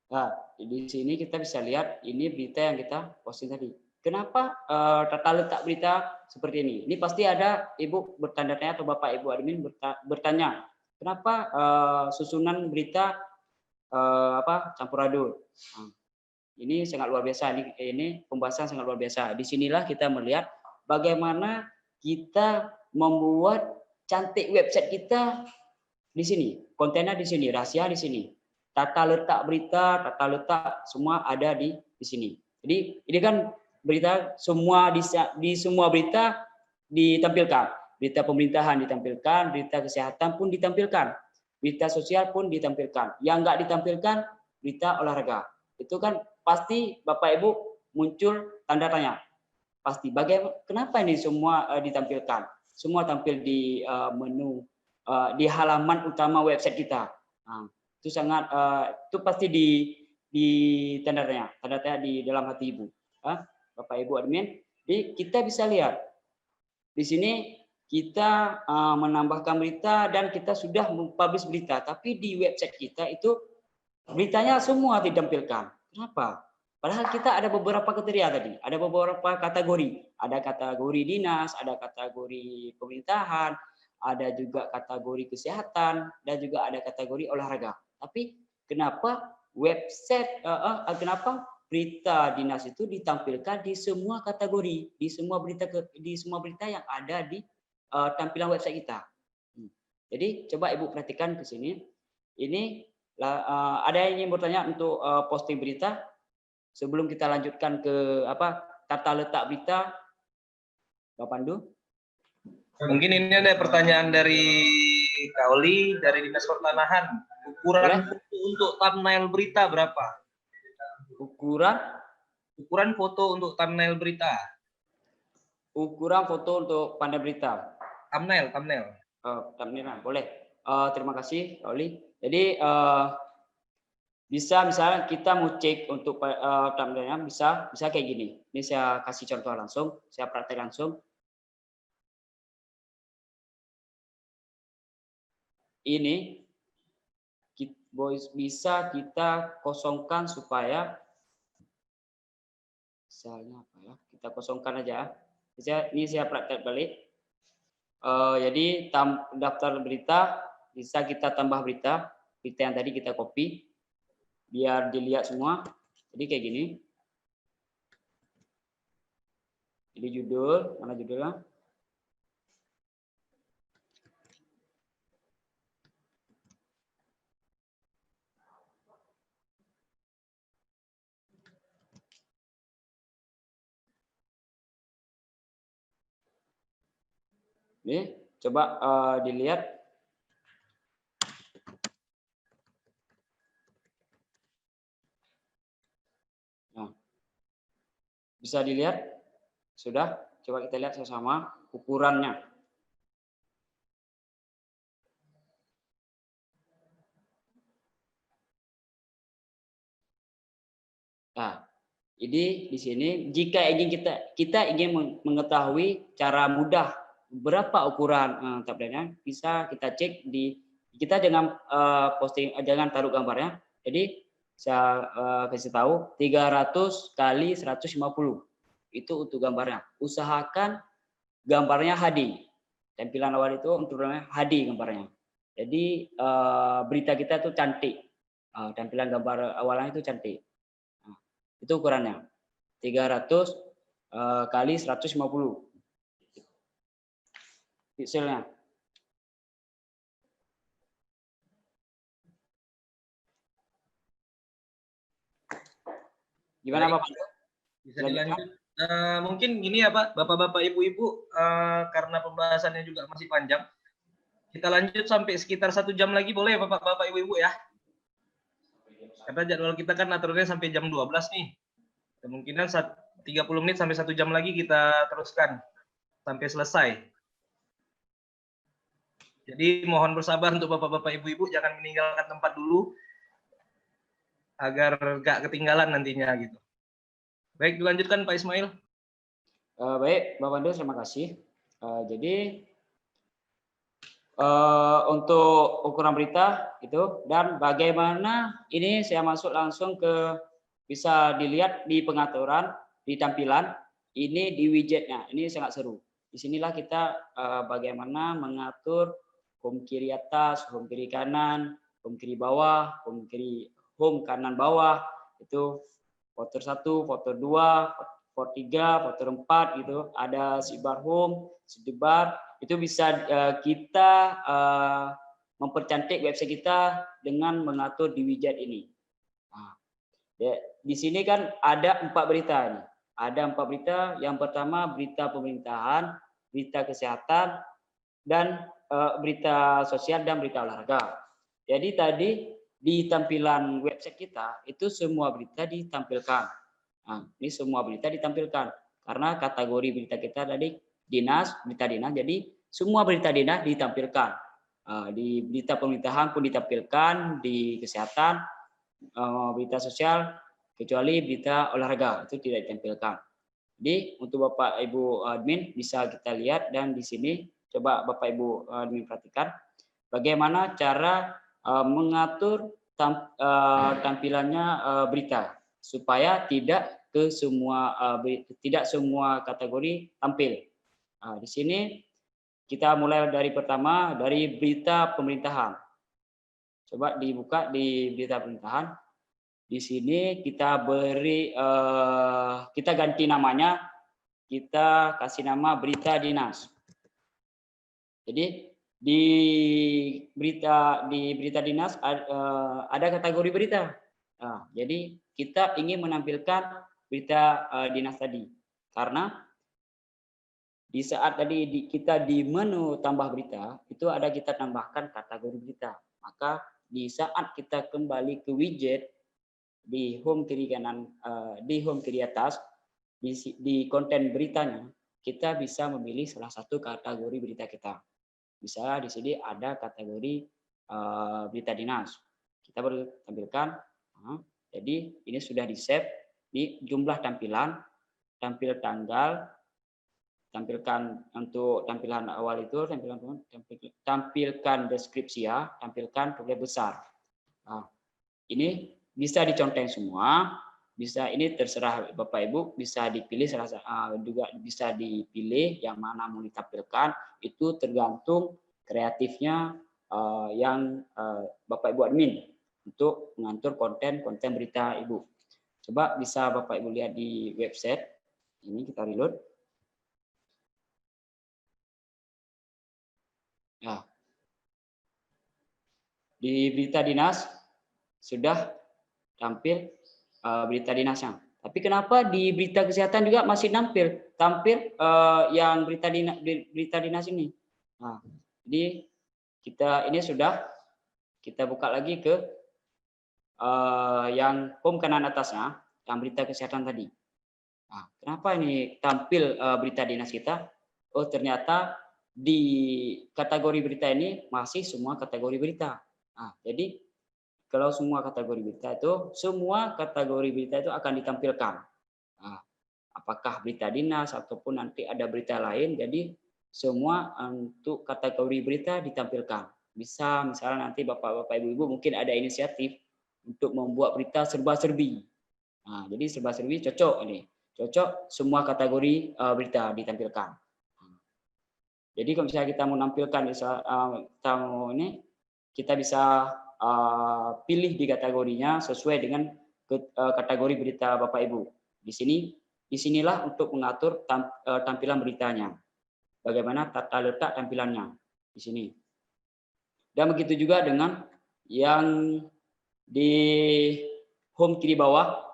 Nah, di sini kita bisa lihat ini berita yang kita posting tadi. Kenapa tata letak berita seperti ini? Ini pasti ada Ibu bertanya tanya atau Bapak Ibu admin bertanya, kenapa susunan berita campur aduk? Nah, ini sangat luar biasa. Ini pembahasan sangat luar biasa. Disinilah kita melihat bagaimana kita membuat cantik website kita di sini, kontennya di sini, rahasia di sini. Tata letak berita, tata letak semua ada di sini. Jadi ini kan berita semua di semua berita ditampilkan. Berita pemerintahan ditampilkan, berita kesehatan pun ditampilkan, berita sosial pun ditampilkan. Yang enggak ditampilkan berita olahraga. Itu kan pasti Bapak Ibu muncul tanda tanya. Pasti bagaimana kenapa ini semua ditampilkan? Semua tampil di menu di halaman utama website kita. Nah, itu sangat itu pasti di tanda tanya di dalam hati Ibu, Bapak Ibu admin. Jadi kita bisa lihat di sini kita menambahkan berita dan kita sudah mempublish berita, tapi di website kita itu beritanya semua ditampilkan. Kenapa? Padahal kita ada beberapa kriteria tadi, ada beberapa kategori, ada kategori dinas, ada kategori pemerintahan, ada juga kategori kesehatan, dan juga ada kategori olahraga. Tapi kenapa website, kenapa berita dinas itu ditampilkan di semua kategori, di semua berita yang ada di tampilan website kita. Jadi coba Ibu perhatikan ke sini. Ini ada yang ingin bertanya untuk posting berita sebelum kita lanjutkan ke tata letak berita, Bapak Pandu. Mungkin ini ada pertanyaan dari Kak Oli dari Dinas Pertanahan. Ukuran foto untuk thumbnail berita berapa? Ukuran foto untuk thumbnail berita. Ukuran foto untuk thumbnail berita. Thumbnail. Thumbnail boleh. Terima kasih Kak Oli. Jadi bisa misalnya kita mau cek untuk thumbnailnya bisa kayak gini. Ini saya kasih contoh langsung, saya praktek langsung. Ini bisa kita kosongkan supaya misalnya kita kosongkan aja. Ini saya praktek balik. Jadi daftar berita bisa kita tambah berita yang tadi kita copy biar dilihat semua. Jadi kayak gini. Jadi judul, mana judulnya? Ini coba dilihat. Nah, bisa dilihat sudah. Coba kita lihat sama-sama ukurannya. Nah, ini di sini jika ingin kita ingin mengetahui cara mudah berapa ukuran thumbnailnya, bisa kita cek kita jangan posting, jangan taruh gambarnya. Jadi saya kasih tahu 300 kali 150 itu untuk gambarnya. Usahakan gambarnya HD. Tampilan awal itu untuk HD gambarnya. Jadi berita kita itu cantik. Tampilan gambar awalnya itu cantik. Itu ukurannya 300 kali 150 pikselnya. Gimana Baik. Bapak? Bisa dilanjut. Mungkin gini ya Pak, Bapak-Bapak, Ibu-Ibu, karena pembahasannya juga masih panjang, kita lanjut sampai sekitar 1 jam lagi, boleh ya Bapak-Bapak, Ibu-Ibu ya? Karena jadwal kita kan aturannya sampai jam 12 nih. Kemungkinan 30 menit sampai 1 jam lagi kita teruskan sampai selesai. Jadi mohon bersabar untuk Bapak-Bapak, Ibu-Ibu, jangan meninggalkan tempat dulu agar nggak ketinggalan nantinya gitu. Baik, dilanjutkan Pak Ismail. Baik, Bapak Pandu, terima kasih. Jadi untuk ukuran berita itu, dan bagaimana ini saya masuk langsung ke, bisa dilihat di pengaturan, di tampilan, ini di widgetnya, ini sangat seru. Disinilah kita bagaimana mengatur home kiri atas, home kiri kanan, home kiri bawah, home kanan bawah, itu foto 1, foto 2, foto 3, foto 4 gitu, ada sidebar home, sidebar, itu bisa kita mempercantik website kita dengan mengatur di widget ini. Nah, di sini kan ada 4 berita ini. Ada 4 berita. Yang pertama berita pemerintahan, berita kesehatan, dan berita sosial dan berita olahraga. Jadi tadi di tampilan website kita itu semua berita ditampilkan. Nah, ini semua berita ditampilkan karena kategori berita kita tadi dinas, berita dinas, jadi semua berita dinas ditampilkan. Di berita pemerintahan pun ditampilkan, di kesehatan, berita sosial, kecuali berita olahraga itu tidak ditampilkan. Jadi untuk Bapak Ibu admin bisa kita lihat, dan di sini coba Bapak Ibu admin perhatikan bagaimana cara mengatur tampilannya berita supaya tidak semua kategori tampil. Nah, di sini kita mulai dari pertama, dari berita pemerintahan. Coba dibuka di berita pemerintahan. Di sini kita beri, kita ganti namanya, kita kasih nama berita dinas. Jadi di berita dinas ada kategori berita. Nah, jadi kita ingin menampilkan berita dinas tadi, karena di saat tadi kita di menu tambah berita itu ada kita tambahkan kategori berita, maka di saat kita kembali ke widget di home kiri kanan, di home kiri atas, di konten beritanya kita bisa memilih salah satu kategori berita kita. Bisa di sini ada kategori berita dinas, kita baru tampilkan. Jadi ini sudah di save di jumlah tampilan, tampil tanggal, tampilkan untuk tampilan awal itu, tampilkan deskripsi ya, tampilkan tulis besar. Nah, ini bisa diconteng semua, bisa, ini terserah Bapak Ibu, bisa dipilih juga bisa dipilih yang mana mau ditampilkan, itu tergantung kreatifnya yang Bapak Ibu admin untuk mengatur konten berita Ibu. Coba bisa Bapak Ibu lihat di website ini, kita reload. Nah, di berita dinas sudah tampil berita dinasnya. Tapi kenapa di berita kesehatan juga masih tampil yang berita dinas ini? Nah, jadi kita ini sudah kita buka lagi ke yang home kanan atasnya, yang berita kesehatan tadi. Nah, kenapa ini tampil berita dinas kita? Oh, ternyata di kategori berita ini masih semua kategori berita. Nah, jadi kalau semua kategori berita itu, semua kategori berita itu akan ditampilkan. Nah, apakah berita dinas ataupun nanti ada berita lain, jadi semua untuk kategori berita ditampilkan. Bisa misalnya nanti Bapak-Bapak Ibu-Ibu mungkin ada inisiatif untuk membuat berita serba-serbi. Nah, jadi serba-serbi cocok ini. Cocok semua kategori berita ditampilkan. Jadi kalau misalnya kita mau nampilkan ini, kita bisa pilih di kategorinya sesuai dengan kategori berita Bapak Ibu. Disinilah untuk mengatur tampilan beritanya. Bagaimana tata letak tampilannya di sini. Dan begitu juga dengan yang di home kiri bawah,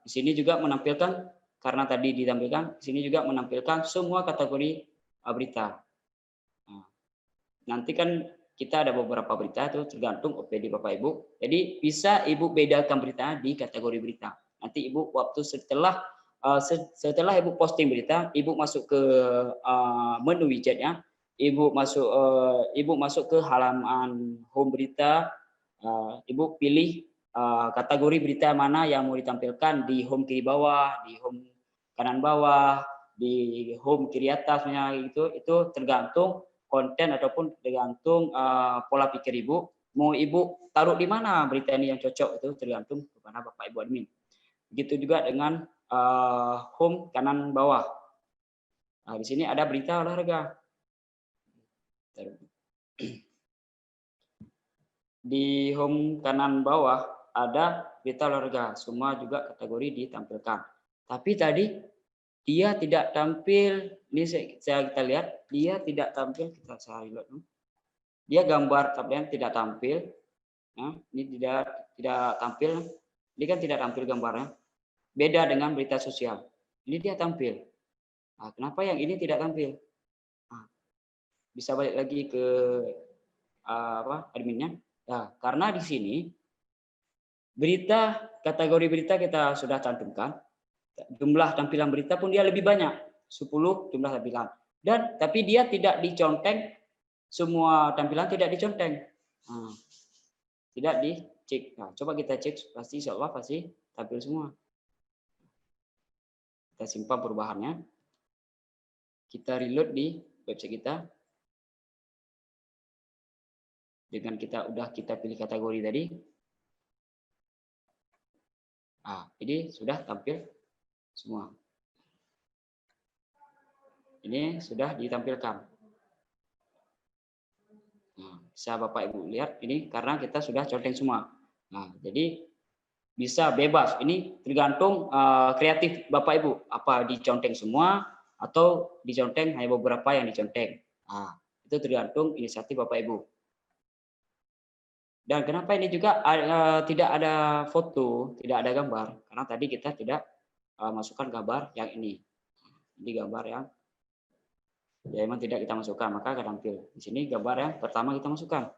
Di sini juga menampilkan, karena tadi ditampilkan, di sini juga menampilkan semua kategori berita. Nanti kan kita ada beberapa berita itu tergantung OPD Bapak Ibu. Jadi bisa Ibu bedakan berita di kategori berita. Nanti Ibu waktu setelah Ibu posting berita, Ibu masuk ke menu widgetnya, Ibu masuk ke halaman home berita, Ibu pilih kategori berita mana yang mau ditampilkan di home kiri bawah, di home kanan bawah, di home kiri atasnya, itu tergantung konten ataupun tergantung pola pikir Ibu. Mau Ibu taruh di mana berita ini yang cocok, itu tergantung kepada Bapak Ibu admin. Begitu juga dengan home kanan bawah. Di sini ada berita olahraga. Di home kanan bawah ada berita olahraga, semua juga kategori ditampilkan. Tapi tadi dia tidak tampil, ini kita lihat, dia tidak tampil, saya reload. Dia gambar tabelnya tidak tampil. Ini tidak tampil, ini kan tidak tampil gambarnya. Beda dengan berita sosial. Ini dia tampil. Kenapa yang ini tidak tampil? Bisa balik lagi ke adminnya. Karena di sini kategori berita kita sudah cantumkan. Jumlah tampilan berita pun dia lebih banyak, 10 jumlah tampilan. Tapi dia tidak diconteng, semua tampilan tidak diconteng. Tidak dicek. Coba kita cek, pasti insya Allah pasti tampil semua. Kita simpan perubahannya. Kita reload di website kita. Dengan kita pilih kategori tadi. Ini sudah tampil semua. Ini sudah ditampilkan. Bisa Bapak Ibu lihat ini karena kita sudah conteng semua. Jadi bisa bebas. Ini tergantung kreatif Bapak Ibu. Apa diconteng semua atau diconteng hanya beberapa yang diconteng. Itu tergantung inisiatif Bapak Ibu. Dan kenapa ini juga tidak ada foto, tidak ada gambar? Karena tadi kita tidak masukkan gambar yang ini. Ini gambar yang memang tidak kita masukkan, maka akan tampil. Di sini gambar yang pertama kita masukkan.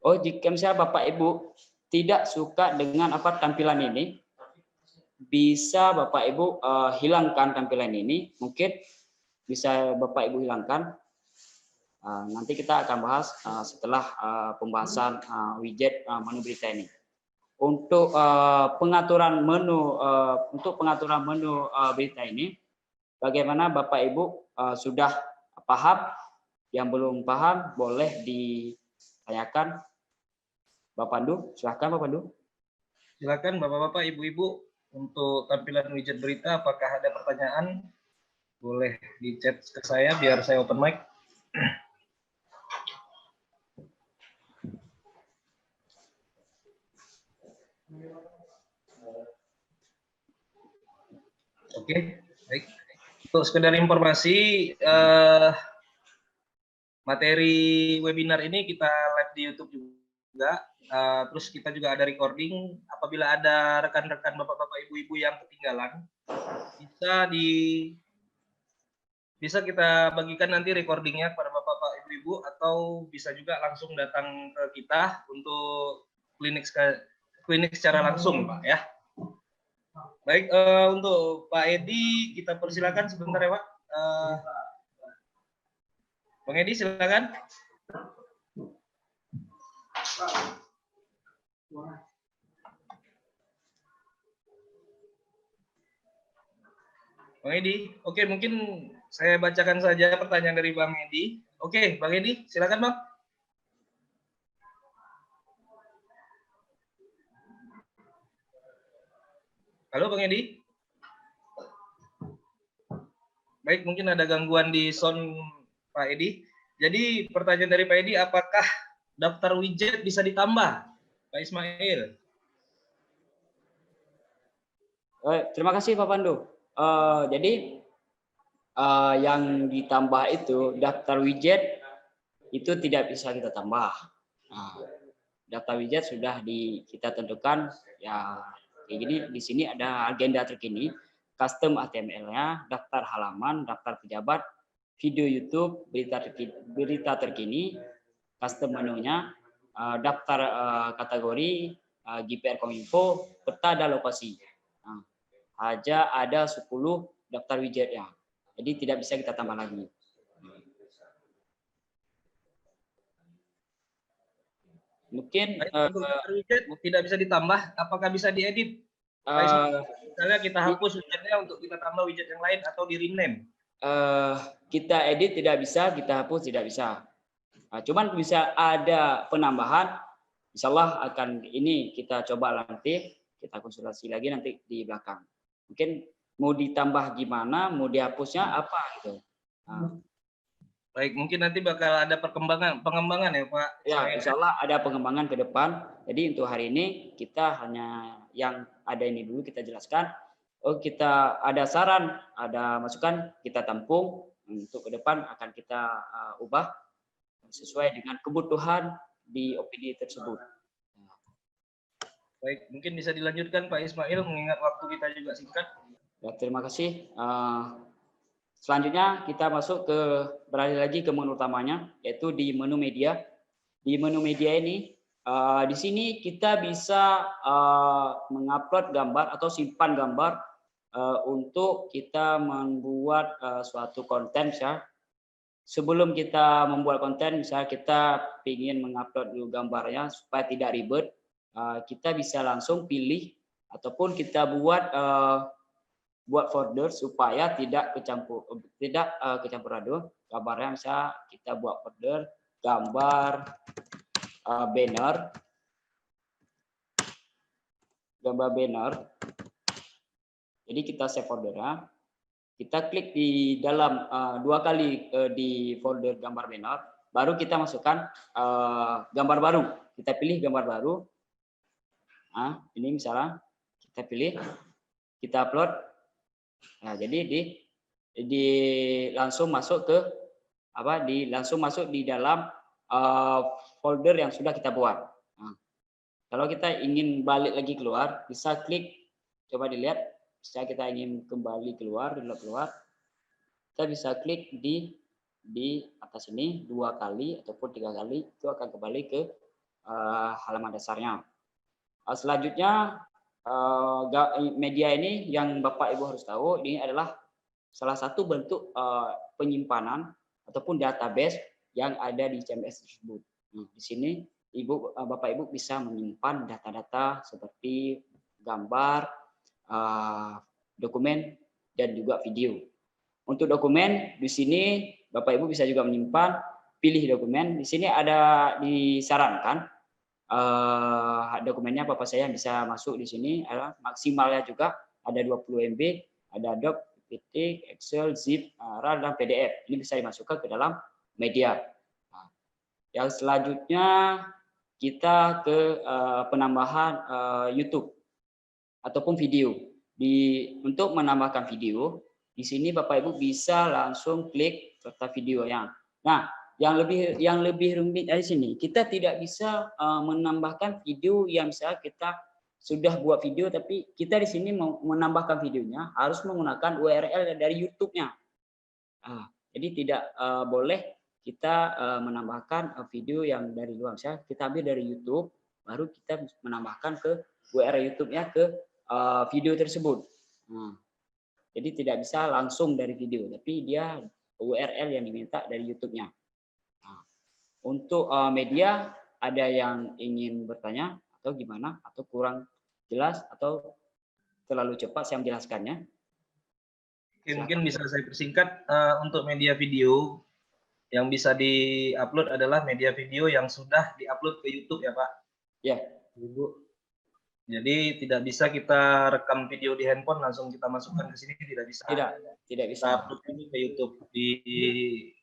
Jika misalnya Bapak Ibu tidak suka dengan tampilan ini, bisa Bapak Ibu hilangkan tampilan ini. Mungkin bisa Bapak Ibu hilangkan. Nanti kita akan bahas setelah pembahasan widget menu berita ini. Untuk pengaturan menu berita ini, bagaimana Bapak Ibu sudah paham? Yang belum paham boleh ditanyakan. Bapak Pandu, silakan Bapak Pandu. Silakan Bapak-bapak, Ibu-ibu, untuk tampilan widget berita apakah ada pertanyaan? Boleh di chat ke saya biar saya open mic. Oke, baik. Untuk sekedar informasi, materi webinar ini kita live di YouTube juga. Terus kita juga ada recording. Apabila ada rekan-rekan bapak-bapak, ibu-ibu yang ketinggalan, bisa kita bagikan nanti recordingnya kepada bapak-bapak, ibu-ibu, atau bisa juga langsung datang ke kita untuk klinik secara langsung, Pak, ya. Baik, untuk Pak Edi kita persilakan sebentar ya, Pak. Bang Edi silakan. Bang Edi, oke, mungkin saya bacakan saja pertanyaan dari Bang Edi. Oke, Bang Edi, silakan Bang. Halo Bang Edi. Baik, mungkin ada gangguan di sound Pak Edi. Jadi pertanyaan dari Pak Edi, apakah daftar widget bisa ditambah? Pak Ismail. Terima kasih Pak Pandu. Jadi yang ditambah itu daftar widget itu tidak bisa kita tambah. Daftar widget sudah kita tentukan ya Kayak gini di sini ada agenda terkini, custom HTML-nya, daftar halaman, daftar pejabat, video YouTube, berita terkini, custom menunya, daftar kategori, GPR Kominfo, peta dan lokasi. Nah, aja ada 10 daftar widgetnya. Jadi tidak bisa kita tambah lagi. Mungkin Untuk daftar widget tidak bisa ditambah, apakah bisa diedit? Misalnya kita hapus widgetnya untuk kita tambah widget yang lain atau di rename. Kita edit tidak bisa, kita hapus tidak bisa. Cuman bisa ada penambahan. Insya Allah akan ini kita coba nanti, kita konsultasi lagi nanti di belakang. Mungkin mau ditambah gimana, mau dihapusnya apa gitu. Baik, mungkin nanti bakal ada pengembangan ya Pak. Ya, insya Allah ada pengembangan ke depan. Jadi untuk hari ini kita hanya yang ada ini dulu kita jelaskan. Oh, kita ada saran, ada masukan, kita tampung. Untuk ke depan akan kita ubah sesuai dengan kebutuhan di OPD tersebut. Baik, mungkin bisa dilanjutkan Pak Ismail mengingat waktu kita juga singkat. Ya, terima kasih. Selanjutnya kita masuk beralih lagi ke menu utamanya, yaitu di menu media. Di menu media ini, di sini kita bisa mengupload gambar atau simpan gambar untuk kita membuat suatu konten. Ya. Sebelum kita membuat konten, misalnya kita ingin mengupload dulu gambarnya supaya tidak ribet, kita bisa langsung pilih ataupun kita buat folder supaya tidak kecampur aduk. Gambarnya bisa kita buat folder gambar banner. Jadi kita save foldernya, kita klik di dalam 2 kali di folder gambar banner, baru kita masukkan gambar baru. Kita pilih gambar baru. Nah, ini misalnya kita pilih, kita upload. Nah, jadi langsung masuk di dalam folder yang sudah kita buat. Nah, kalau kita ingin balik lagi keluar, bisa klik, coba dilihat, bisa kita ingin kembali keluar, kita bisa klik di atas ini 2 kali ataupun 3 kali, itu akan kembali ke halaman dasarnya. Selanjutnya media ini yang Bapak Ibu harus tahu, ini adalah salah satu bentuk penyimpanan ataupun database yang ada di CMS tersebut. Nah, di sini Bapak Ibu bisa menyimpan data-data seperti gambar, dokumen, dan juga video. Untuk dokumen di sini Bapak Ibu bisa juga menyimpan, pilih dokumen. Di sini ada disarankan dokumennya Bapak saya bisa masuk di sini, adalah maksimalnya juga ada 20 MB, ada Doc, PPT, Excel, Zip, RAR, dan PDF. Ini bisa dimasukkan ke dalam media. Nah, yang selanjutnya kita ke penambahan YouTube ataupun video. Untuk menambahkan video, di sini Bapak Ibu bisa langsung klik serta videonya. Nah, yang lebih rumit dari sini, kita tidak bisa menambahkan video yang misalnya kita sudah buat video, tapi kita di sini mau menambahkan videonya harus menggunakan URL dari YouTube-nya. Jadi tidak boleh kita menambahkan video yang dari luar. Misalnya kita ambil dari YouTube, baru kita menambahkan ke URL YouTube-nya ke video tersebut. Jadi tidak bisa langsung dari video, tapi dia URL yang diminta dari YouTube-nya. Untuk media, ada yang ingin bertanya atau gimana, atau kurang jelas atau terlalu cepat saya menjelaskannya? Oke, mungkin bisa saya persingkat. Untuk media video yang bisa di-upload adalah media video yang sudah di-upload ke YouTube ya Pak? Ya. Ibu. Jadi tidak bisa kita rekam video di handphone langsung kita masukkan ke sini, tidak bisa. Tidak bisa. Kita upload ini ke YouTube, di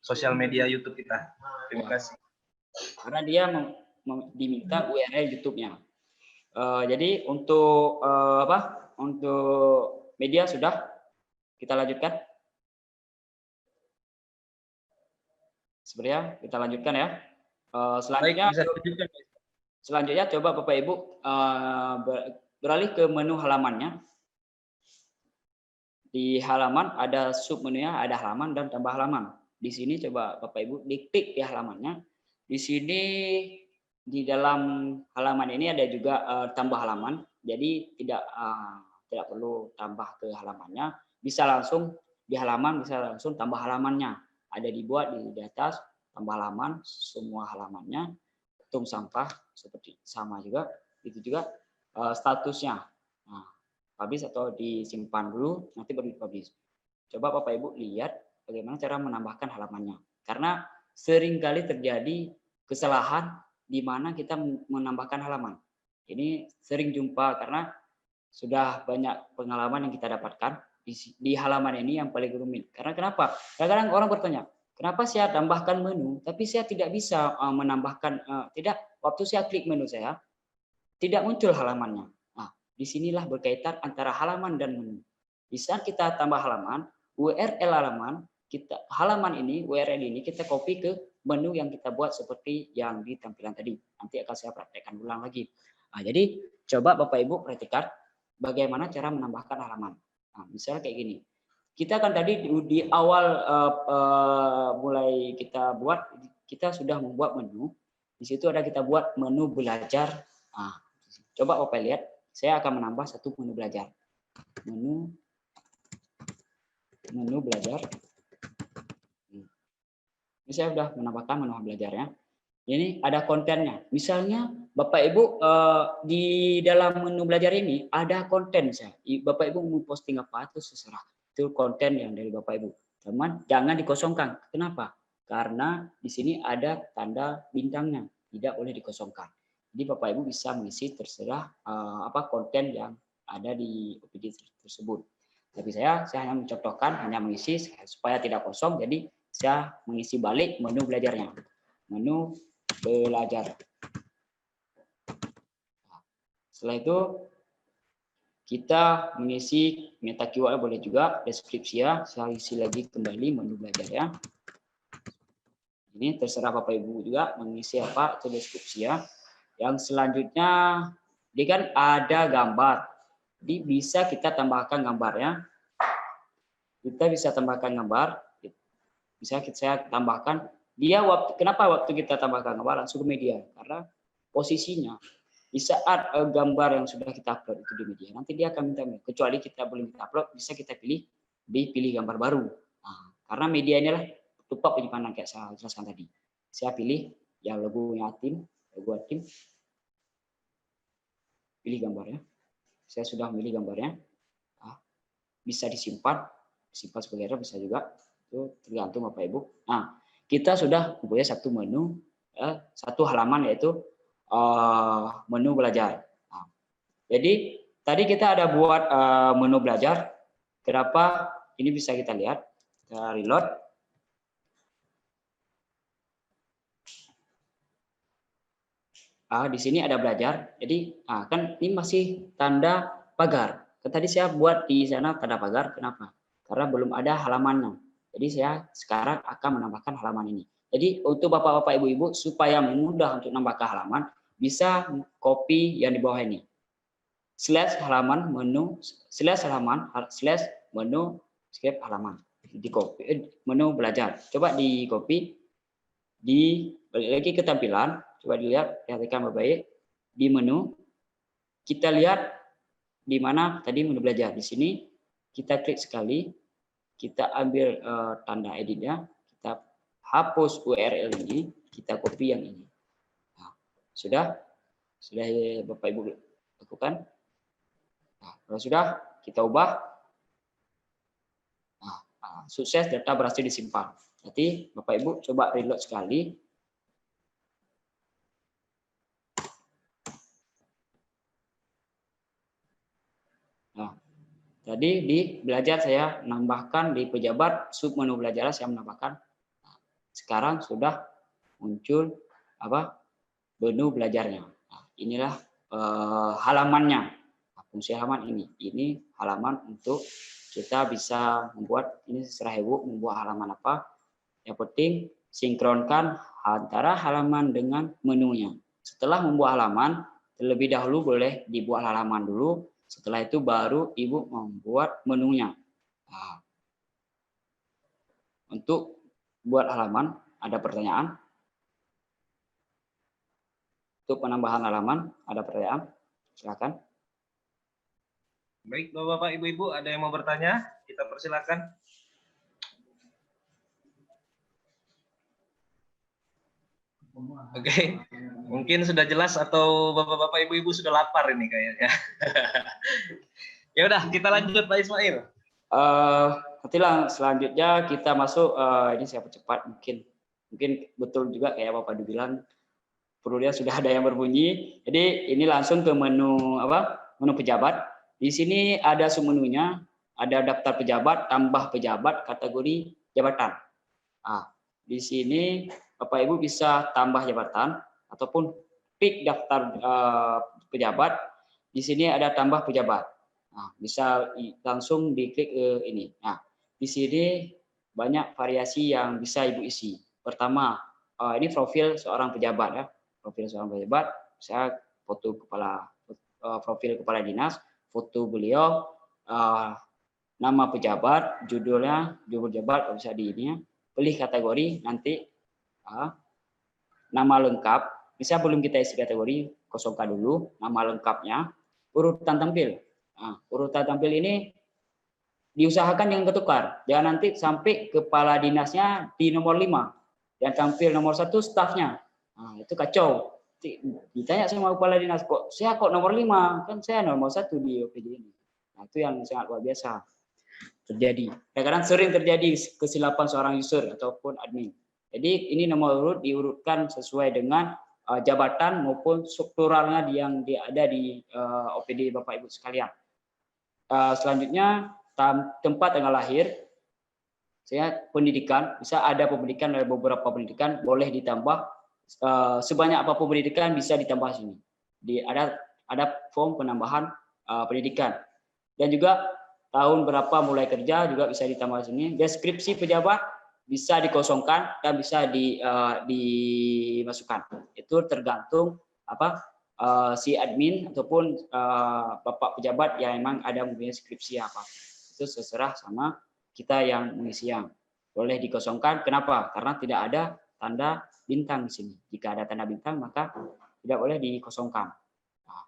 sosial media YouTube kita. Terima kasih. Karena dia diminta URL YouTube-nya. Jadi untuk untuk media sudah, kita lanjutkan. Sebenarnya kita lanjutkan ya. Selanjutnya, Baik, bisa lanjutkan. Selanjutnya coba Bapak Ibu beralih ke menu halamannya. Di halaman ada sub menunya, ada halaman dan tambah halaman. Di sini coba Bapak Ibu diklik di halamannya. Di sini di dalam halaman ini ada juga tambah halaman. Jadi tidak perlu tambah ke halamannya. Bisa langsung di halaman, bisa langsung tambah halamannya. Ada dibuat di atas tambah halaman, semua halamannya. Tong sampah seperti sama juga. Itu juga statusnya. Nah, publish atau disimpan dulu, nanti baru dipublish. Coba Bapak Ibu lihat bagaimana cara menambahkan halamannya. Karena seringkali terjadi kesalahan di mana kita menambahkan halaman. Ini sering jumpa karena sudah banyak pengalaman yang kita dapatkan di halaman ini yang paling rumit. Karena kenapa? Kadang-kadang orang bertanya, kenapa saya tambahkan menu, tapi saya tidak bisa menambahkan, waktu saya klik menu saya, tidak muncul halamannya. Disinilah berkaitan antara halaman dan menu. Di saat kita tambah halaman, URL halaman, halaman ini, URL ini kita copy ke menu yang kita buat seperti yang di tampilan tadi. Nanti akan saya praktekkan ulang lagi. Jadi coba Bapak Ibu perhatikan bagaimana cara menambahkan halaman. Misalnya kayak gini. Kita kan tadi di awal mulai kita buat, kita sudah membuat menu. Di situ ada kita buat menu belajar. Coba Bapak lihat. Saya akan menambah satu menu belajar. Menu belajar. Ini saya sudah menambahkan menu belajarnya. Ini ada kontennya. Misalnya Bapak Ibu di dalam menu belajar ini ada konten saya. Bapak Ibu mau posting apa itu terserah. Itu konten yang dari Bapak Ibu. Teman, jangan dikosongkan. Kenapa? Karena di sini ada tanda bintangnya. Tidak boleh dikosongkan. Jadi Bapak Ibu bisa mengisi terserah konten yang ada di OPD tersebut. Tapi saya hanya mencontohkan, hanya mengisi supaya tidak kosong. Jadi saya mengisi balik menu belajarnya. Menu belajar. Setelah itu kita mengisi meta keyword boleh juga, deskripsi ya. Saya isi lagi kembali menu belajar ya. Ini terserah Bapak Ibu juga mengisi apa itu deskripsi ya. Yang selanjutnya, ini kan ada gambar. Jadi bisa kita tambahkan gambarnya. Kita bisa tambahkan gambar. Bisa saya tambahkan. Kenapa waktu kita tambahkan gambar langsung ke media? Karena posisinya di saat gambar yang sudah kita upload itu di media, nanti dia akan minta, kecuali kita belum kita upload, bisa kita pilih gambar baru. Karena media inilah tempat penyimpanan kayak saya jelaskan tadi. Saya pilih yang logonya tim. Pilih gambarnya. Saya sudah memilih gambarnya. Bisa disimpan sebagai error bisa juga. Itu tergantung Bapak Ibu. Kita sudah mempunyai satu menu, satu halaman yaitu menu belajar. Jadi tadi kita ada buat menu belajar. Kenapa? Ini bisa kita lihat. Kita reload. Di sini ada belajar. Jadi kan ini masih tanda pagar. Tadi saya buat di sana tanda pagar. Kenapa? Karena belum ada halamannya. Jadi saya sekarang akan menambahkan halaman ini. Jadi untuk Bapak-bapak, Ibu-ibu supaya mudah untuk menambahkan halaman, bisa copy yang di bawah ini. /halaman menu /menu skip halaman. Di copy menu belajar. Coba di copy. Balik lagi ke tampilan. Coba dilihat, perhatikan baik-baik di menu. Kita lihat di mana tadi menu belajar. Di sini kita klik sekali, kita ambil tanda editnya, kita hapus URL ini, kita copy yang ini. Sudah Bapak Ibu lakukan. Kalau sudah, kita ubah. Sukses, data berhasil disimpan. Jadi Bapak Ibu coba reload sekali. Tadi di belajar saya menambahkan di pejabat sub menu belajar saya menambahkan. Sekarang sudah muncul menu belajarnya. Inilah halamannya. Fungsi halaman ini. Ini halaman untuk kita bisa membuat, ini terserah Ibu membuat halaman apa. Yang penting sinkronkan antara halaman dengan menunya. Setelah membuat halaman, terlebih dahulu boleh dibuat halaman dulu. Setelah itu baru Ibu membuat menunya. Nah, untuk buat halaman, ada pertanyaan? Untuk penambahan halaman, ada pertanyaan? Silakan. Baik, Bapak-bapak, Ibu-ibu, ada yang mau bertanya? Kita persilakan. Oke, mungkin sudah jelas atau Bapak-bapak, Ibu-ibu sudah lapar ini kayaknya. Ya udah, kita lanjut Pak Ismail. Nanti selanjutnya kita masuk, ini siapa cepat mungkin betul juga kayak Bapak bilang, perlunya sudah ada yang berbunyi. Jadi ini langsung ke menu menu pejabat. Di sini ada submenunya, ada daftar pejabat, tambah pejabat, kategori jabatan. Di sini Bapak Ibu bisa tambah jabatan ataupun klik daftar pejabat. Di sini ada tambah pejabat. Nah, bisa langsung diklik ke ini. Nah, di sini banyak variasi yang bisa Ibu isi. Pertama, ini profil seorang pejabat ya. Profil seorang pejabat, saya foto profil kepala dinas, foto beliau, nama pejabat, judulnya, judul pejabat bisa di ini. Pilih kategori, nanti nama lengkap, bisa belum kita isi kategori, kosongkan dulu nama lengkapnya, urutan tampil. Nah, urutan tampil ini diusahakan yang ketukar, jangan nanti sampai kepala dinasnya di nomor 5 dan tampil nomor 1 stafnya. Nah, itu kacau. Ditanya sama kepala dinas, kok nomor 5, kan saya nomor 1 di OPD ini. Nah, itu yang sangat luar biasa terjadi. Kadang-kadang sering terjadi kesilapan seorang user ataupun admin. Jadi ini nomor urut diurutkan sesuai dengan jabatan maupun strukturalnya yang ada di OPD Bapak Ibu sekalian. Selanjutnya tempat tanggal lahir, saya pendidikan, bisa ada pendidikan dari beberapa pendidikan, boleh ditambah sebanyak apapun pendidikan bisa ditambah sini. Ada form penambahan pendidikan dan juga tahun berapa mulai kerja juga bisa ditambah sini. Deskripsi pejabat bisa dikosongkan dan bisa dimasukkan. Itu tergantung si admin ataupun bapak pejabat yang memang ada mempunyai skripsi apa. Itu terserah sama kita yang mengisi yang boleh dikosongkan. Kenapa? Karena tidak ada tanda bintang di sini. Jika ada tanda bintang maka tidak boleh dikosongkan. Nah,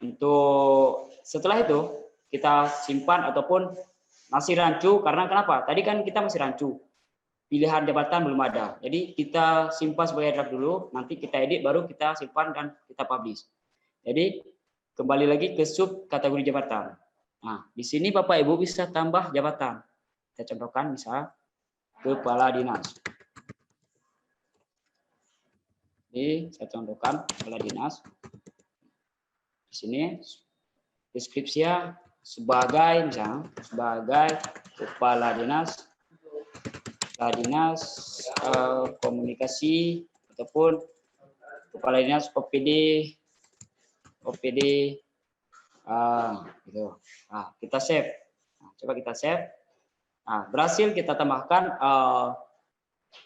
untuk setelah itu kita simpan ataupun masih rancu, karena kenapa? Tadi kan kita masih rancu. Pilihan jabatan belum ada. Jadi kita simpan sebagai draft dulu, nanti kita edit baru kita simpan dan kita publish. Jadi kembali lagi ke sub kategori jabatan. Nah, di sini Bapak Ibu bisa tambah jabatan. Kita contohkan misal kepala dinas. Jadi saya contohkan kepala dinas. Di sini deskripsinya sebagai misalnya sebagai kepala dinas komunikasi ataupun kepala dinas OPD gitu. Nah, kita save. Nah, coba kita save. Nah, berhasil kita tambahkan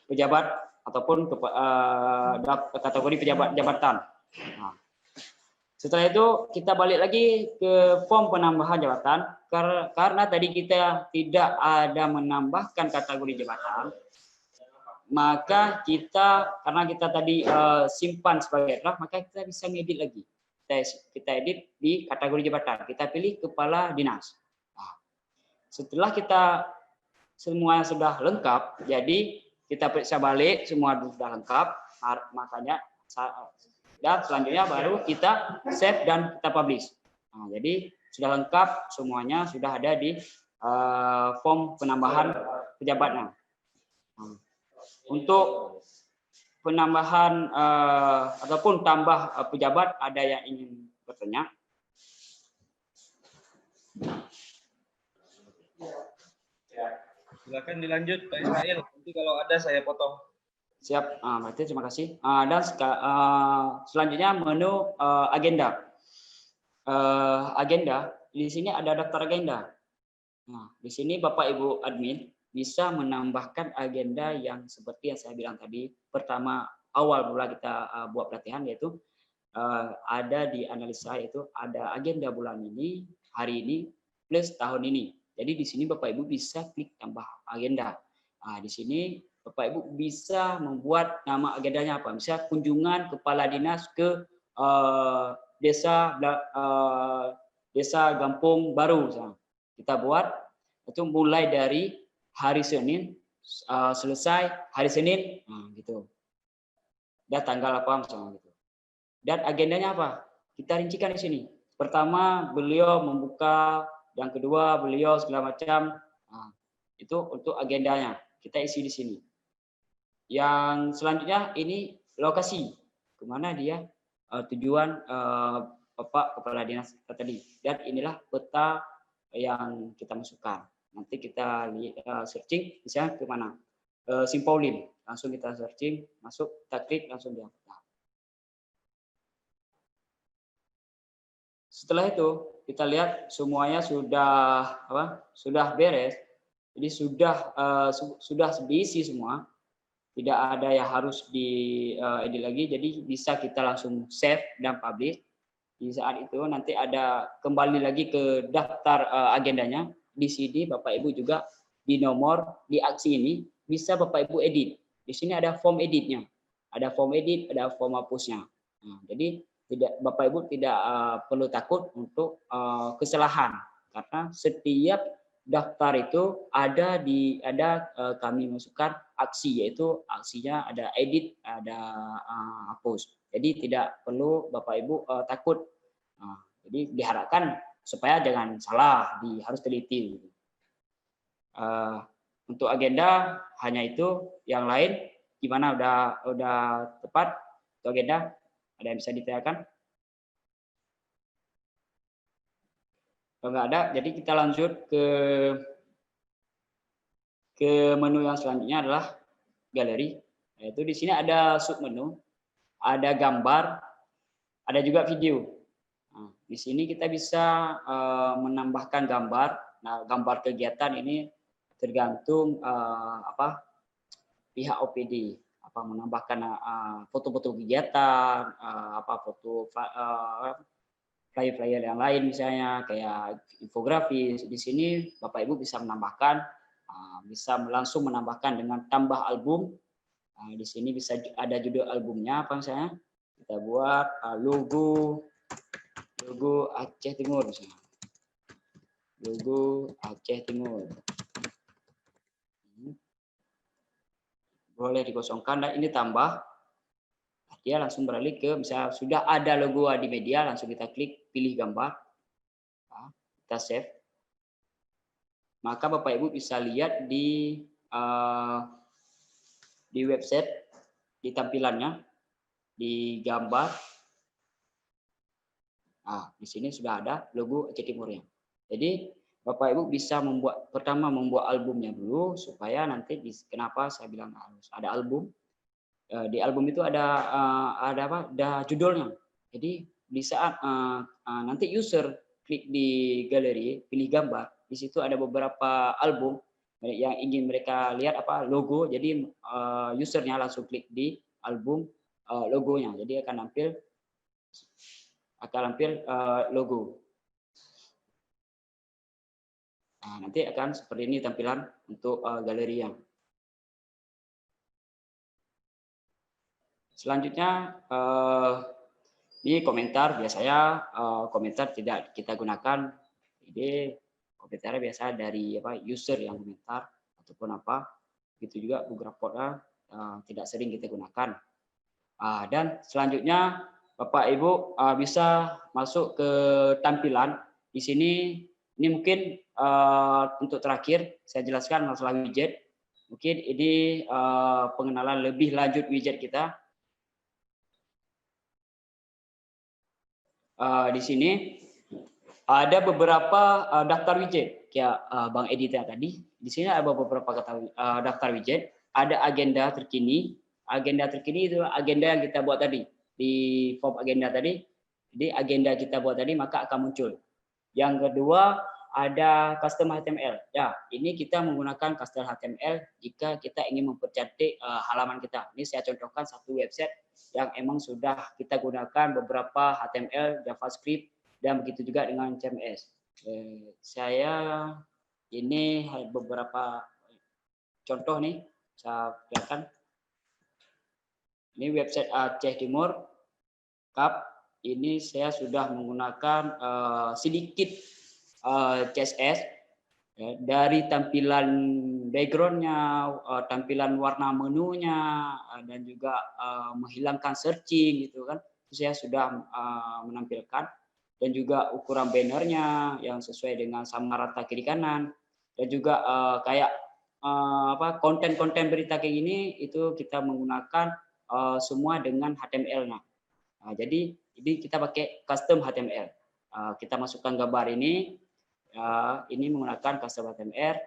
pejabat ataupun kategori jabatan. Nah, setelah itu kita balik lagi ke form penambahan jabatan karena tadi kita tidak ada menambahkan kategori jabatan, maka karena kita tadi simpan sebagai draft, maka kita bisa ngedit lagi. Kita edit di kategori jabatan, kita pilih kepala dinas. Nah, setelah kita semua sudah lengkap, jadi kita periksa balik semua sudah lengkap, makanya dan selanjutnya baru kita save dan kita publish. Nah, jadi sudah lengkap semuanya, sudah ada di form penambahan pejabatnya. Nah, untuk penambahan ataupun tambah pejabat, ada yang ingin bertanya? Silakan dilanjut Pak Ismail. Nanti kalau ada saya potong. Siap, berarti terima kasih. Dan selanjutnya menu agenda. Agenda, di sini ada daftar agenda. Nah, di sini Bapak Ibu admin bisa menambahkan agenda yang seperti yang saya bilang tadi. Pertama, awal mula kita buat pelatihan, yaitu ada di analisa itu ada agenda bulan ini, hari ini, plus tahun ini. Jadi di sini Bapak Ibu bisa klik tambah agenda. Nah, di sini Bapak Ibu bisa membuat nama agendanya apa? Bisa kunjungan kepala dinas ke desa Gampung Baru. Kita buat itu mulai dari hari Senin selesai hari Senin, gitu. Dan tanggal apa misalnya gitu. Dan agendanya apa? Kita rincikan di sini. Pertama, beliau membuka, yang kedua beliau segala macam. Nah, itu untuk agendanya. Kita isi di sini. Yang selanjutnya ini lokasi. Kemana dia tujuan Bapak Kepala Dinas tadi. Dan inilah peta yang kita masukkan. Nanti kita searching, misalnya ke mana? Simpolin. Langsung kita searching, masuk, kita klik, langsung dia. Setelah itu kita lihat semuanya sudah beres. Jadi sudah diisi semua. Tidak ada yang harus diedit lagi. Jadi bisa kita langsung save dan publish. Di saat itu nanti ada kembali lagi ke daftar agendanya. Di sini Bapak Ibu juga di nomor di aksi ini bisa Bapak Ibu edit. Di sini ada form editnya. Ada form edit, ada form hapusnya. Nah, jadi Bapak Ibu tidak perlu takut untuk kesalahan karena setiap daftar itu ada kami masukkan aksi, yaitu aksinya ada edit, ada hapus. Jadi tidak perlu Bapak Ibu takut. Jadi diharapkan supaya jangan salah, harus teliti. Untuk agenda hanya itu, yang lain gimana, udah tepat untuk agenda? Ada yang bisa ditanyakan? Kalau nggak ada, jadi kita lanjut ke menu yang selanjutnya adalah galeri. Yaitu di sini ada submenu, ada gambar, ada juga video. Nah, di sini kita bisa menambahkan gambar. Nah, gambar kegiatan ini tergantung pihak OPD. Menambahkan foto-foto kegiatan, foto flyer-flyer yang lain misalnya kayak infografis. Di sini Bapak Ibu bisa menambahkan, bisa langsung menambahkan dengan tambah album. Di sini bisa ada judul albumnya apa misalnya. Kita buat logo Aceh Timur misalnya. Logo Aceh Timur. Boleh dikosongkan dan ini tambah, dia langsung beralih ke misalnya sudah ada logo di media, langsung kita klik pilih gambar, kita save, maka Bapak Ibu bisa lihat di website, di tampilannya, di gambar. Di sini sudah ada logo Aceh Timurnya. Jadi Bapak Ibu bisa membuat albumnya dulu supaya nanti kenapa saya bilang harus ada album. Di album itu ada judulnya. Jadi di saat nanti user klik di galeri, pilih gambar, di situ ada beberapa album yang ingin mereka lihat logo. Jadi usernya langsung klik di album logonya. Jadi akan tampil logo. Nah, nanti akan seperti ini tampilan untuk galerinya. Selanjutnya ini komentar, biasanya komentar tidak kita gunakan. Jadi komentarnya biasa dari user yang komentar ataupun Begitu juga Google Report tidak sering kita gunakan. Dan selanjutnya Bapak Ibu bisa masuk ke tampilan. Di sini ini mungkin untuk terakhir saya jelaskan masalah widget. Mungkin ini pengenalan lebih lanjut widget kita. Di sini ada beberapa daftar widget kayak Bang Edita tadi. Di sini ada beberapa daftar widget. Ada agenda terkini. Agenda terkini itu agenda yang kita buat tadi di form agenda tadi. Jadi agenda kita buat tadi maka akan muncul. Yang kedua ada custom HTML. Ya, ini kita menggunakan custom HTML jika kita ingin mempercantik halaman kita. Ini saya contohkan satu website yang emang sudah kita gunakan beberapa HTML, JavaScript, dan begitu juga dengan CMS. Saya ini beberapa contoh nih, saya perlihatkan. Ini website Aceh Timur Cup. Ini saya sudah menggunakan sedikit CSS ya, dari tampilan backgroundnya, tampilan warna menunya, dan juga menghilangkan searching gitu kan. Saya sudah menampilkan, dan juga ukuran bannernya yang sesuai dengan sama rata kiri kanan, dan juga kayak konten-konten berita kayak gini itu kita menggunakan semua dengan HTML-nya. Nah, jadi kita pakai custom HTML. Kita masukkan gambar ini menggunakan custom HTML.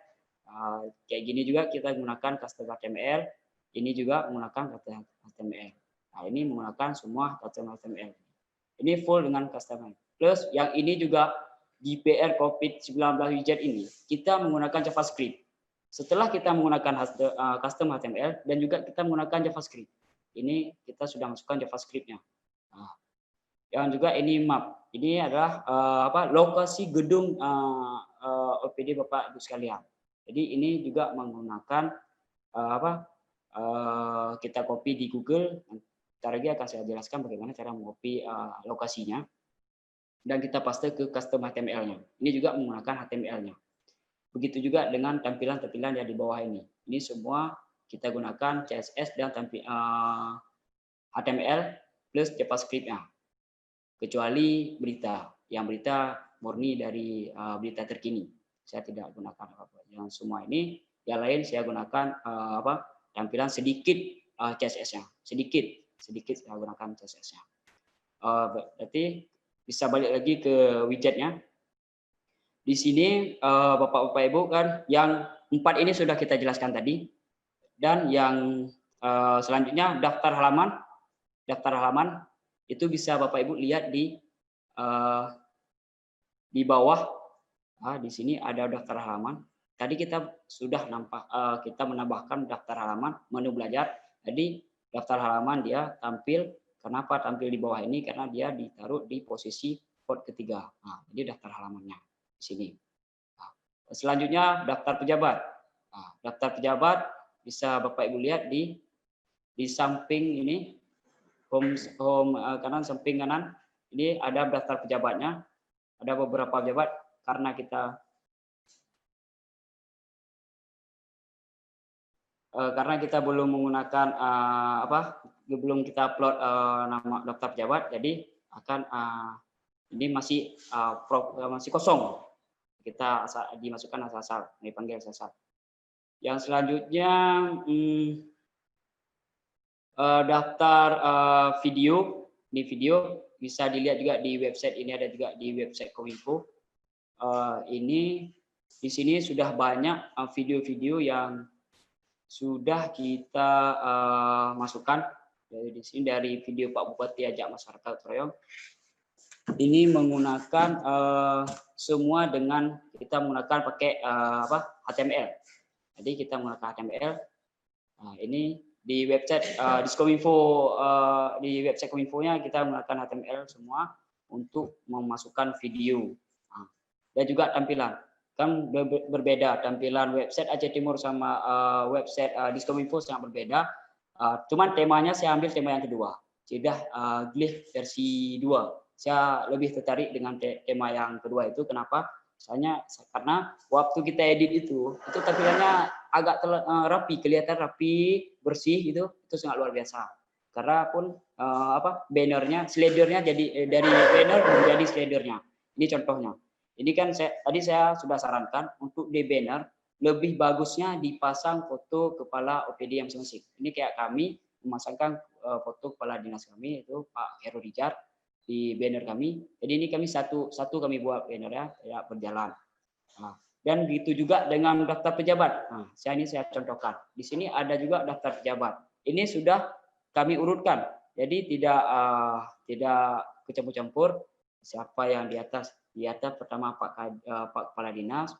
Kayak gini juga kita menggunakan custom HTML. Ini juga menggunakan custom HTML. Nah, ini menggunakan semua custom HTML. Ini full dengan custom. Plus yang ini juga GPR COVID-19 widget ini kita menggunakan JavaScript. Setelah kita menggunakan custom HTML dan juga kita menggunakan JavaScript. Ini kita sudah masukkan JavaScript-nya. Nah, yang juga ini map. Ini adalah lokasi gedung OPD Bapak Ibu sekalian. Jadi ini juga menggunakan kita copy di Google. Ntar lagi akan saya jelaskan bagaimana cara mengcopy lokasinya. Dan kita paste ke custom HTML-nya. Ini juga menggunakan HTML-nya. Begitu juga dengan tampilan-tampilan yang di bawah ini. Ini semua kita gunakan CSS dan HTML plus JavaScript-nya. Kecuali berita. Yang berita murni dari berita terkini. Saya tidak gunakan apa-apa. Yang semua ini, yang lain saya gunakan tampilan sedikit CSS-nya. Sedikit saya gunakan CSS-nya. Berarti bisa balik lagi ke widgetnya. Di sini Bapak-Bapak Ibu kan yang 4 ini sudah kita jelaskan tadi, dan yang selanjutnya daftar halaman itu bisa Bapak Ibu lihat di bawah. Di sini ada daftar halaman. Tadi kita sudah kita menambahkan daftar halaman menu belajar. Jadi daftar halaman dia tampil. Kenapa tampil di bawah ini? Karena dia ditaruh di posisi port ketiga. Nah, jadi daftar halamannya di sini. Nah, selanjutnya daftar pejabat. Nah, daftar pejabat bisa Bapak Ibu lihat di samping ini, home kanan, samping kanan. Ini ada daftar pejabatnya. Ada beberapa pejabat karena kita belum menggunakan belum kita upload nama daftar pejabat, jadi akan ini masih kosong. Kita dimasukkan asal-asal, dipanggil asal-asal. Yang selanjutnya daftar video. Ini video bisa dilihat juga di website ini, ada juga di website Kominfo. Ini di sini sudah banyak video-video yang sudah kita masukkan. Dari sini dari video Pak Bupati ajak masyarakat Troyong. Ini menggunakan semua dengan kita menggunakan pakai HTML. Jadi kita menggunakan HTML. Nah, ini di website Diskominfo, di website Kominfo-nya kita menggunakan HTML semua untuk memasukkan video. Nah, dan juga tampilan. Kan berbeda tampilan website Aceh Timur sama website Diskominfo sangat berbeda. Cuman temanya saya ambil tema yang kedua, sudah Glyph versi 2. Saya lebih tertarik dengan tema yang kedua itu. Kenapa? Karena waktu kita edit itu tampilannya agak rapi, kelihatan rapi, bersih itu sangat luar biasa. Karena pun bannernya, slidernya jadi dari banner menjadi slidernya. Ini contohnya. Ini kan tadi saya sudah sarankan untuk di banner lebih bagusnya dipasang foto kepala OPD yang masing-masing. Ini kayak kami memasangkan foto kepala dinas kami itu Pak Heru Rijal di banner kami. Jadi ini kami satu kami buat bannernya tidak berjalan. Nah, dan begitu juga dengan daftar pejabat. Nah, saya contohkan. Di sini ada juga daftar pejabat. Ini sudah kami urutkan. Jadi tidak kecampur-campur. siapa yang di atas pertama Pak Kepala Dinas,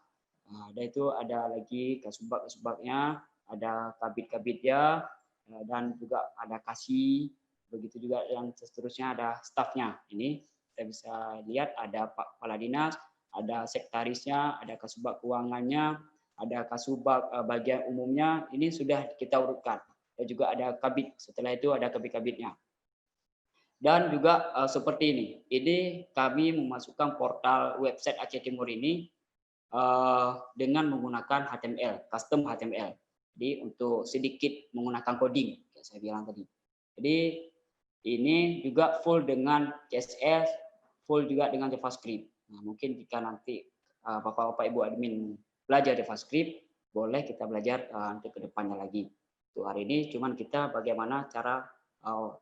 ada lagi kasubagnya, ada kabit-kabitnya, dan juga ada kasih, begitu juga yang seterusnya ada stafnya. Ini kita bisa lihat ada Pak Kepala Dinas, ada sekretarisnya, ada kasubag keuangannya, ada kasubag bagian umumnya, ini sudah kita urutkan. Dan juga ada kabit, setelah itu ada kabit-kabitnya. Dan juga seperti ini kami memasukkan portal website Aceh Timur ini dengan menggunakan HTML, custom HTML. Jadi untuk sedikit menggunakan coding, yang saya bilang tadi. Jadi ini juga full dengan CSS, full juga dengan JavaScript. Nah, mungkin jika nanti Bapak-Bapak Ibu admin belajar JavaScript, boleh kita belajar untuk kedepannya lagi. Untuk hari ini cuman kita bagaimana cara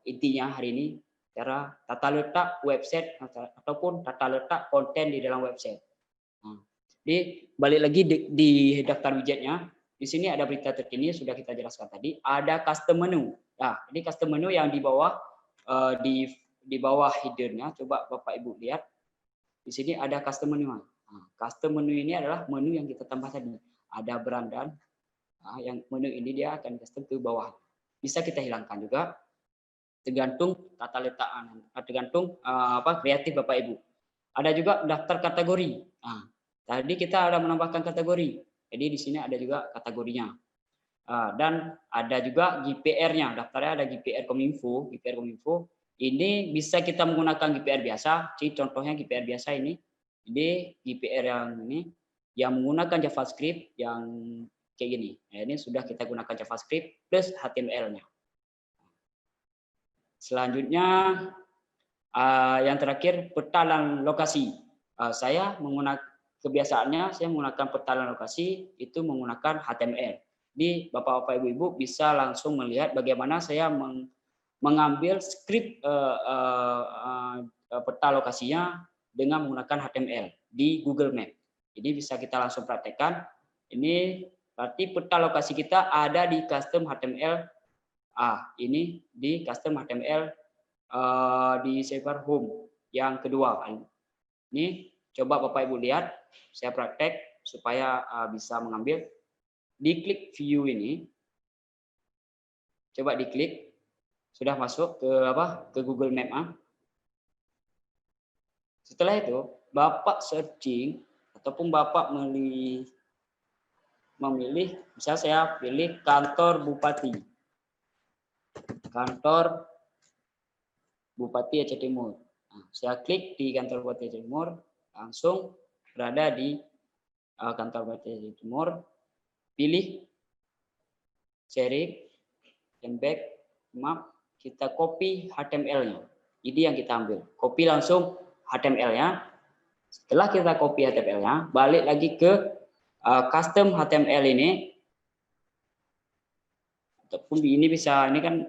intinya hari ini cara tata letak website ataupun tata letak konten di dalam website. Nah, jadi balik lagi di daftar widgetnya, di sini ada berita terkini sudah kita jelaskan tadi, ada custom menu. Nah, ini custom menu yang di bawah di bawah headernya, coba Bapak Ibu lihat. Di sini ada custom menu. Nah, custom menu ini adalah menu yang kita tambah tadi. Ada berandan. Nah, yang menu ini dia akan custom ke bawah. Bisa kita hilangkan juga. Tergantung tata letak, tergantung kreatif Bapak Ibu. Ada juga daftar kategori. Nah, tadi kita ada menambahkan kategori. Jadi di sini ada juga kategorinya. Dan ada juga GPR-nya. Daftarnya ada GPR Kominfo. GPR Kominfo. Ini bisa kita menggunakan GPR biasa. Jadi contohnya GPR biasa ini. Jadi GPR yang ini yang menggunakan JavaScript yang kayak gini. Nah, ini sudah kita gunakan JavaScript plus HTML-nya. Selanjutnya yang terakhir peta dan lokasi. Saya menggunakan kebiasaannya saya menggunakan peta dan lokasi itu menggunakan HTML. Di Bapak-bapak Ibu-ibu bisa langsung melihat bagaimana saya mengambil skrip peta lokasinya dengan menggunakan HTML di Google Map. Jadi bisa kita langsung praktekkan. Ini berarti peta lokasi kita ada di custom HTML. Ini di custom HTML di server home yang kedua. Ini coba Bapak Ibu lihat, saya praktek supaya bisa mengambil. Diklik view ini, coba diklik, sudah masuk ke Google Map. Setelah itu Bapak searching ataupun Bapak memilih, misalnya saya pilih kantor Bupati. Kantor Bupati Aceh Timur. Nah, saya klik di kantor Bupati Aceh Timur, langsung berada di kantor Bupati Aceh Timur. Pilih share dan back map, kita copy HTML-nya. Ini yang kita ambil. Copy langsung HTML-nya. Setelah kita copy HTML-nya, balik lagi ke custom HTML ini. Ataupun ini bisa, ini kan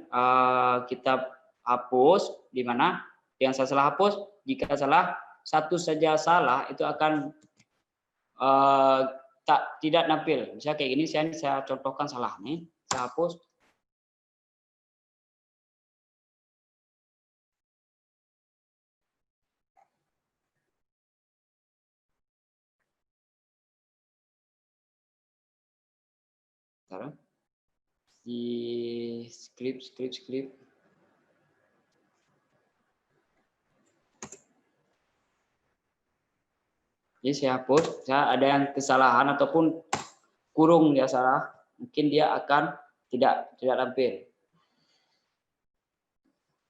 kita hapus di mana yang saya salah hapus. Jika salah satu saja salah itu akan tidak nampil. Misalnya kayak gini, saya contohkan salah nih, saya hapus. Sekarang di script. Jadi saya hapus, ada yang kesalahan ataupun kurung dia salah, mungkin dia akan tidak tampil.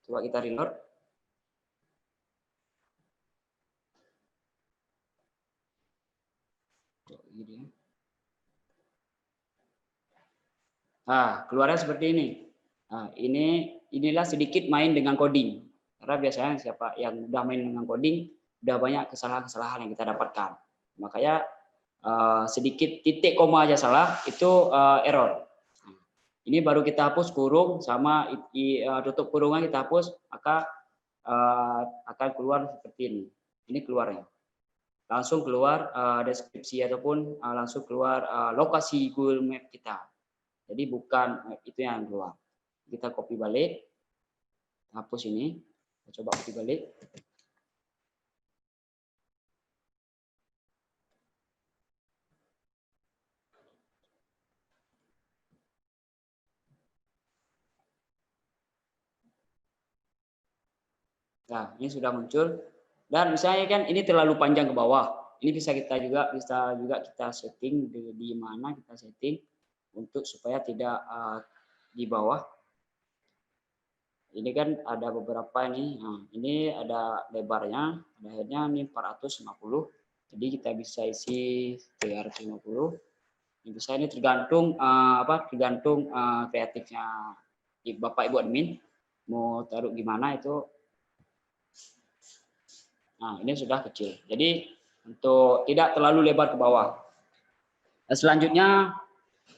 Coba kita reload. Nah, keluarnya seperti ini. Nah, inilah sedikit main dengan coding. Karena biasanya siapa yang udah main dengan coding, udah banyak kesalahan-kesalahan yang kita dapatkan. Makanya sedikit titik koma aja salah itu error. Ini baru kita hapus kurung sama tutup kurungan kita hapus, maka akan keluar seperti ini. Ini keluarnya. Langsung keluar deskripsi ataupun langsung keluar lokasi Google Map kita. Jadi bukan itu yang keluar. Kita copy balik, hapus ini, coba copy balik. Nah, ini sudah muncul. Dan misalnya kan ini terlalu panjang ke bawah. Ini bisa juga kita setting di mana kita setting untuk supaya tidak di bawah. Ini kan ada beberapa ini. Nah, ini ada lebarnya, ada headnya ini 450. Jadi kita bisa isi 350. Ini bisa, ini tergantung tergantung kreatifnya Bapak Ibu admin mau taruh gimana itu. Nah, ini sudah kecil. Jadi untuk tidak terlalu lebar ke bawah. Nah, selanjutnya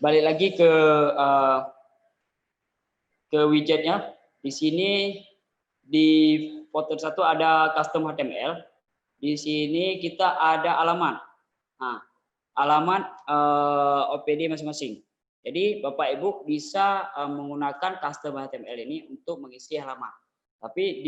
balik lagi ke widgetnya. Di sini di foto 1 ada custom HTML. Di sini kita ada alamat. Nah, alamat OPD masing-masing. Jadi Bapak Ibu bisa menggunakan custom HTML ini untuk mengisi halaman. Tapi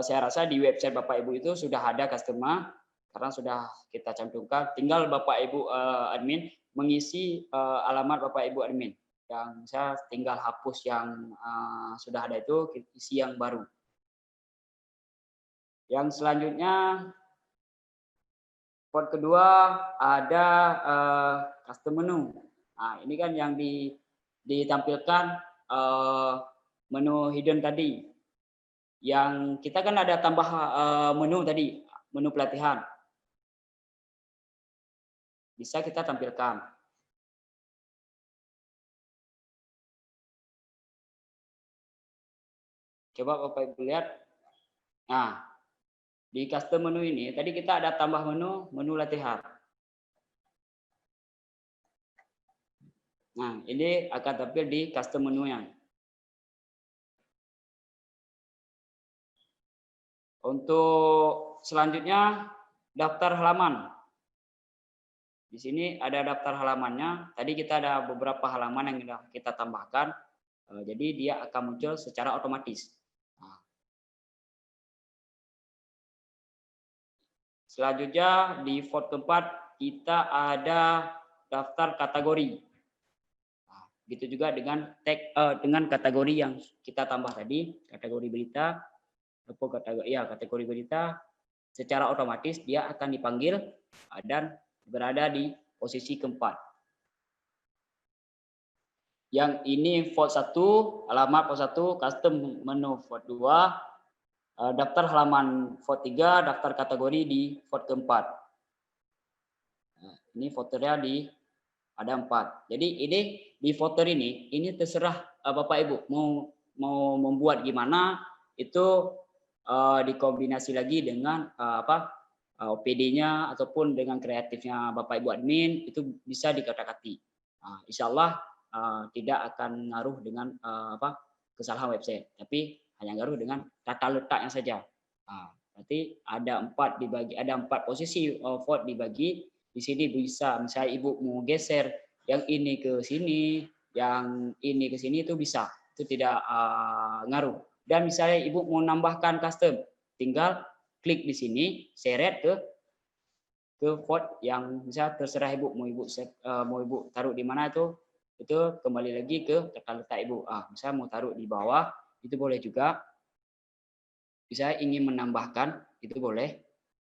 saya rasa di website Bapak Ibu itu sudah ada customer karena sudah kita cantumkan. Tinggal Bapak Ibu admin mengisi alamat Bapak Ibu admin. Yang saya tinggal hapus yang sudah ada itu, isi yang baru. Yang selanjutnya port kedua ada custom menu. Nah, ini kan yang ditampilkan menu hidden tadi. Yang kita kan ada tambah menu tadi, menu pelatihan. Bisa kita tampilkan. Coba Bapak Ibu lihat. Nah, di custom menu ini tadi kita ada tambah menu latihan. Nah, ini akan tampil di custom menunya. Untuk selanjutnya daftar halaman. Di sini ada daftar halamannya. Tadi kita ada beberapa halaman yang kita tambahkan. Jadi dia akan muncul secara otomatis. Nah. Selanjutnya di vote keempat kita ada daftar kategori. Nah, gitu juga dengan tag dengan kategori yang kita tambah tadi, kategori berita, kategori berita secara otomatis dia akan dipanggil dan berada di posisi keempat. Yang ini vote 1, alamat vote 1, custom menu vote 2, daftar halaman vote 3, daftar kategori di vote keempat. Nah, ini voternya ada 4. Jadi ini di voter ini terserah Bapak Ibu mau membuat gimana, itu dikombinasi lagi dengan OPD-nya ataupun dengan kreatifnya Bapak Ibu admin, itu bisa dikata-kati. Nah, insya Allah tidak akan ngaruh dengan kesalahan website, tapi hanya ngaruh dengan tata letaknya saja. Nah, berarti ada 4 posisi vote dibagi. Di sini bisa misalnya Ibu mau geser yang ini ke sini, yang ini ke sini, itu bisa, itu tidak ngaruh. Dan misalnya Ibu mau nambahkan custom, tinggal klik di sini, seret ke vote yang bisa terserah Ibu mau Ibu taruh di mana itu kembali lagi ke tata letak Ibu. Misalnya mau taruh di bawah itu boleh juga. Bisa ingin menambahkan itu boleh,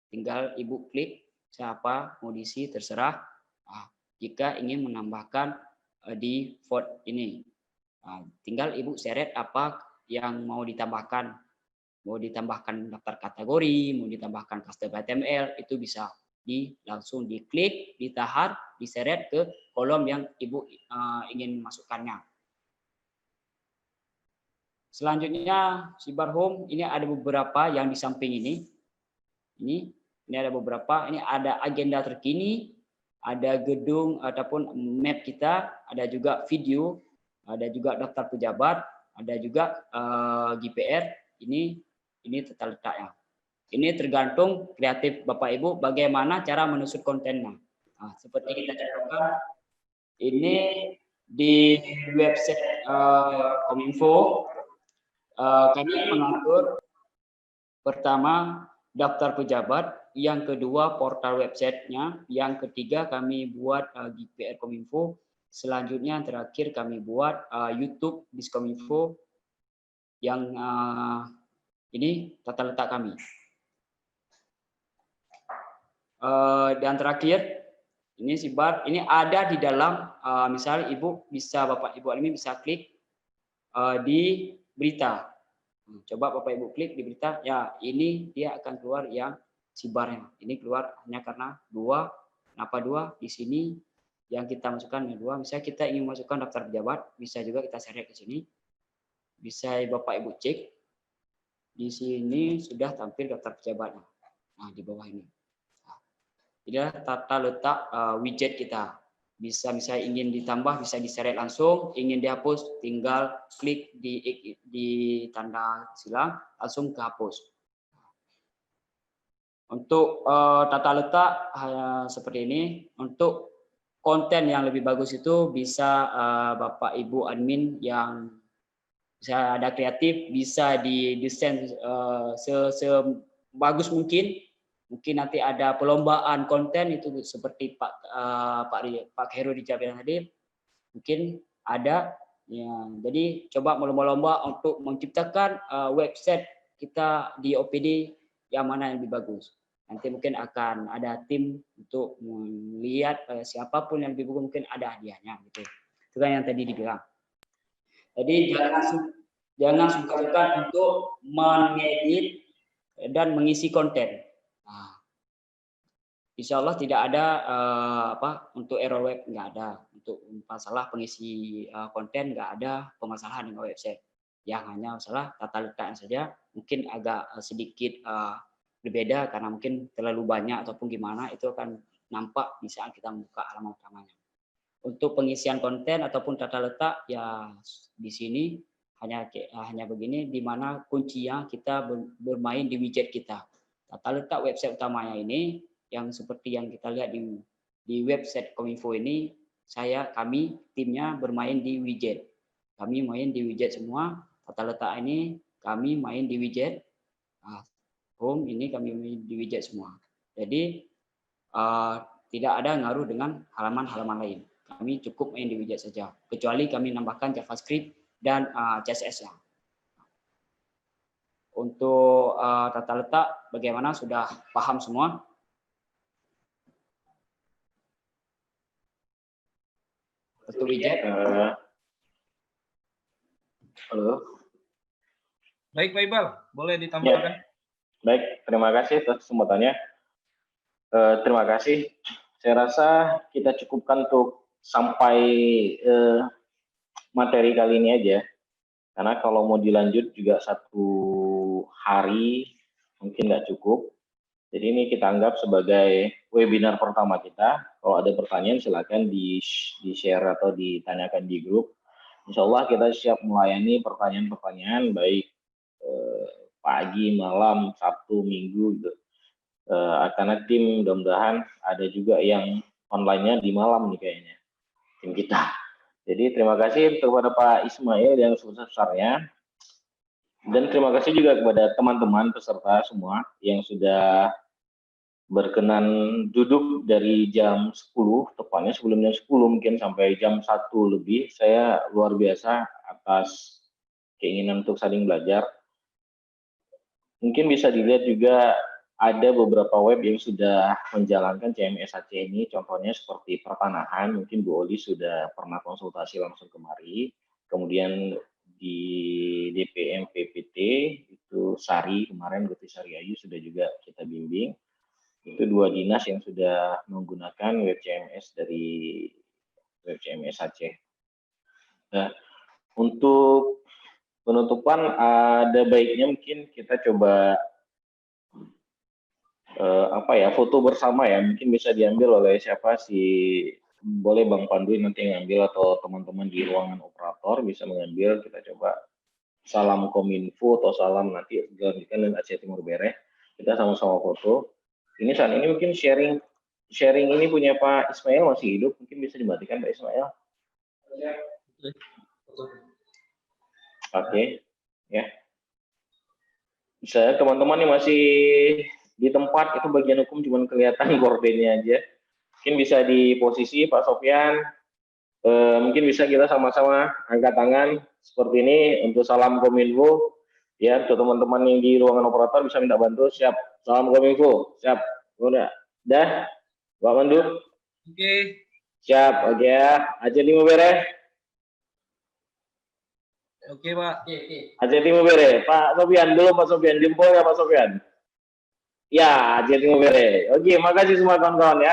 tinggal Ibu klik siapa mau diisi terserah. Jika ingin menambahkan di vote ini, tinggal Ibu seret apa yang mau ditambahkan. Mau ditambahkan daftar kategori, mau ditambahkan custom HTML, itu bisa langsung diklik, ditahan, diseret ke kolom yang Ibu ingin masukkannya. Selanjutnya sibar home, ini ada beberapa yang di samping ini. Ini ada beberapa, ini ada agenda terkini, ada gedung ataupun map kita, ada juga video, ada juga daftar pejabat, ada juga GPR, ini tata letaknya. Ini tergantung kreatif Bapak Ibu bagaimana cara menusuk kontennya. Nah, seperti kita contohkan, ini di website Kominfo, kami mengatur pertama daftar pejabat, yang kedua portal websitenya, yang ketiga kami buat GPR Kominfo, selanjutnya yang terakhir kami buat YouTube Diskominfo, yang Ini tata letak kami. Dan terakhir, ini sibar, ini ada di dalam, misalnya Bapak Ibu admin bisa klik di berita. Coba Bapak Ibu klik di berita, ya ini dia akan keluar yang sibarnya. Ini keluar hanya karena dua. Kenapa dua? Di sini yang kita masukkan dua. Misalnya kita ingin masukkan daftar pejabat, bisa juga kita seret ke sini. Bisa Bapak Ibu cek. Di sini sudah tampil daftar pejabatnya. Nah, di bawah ini. Inilah tata letak widget kita. Bisa misalnya ingin ditambah, bisa diseret langsung. Ingin dihapus, tinggal klik di tanda silang, langsung kehapus. Untuk tata letak seperti ini. Untuk konten yang lebih bagus itu bisa Bapak Ibu admin yang bisa ada kreatif, bisa didesain sebagus mungkin. Mungkin nanti ada perlombaan konten itu seperti Pak Heru dijabarkan tadi, mungkin ada. Ya, jadi coba lomba-lomba untuk menciptakan website kita di OPD yang mana yang lebih bagus. Nanti mungkin akan ada tim untuk melihat siapapun yang lebih bagus, mungkin ada hadiahnya gitu. Itu kan yang tadi dibilang. Jadi jangan sungkan-sungkan untuk mengedit dan mengisi konten. Nah, insya Allah tidak ada untuk error web, nggak ada. Untuk masalah pengisi konten nggak ada permasalahan dengan website. Yang hanya masalah tata letaknya saja mungkin agak sedikit berbeda karena mungkin terlalu banyak ataupun gimana, itu akan nampak di saat kita membuka halaman utamanya. Untuk pengisian konten ataupun tata letak ya di sini hanya begini, di mana kuncinya kita bermain di widget kita. Tata letak website utamanya ini yang seperti yang kita lihat di website Kominfo ini, kami timnya bermain di widget. Kami main di widget semua. Tata letak ini kami main di widget. Home ini kami main di widget semua. Jadi tidak ada ngaruh dengan halaman-halaman lain. Kami cukup main di widget saja. Kecuali kami nambahkan JavaScript dan CSS-nya. Untuk tata letak bagaimana, sudah paham semua? Untuk widget. Halo. Baik, Pak Iqbal, boleh ditambahkan? Ya. Baik, terima kasih atas kesempatannya. Terima kasih. Saya rasa kita cukupkan untuk sampai materi kali ini aja. Karena kalau mau dilanjut juga 1 hari mungkin nggak cukup. Jadi ini kita anggap sebagai webinar pertama kita. Kalau ada pertanyaan silakan di-share atau ditanyakan di grup. Insya Allah kita siap melayani pertanyaan-pertanyaan baik pagi, malam, Sabtu, Minggu gitu. Karena tim mudah-mudahan ada juga yang online-nya di malam nih kayaknya, tim kita. Jadi terima kasih kepada Pak Ismail yang sebesar-besarnya. Dan terima kasih juga kepada teman-teman peserta semua yang sudah berkenan duduk dari jam 10, tepatnya sebelum jam 10 mungkin sampai jam 1 lebih. Saya luar biasa atas keinginan untuk saling belajar. Mungkin bisa dilihat juga ada beberapa web yang sudah menjalankan CMS Aceh ini, contohnya seperti pertanahan, mungkin Bu Oli sudah pernah konsultasi langsung kemari. Kemudian di DPM PPT itu Sari kemarin, Guti Sari Ayu sudah juga kita bimbing. Itu 2 dinas yang sudah menggunakan web CMS dari web CMS Aceh. Nah, untuk penutupan ada baiknya mungkin kita coba foto bersama ya, mungkin bisa diambil oleh siapa sih, boleh Bang Pandu nanti ngambil atau teman-teman di ruangan operator bisa mengambil. Kita coba salam Kominfo atau salam nanti gantikan dan Aceh Timur Bereh, kita sama-sama foto. Ini saat ini mungkin sharing ini punya Pak Ismail masih hidup, mungkin bisa dimatikan Pak Ismail. Oke, ya. Bisa teman-teman yang masih di tempat itu bagian hukum cuma kelihatan gordennya aja. Mungkin bisa di posisi Pak Sofyan. Mungkin bisa kita sama-sama angkat tangan seperti ini untuk salam Kominfo. Ya, untuk teman-teman yang di ruangan operator bisa minta bantu. Siap. Salam Kominfo. Siap. Udah. Dah. Pak Pandu. Oke. Siap. Oke ya. Aceh Timur beres. Oke, Pak. Aceh Timur beres. Pak Sofian, belum Pak Sofian. Jempol ya Pak Sofian. Ya, Aceh Timur beres. Oke, makasih semua kawan-kawan ya.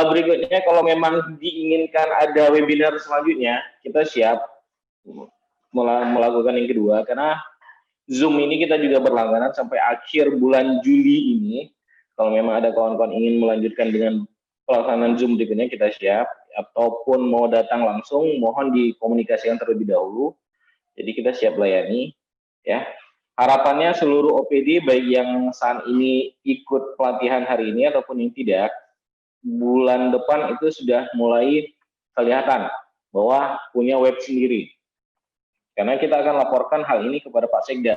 Berikutnya kalau memang diinginkan ada webinar selanjutnya, kita siap melakukan yang kedua, karena Zoom ini kita juga berlangganan sampai akhir bulan Juli ini. Kalau memang ada kawan-kawan ingin melanjutkan dengan pelaksanaan Zoom berikutnya, kita siap. Ataupun mau datang langsung, mohon dikomunikasikan terlebih dahulu. Jadi kita siap layani. Ya, harapannya seluruh OPD baik yang saat ini ikut pelatihan hari ini ataupun yang tidak, bulan depan itu sudah mulai kelihatan bahwa punya web sendiri. Karena kita akan laporkan hal ini kepada Pak Sekda.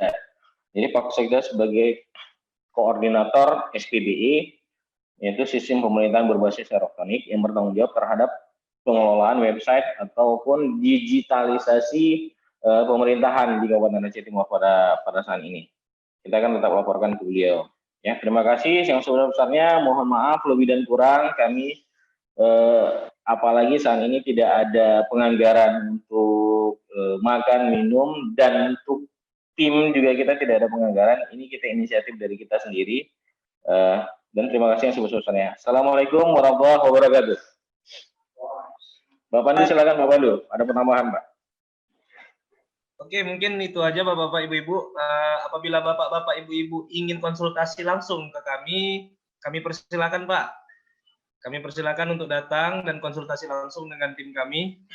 Jadi Pak Sekda sebagai koordinator SPBE, yaitu sistem pemerintahan berbasis elektronik yang bertanggung jawab terhadap pengelolaan website ataupun digitalisasi pemerintahan di Kabupaten Aceh Timur pada saat ini. Kita akan tetap laporkan ke beliau. Ya, terima kasih. Yang sebesar-besarnya mohon maaf lebih dan kurang kami apalagi saat ini tidak ada penganggaran untuk makan, minum, dan untuk tim juga kita tidak ada penganggaran. Ini kita inisiatif dari kita sendiri. Dan terima kasih yang sebesar-besarnya. Assalamualaikum warahmatullahi wabarakatuh. Bapak Pandu, silakan Bapak Pandu. Ada penambahan, Pak? Oke, mungkin itu aja Bapak-Bapak, Ibu-Ibu. Apabila Bapak-Bapak, Ibu-Ibu ingin konsultasi langsung ke kami persilakan Pak. Kami persilakan untuk datang dan konsultasi langsung dengan tim kami.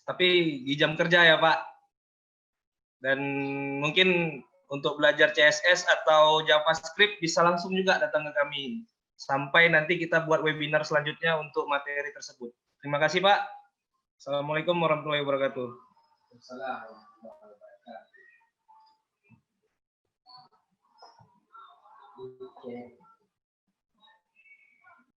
Tapi di jam kerja ya Pak. Dan mungkin untuk belajar CSS atau JavaScript bisa langsung juga datang ke kami. Sampai nanti kita buat webinar selanjutnya untuk materi tersebut. Terima kasih Pak. Assalamualaikum warahmatullahi wabarakatuh. Waalaikumsalam warahmatullahi wabarakatuh.